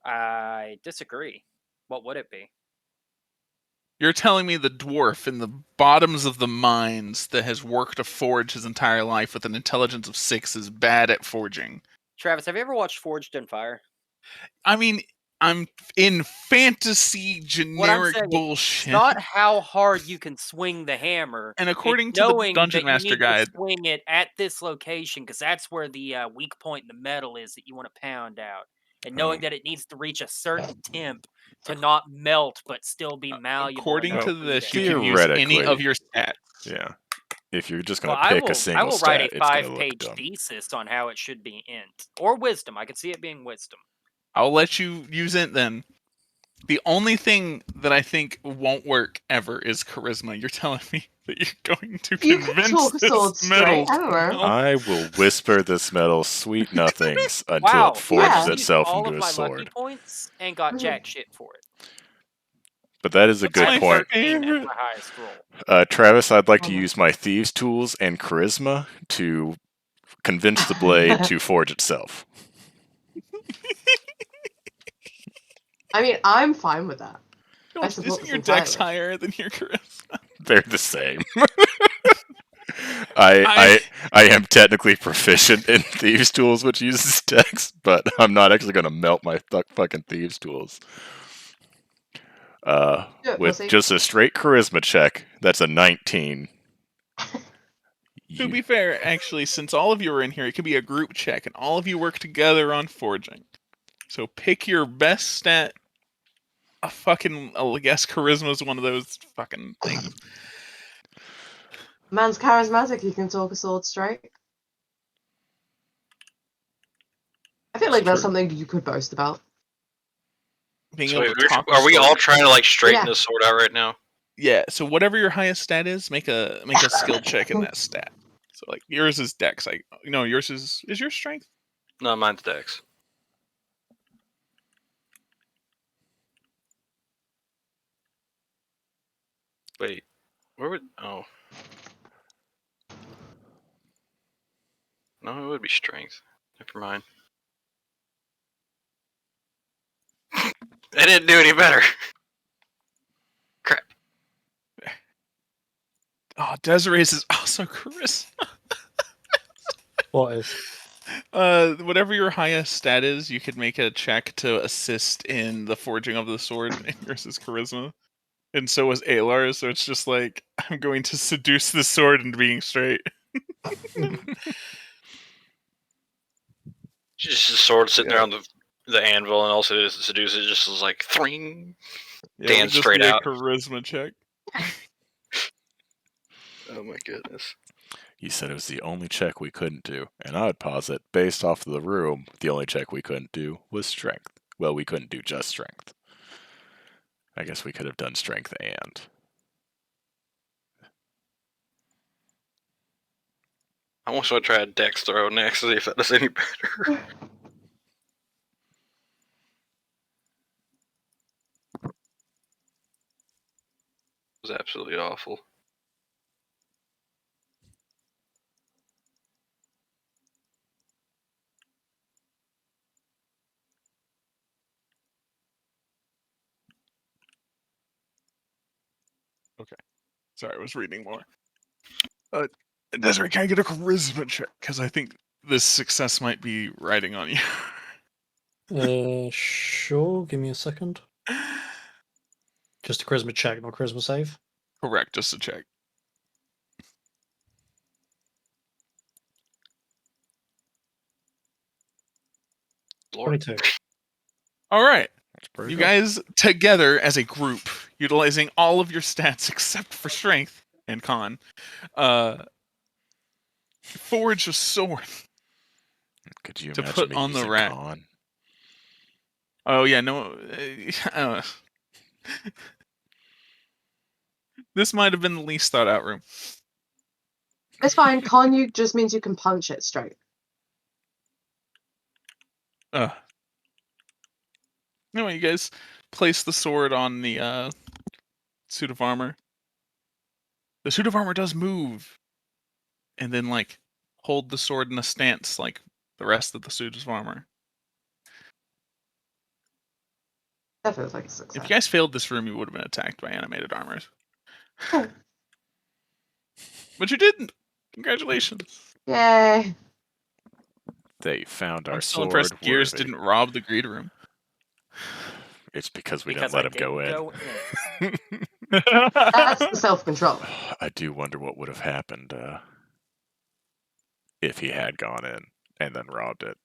I disagree. What would it be? You're telling me the dwarf in the bottoms of the mines that has worked to forge his entire life with an intelligence of 6 is bad at forging. Travis, have you ever watched Forged in Fire? I mean, I'm in fantasy generic It's bullshit. not how hard you can swing the hammer. And according it's to the knowing Dungeon that Master you need Guide, to swing it at this location because that's where the weak point in the metal is that you want to pound out. And knowing that it needs to reach a certain temp to not melt but still be malleable. according enough to to this, do you can use any of your stats. Yeah. If you're just Well, gonna pick a I single will stat, write a it's gonna look 5-page dumb. thesis on how it should be int or wisdom. I could see it being wisdom. I'll let you use it then. The only thing that I think won't work ever is charisma. You're telling me that you're going to You can convince talk this sword metal. straight, I don't know. I will whisper this metal sweet nothings until Wow, it forges yeah. used itself all into of a my lucky sword. points and got Mhm. jack shit for it. But that is a That's good my point. 13 favorite. as my highest roll. Travis, I'd like to Oh. use my thieves' tools and charisma to convince the blade to forge itself. I mean, I'm fine with that. I support Isn't this your dex entirely. higher than your charisma? They're the same. I am technically proficient in thieves' tools, which uses dex, but I'm not actually going to melt my fucking thieves' tools. With pussy. just a straight charisma check, that's a 19. To be fair, actually, since all of you are in here, it could be a group check, and all of you work together on forging. So pick your best stat. I guess charisma is one of those fucking things. Man's charismatic, he can talk a sword straight. I feel like that's true. something you could boast about. Being So able to talk are we sword. all trying to like straighten Yeah. this sword out right now? Yeah, so whatever your highest stat is, make a skill check in that stat. So like yours is dex. Yours is your strength? No, mine's dex. Wait, where would? Oh, no, it would be strength. Never mind. I didn't do any better. Crap. Oh, Desiree's is also charisma. What is? Whatever your highest stat is, you could make a check to assist in the forging of the sword, and yours is charisma. And so was Alar, so it's just like, I'm going to seduce the sword into being straight. Just a sword sitting there on the anvil, and also to seduce it just was like thring. Yeah, Dan it would just straight be out. a charisma check. Oh my goodness. He said it was the only check we couldn't do, and I would posit, based off of the room, the only check we couldn't do was strength. Well, we couldn't do just strength. I guess we could have done strength and. I almost want to try a dex throw next to see if that does any better. It was absolutely awful. Sorry, I was reading more. Desiree, can I get a charisma check? Because I think this success might be riding on you. Sure. Give me a second. Just a charisma check, not charisma save. Correct, just a check. Lord. 22. All right. That's pretty You good. guys together as a group, utilizing all of your stats except for strength and con, forge a sword Could you to imagine put me on the using rack. con? Oh yeah, no. This might have been the least thought out room. It's fine. Con you just means you can punch it straight. Anyway, you guys place the sword on the suit of armor. The suit of armor does move, and then like hold the sword in a stance like the rest of the suit of armor. That feels like a success. If you guys failed this room, you would have been attacked by animated armors. Oh. But you didn't. Congratulations. Yay. They found our I'm still sword. impressed Were Gears they- didn't rob the greed room. It's because we Because didn't let I him go didn't in. That's the self-control. I do wonder what would have happened if he had gone in and then robbed it.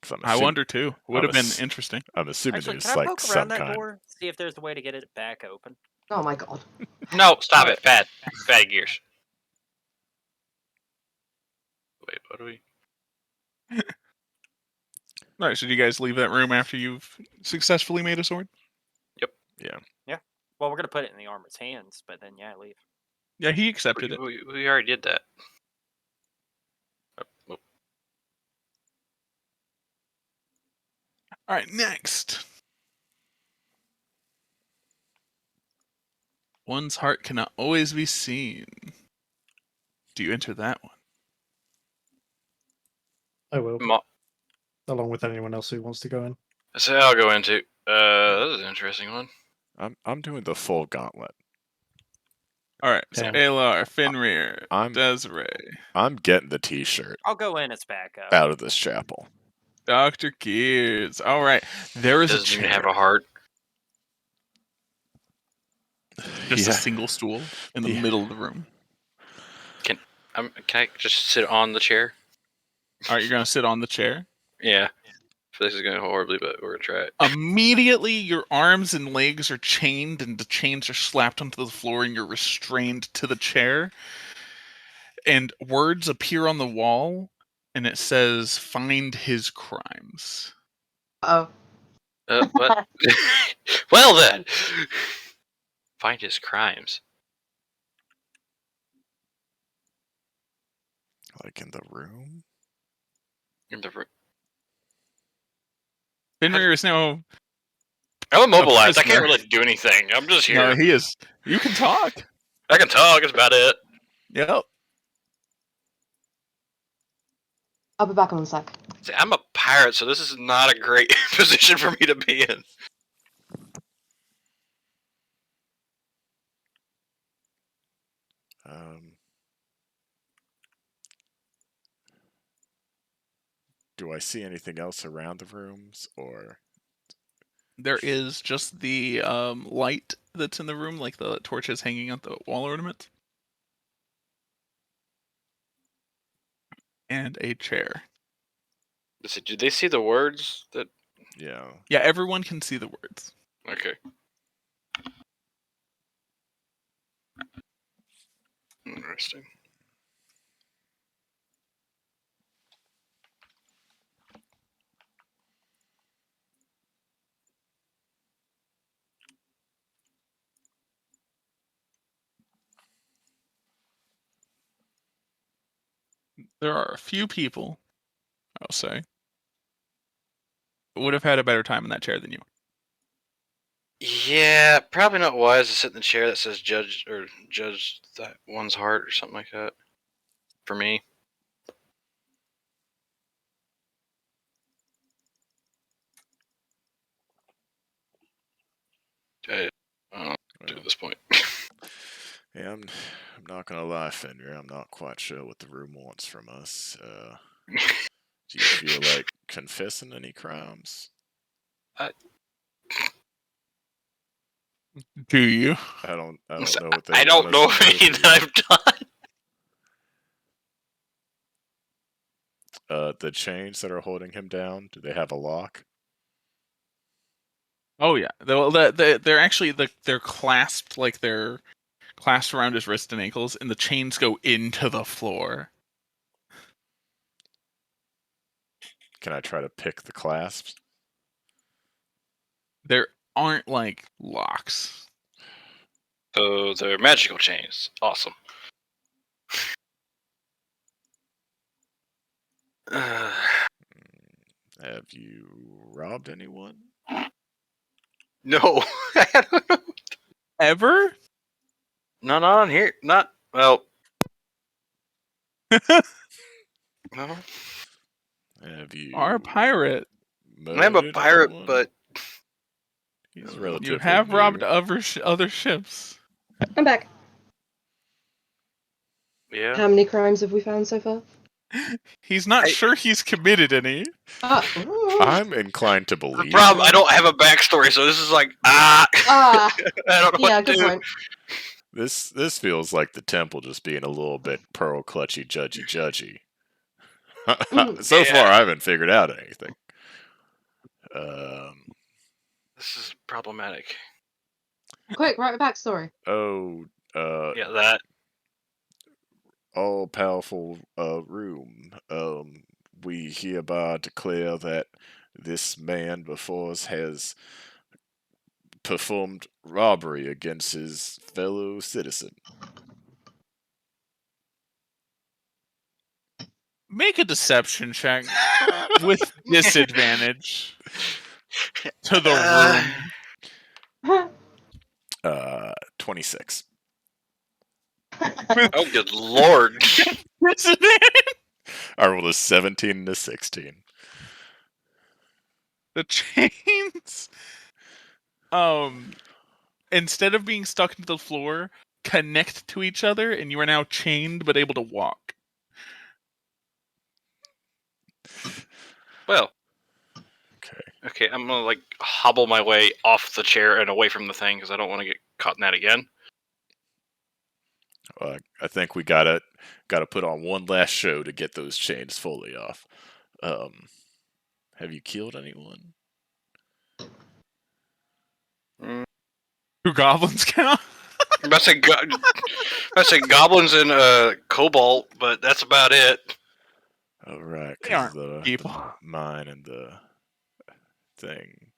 'Cause I'm I assum- wonder too. Would have been ass- interesting. I'm assuming Actually, there's can I like poke some around that kind. door? See if there's a way to get it back open. Oh my god. No, stop it. Bad gears. Wait, what do we? All right, so do you guys leave that room after you've successfully made a sword? Well, we're gonna put it in the armor's hands, but then yeah, leave. Yeah, he accepted it. We already did that. Oh. All right, next. One's heart cannot always be seen. Do you enter that one? I will. Mo- Along with anyone else who wants to go in. So I'll go into. This is an interesting one. I'm doing the full gauntlet. All right, so Damn. Alar, Fenrir, I'm- Desiree, I'm getting the T-shirt I'll go in as backup. out of this chapel. Dr. Gears. All right, there is a Doesn't even chair. have a heart. Just a Yeah. single stool in the Yeah. middle of the room. Can I just sit on the chair? All right, you're gonna sit on the chair. Yeah. This is going horribly, but we're gonna try it. Immediately, your arms and legs are chained, and the chains are slapped onto the floor, and you're restrained to the chair. And words appear on the wall, and it says, "Find his crimes." Oh. What? Well then, find his crimes. Like in the room? In the room. Fenrir is now. I'm immobilized. I prisoner. can't really do anything. I'm just here. No, he is. You can talk. I can talk. That's about it. Yep. I'll be back in a sec. See, I'm a pirate, so this is not a great position for me to be in. Do I see anything else around the rooms, or There is just the light that's in the room, like the torches hanging on the wall ornament. and a chair. Did they see the words that? Yeah. Yeah, everyone can see the words. Okay. Interesting. There are a few people, I'll say, who would have had a better time in that chair than you. Yeah, probably not wise to sit in the chair that says judge that one's heart or something like that. For me. I don't know what to do at this point. Yeah, I'm not gonna lie, Fenrir. I'm not quite sure what the room wants from us. Do you feel like confessing any crimes? Do you? I don't know what they I don't want know us to any do. that I've done. The chains that are holding him down, do they have a lock? Oh yeah, they're actually they're clasped, like they're clasped around his wrist and ankles, and the chains go into the floor. Can I try to pick the clasps? There aren't like locks. So they're magical chains. Awesome. Have you robbed anyone? No, I don't know. Ever? No, not on here. Not well. No, Have you? Are a pirate. I'm a murdered pirate, anyone? but He's relatively You have new. robbed other ships. I'm back. yeah. How many crimes have we found so far? He's not sure he's committed any. I'm inclined to The believe. problem, I him. don't have a backstory, so this is like I don't know yeah, what to good do. point. This feels like the temple just being a little bit pearl clutchy, judgy. So far, I haven't figured out anything. This is problematic. Quick, write a backstory. Yeah, that. All powerful room. We hereby declare that this man before us has performed robbery against his fellow citizen. Make a deception check with disadvantage to the room. 26. Oh, good lord. I rolled a 17 and a 16. The chains, instead of being stuck into the floor, connect to each other, and you are now chained but able to walk. Well. Okay, I'm gonna like hobble my way off the chair and away from the thing because I don't want to get caught in that again. I think we gotta put on one last show to get those chains fully off. Have you killed anyone? Do goblins count? I'm about to say goblins and cobalt, but that's about it. Oh right, They aren't the people. mine and the thing.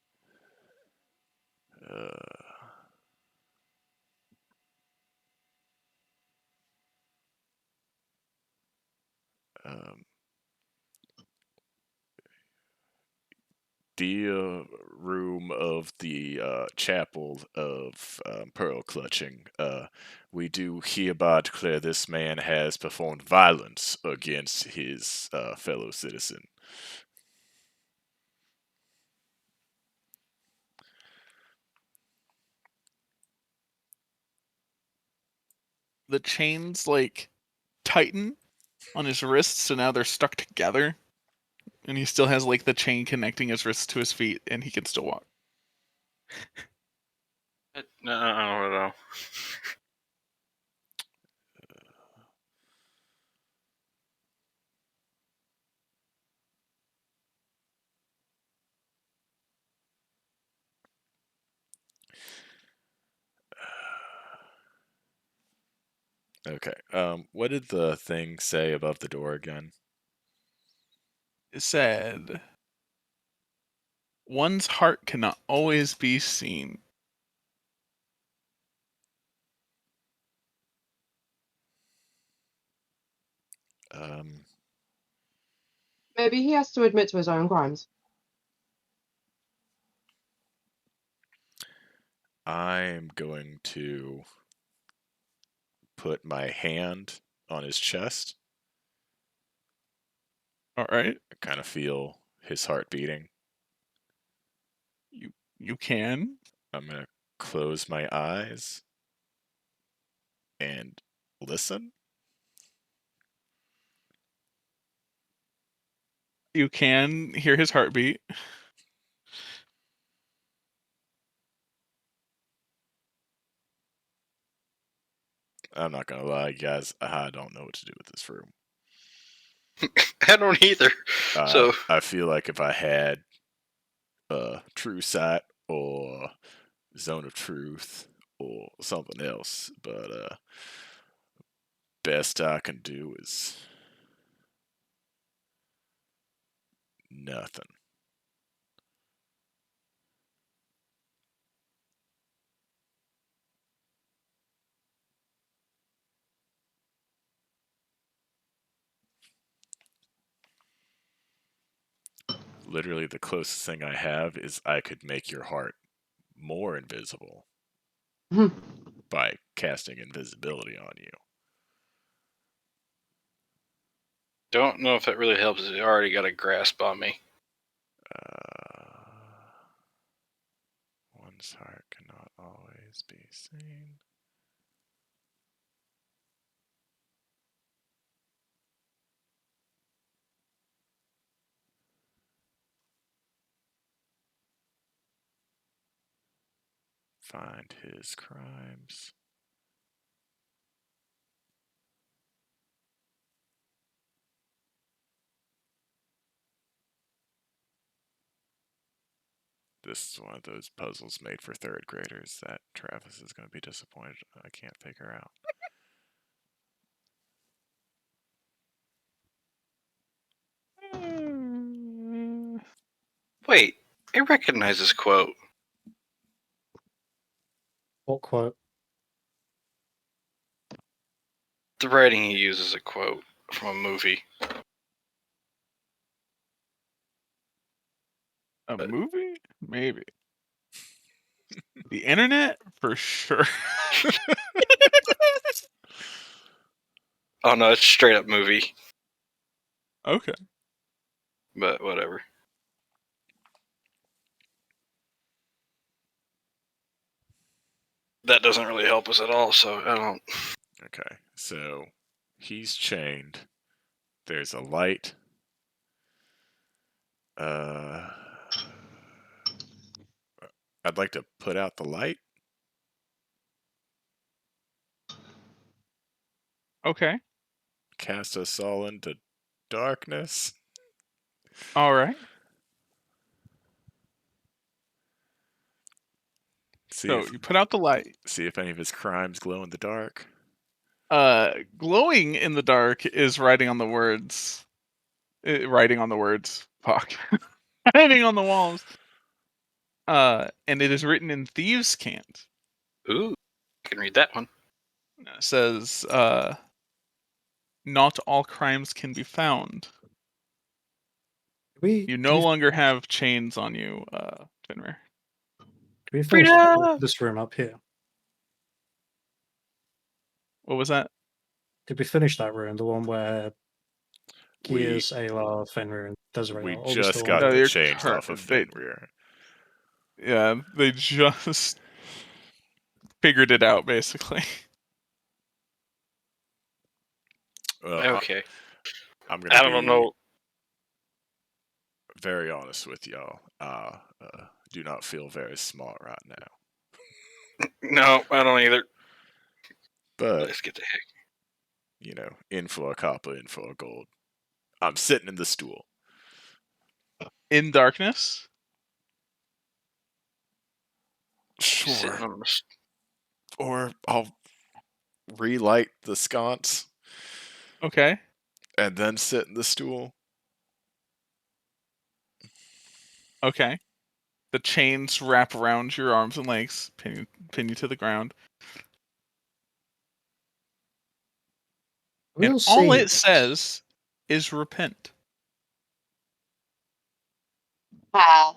The room of the chapel of pearl clutching. We do hereby declare this man has performed violence against his fellow citizen. The chains like tighten on his wrists, so now they're stuck together, and he still has like the chain connecting his wrists to his feet, and he can still walk. No, I don't know. Okay. What did the thing say above the door again? It said, "One's heart cannot always be seen." Maybe he has to admit to his own crimes. I'm going to put my hand on his chest. All right. I kind of feel his heart beating. You can. I'm going to close my eyes and listen. You can hear his heartbeat. I'm not going to lie, guys. I don't know what to do with this room. I don't either. So I feel like if I had True Sight or Zone of Truth or something else, but best I can do is nothing. Literally, the closest thing I have is I could make your heart more invisible by casting invisibility on you. don't know if that really helps. It already got a grasp on me. One's heart cannot always be seen. Find his crimes. This is one of those puzzles made for third graders that Travis is going to be disappointed I can't figure out. Wait, I recognize this quote. What quote? The writing he uses a quote from a movie. A movie? Maybe. The internet? For sure. Oh no, it's straight up movie. Okay. But whatever. That doesn't really help us at all, so I don't. Okay, so he's chained. There's a light. I'd like to put out the light. Okay. Cast us all into darkness. All right. So you put out the light. See if any of his crimes glow in the dark. Glowing in the dark is writing on the words. Writing on the words. Fuck. Writing on the walls. And it is written in Thieves' Cant. Ooh, I can read that one. It says, "Not all crimes can be found." You no longer have chains on you, Finrir. Can we finish this room up here? What was that? Did we finish that room? The one where Gears, Alar, Fenrir, and Desiree We are all just still got on? the chains off of Fenrir. Yeah, they just figured it out, basically. Well, okay. I'm gonna. I don't know. Very honest with y'all. Do not feel very smart right now. No, I don't either. But let's get the heck. You know, in for a copper, in for a gold. I'm sitting in the stool. In darkness? Sure. Or I'll relight the sconce Okay. and then sit in the stool. Okay. The chains wrap around your arms and legs, pin you to the ground. We'll And all see. it says is repent. Ah.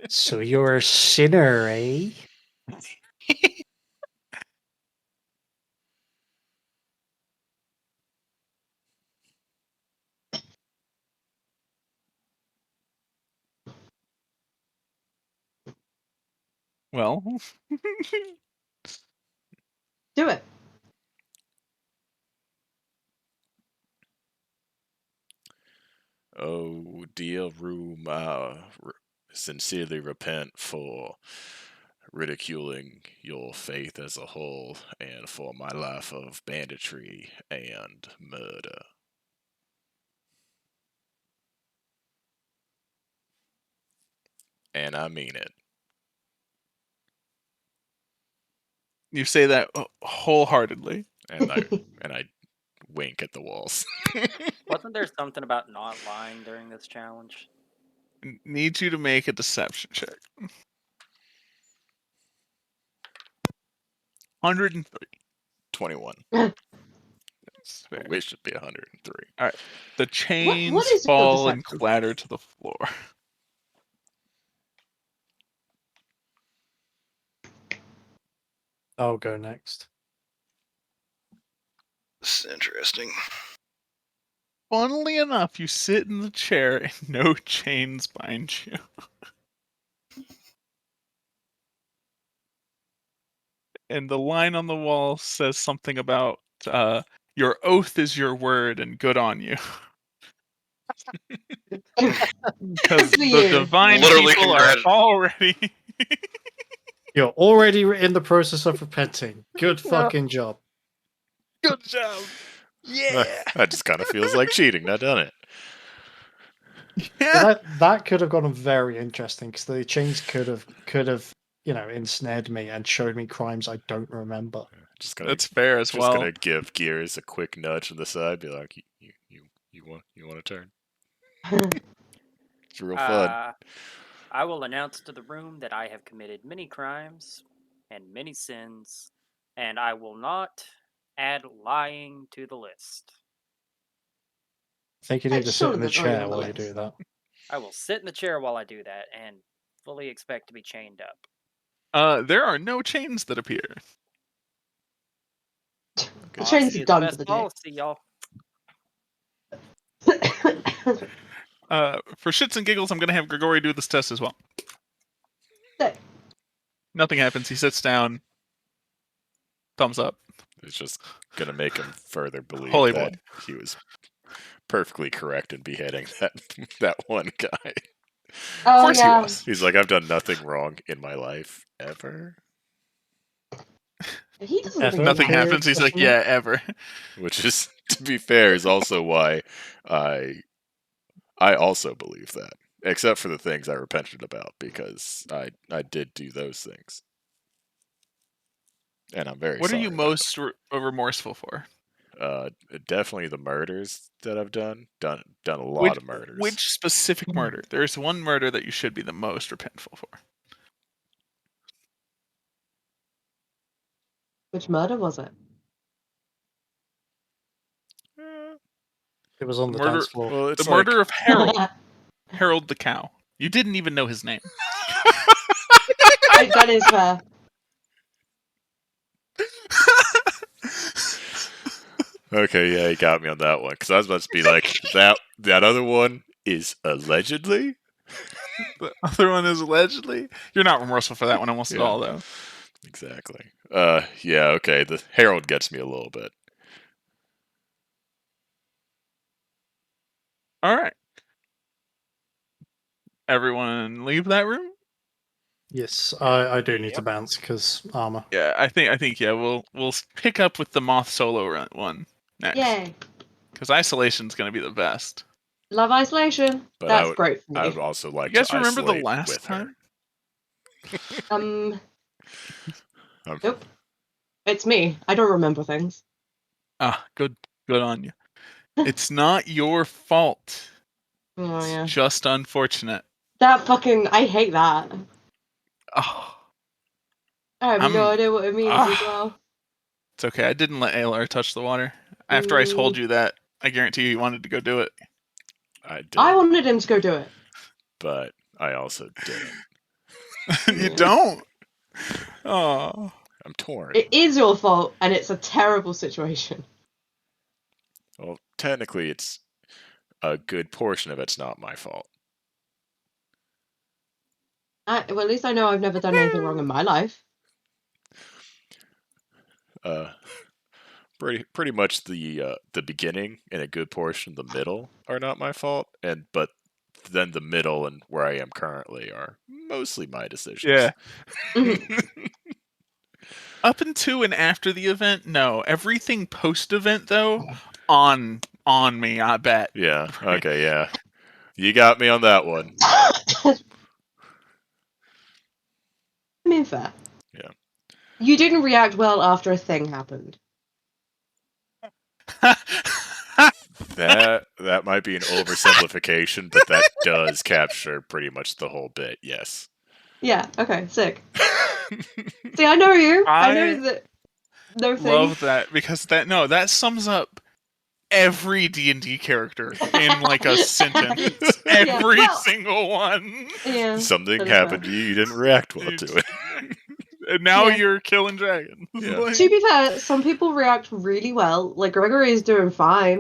So you're a sinner, eh? Well, Do it. Oh, dear room, sincerely repent for ridiculing your faith as a whole and for my life of banditry and murder. And I mean it. you say that wholeheartedly. And I wink at the walls. Wasn't there something about not lying during this challenge? Need you to make a deception check. 103. 21. That's fair. I wish it'd be 103. All right. The chains is your fall and deception? clatter to the floor. I'll go next. This is interesting. Funnily enough, you sit in the chair and no chains bind you. And the line on the wall says something about your oath is your word and good on you. Because for the you. divine Literally people are already. You're already in the process of repenting. Good Yeah. fucking job. Good job. Yeah. That just kind of feels like cheating, not done it. Yeah. That could have gotten very interesting because the chains could have ensnared me and showed me crimes I don't remember. Just gonna, That's fair as just well. gonna give Gears a quick nudge on the side, be like, you want to turn? It's real fun. I will announce to the room that I have committed many crimes and many sins, and I will not add lying to the list. I think you need to sit Surely in the there's already chair on the while you list. do that. I will sit in the chair while I do that and fully expect to be chained up. There are no chains that appear. The chains Honesty are is done the for the best day. policy, y'all. For shits and giggles, I'm going to have Grigori do this test as well. Sick. Nothing happens. He sits down. Thumbs up. It's just gonna make him further believe Holy that boy. he was perfectly correct in beheading that one guy. Of Oh course yeah. he was. He's like, I've done nothing wrong in my life ever, He doesn't Ever? think Nothing that. happens. He's like, yeah, ever. which is, to be fair, is also why I also believe that, except for the things I repented about, because I did do those things, and I'm very What are sorry. you most remorseful for? Definitely the murders that I've done a lot of murders. Which specific murder? There's one murder that you should be the most repentful for. Which murder was it? It was on The the murder- dance floor. Well, it's The like, murder of Harold. Harold the cow. You didn't even know his name. That is fair. okay, yeah, he got me on that one, because I was about to be like, that other one is allegedly. The other one is allegedly. You're not remorseful for that one almost at Yeah. all, though. Exactly. Yeah, okay. The Harold gets me a little bit. All right. Everyone leave that room? Yes, I do need to bounce because armor. Yeah, I think yeah, we'll pick up with the Moth solo one next. Yay. Because Isolation's going to be the best. Love Isolation. But That's great for I me. would also like You guys to remember the isolate last with time? her. Nope. It's me. I don't remember things. Ah, good on you. It's not your fault. Oh, It's yeah. just unfortunate. That fucking... I hate that. Oh, I have no I'm- idea what it means as well. it's okay. I didn't let Alar touch the water. After I told you that, I guarantee you wanted to go do it. I did, I wanted him to go do it. but I also didn't. You don't? Oh. I'm torn. It is your fault, and it's a terrible situation. Well, technically, it's a good portion of it's not my fault. Well, at least I know I've never done anything wrong in my life. Pretty much the beginning and a good portion of the middle are not my fault, but then the middle and where I am currently are mostly my decisions. Yeah. Mm-hmm. Up until and after the event, no. Everything post-event, though, on me, I bet. Yeah. Okay. Yeah. You got me on that one. I mean, fair. Yeah. You didn't react well after a thing happened. That might be an oversimplification, but that does capture pretty much the whole bit. Yes. Yeah. Okay. Sick. See, I know you. I I know that. No thing. Love that, because that sums up every D&D character in like a sentence. Every well- single one. Yeah. Something that is happened fair. to you. You didn't react well to it. And now Yeah. you're killing dragons. Yeah. Like- To be fair, some people react really well. Like Gregory is doing fine.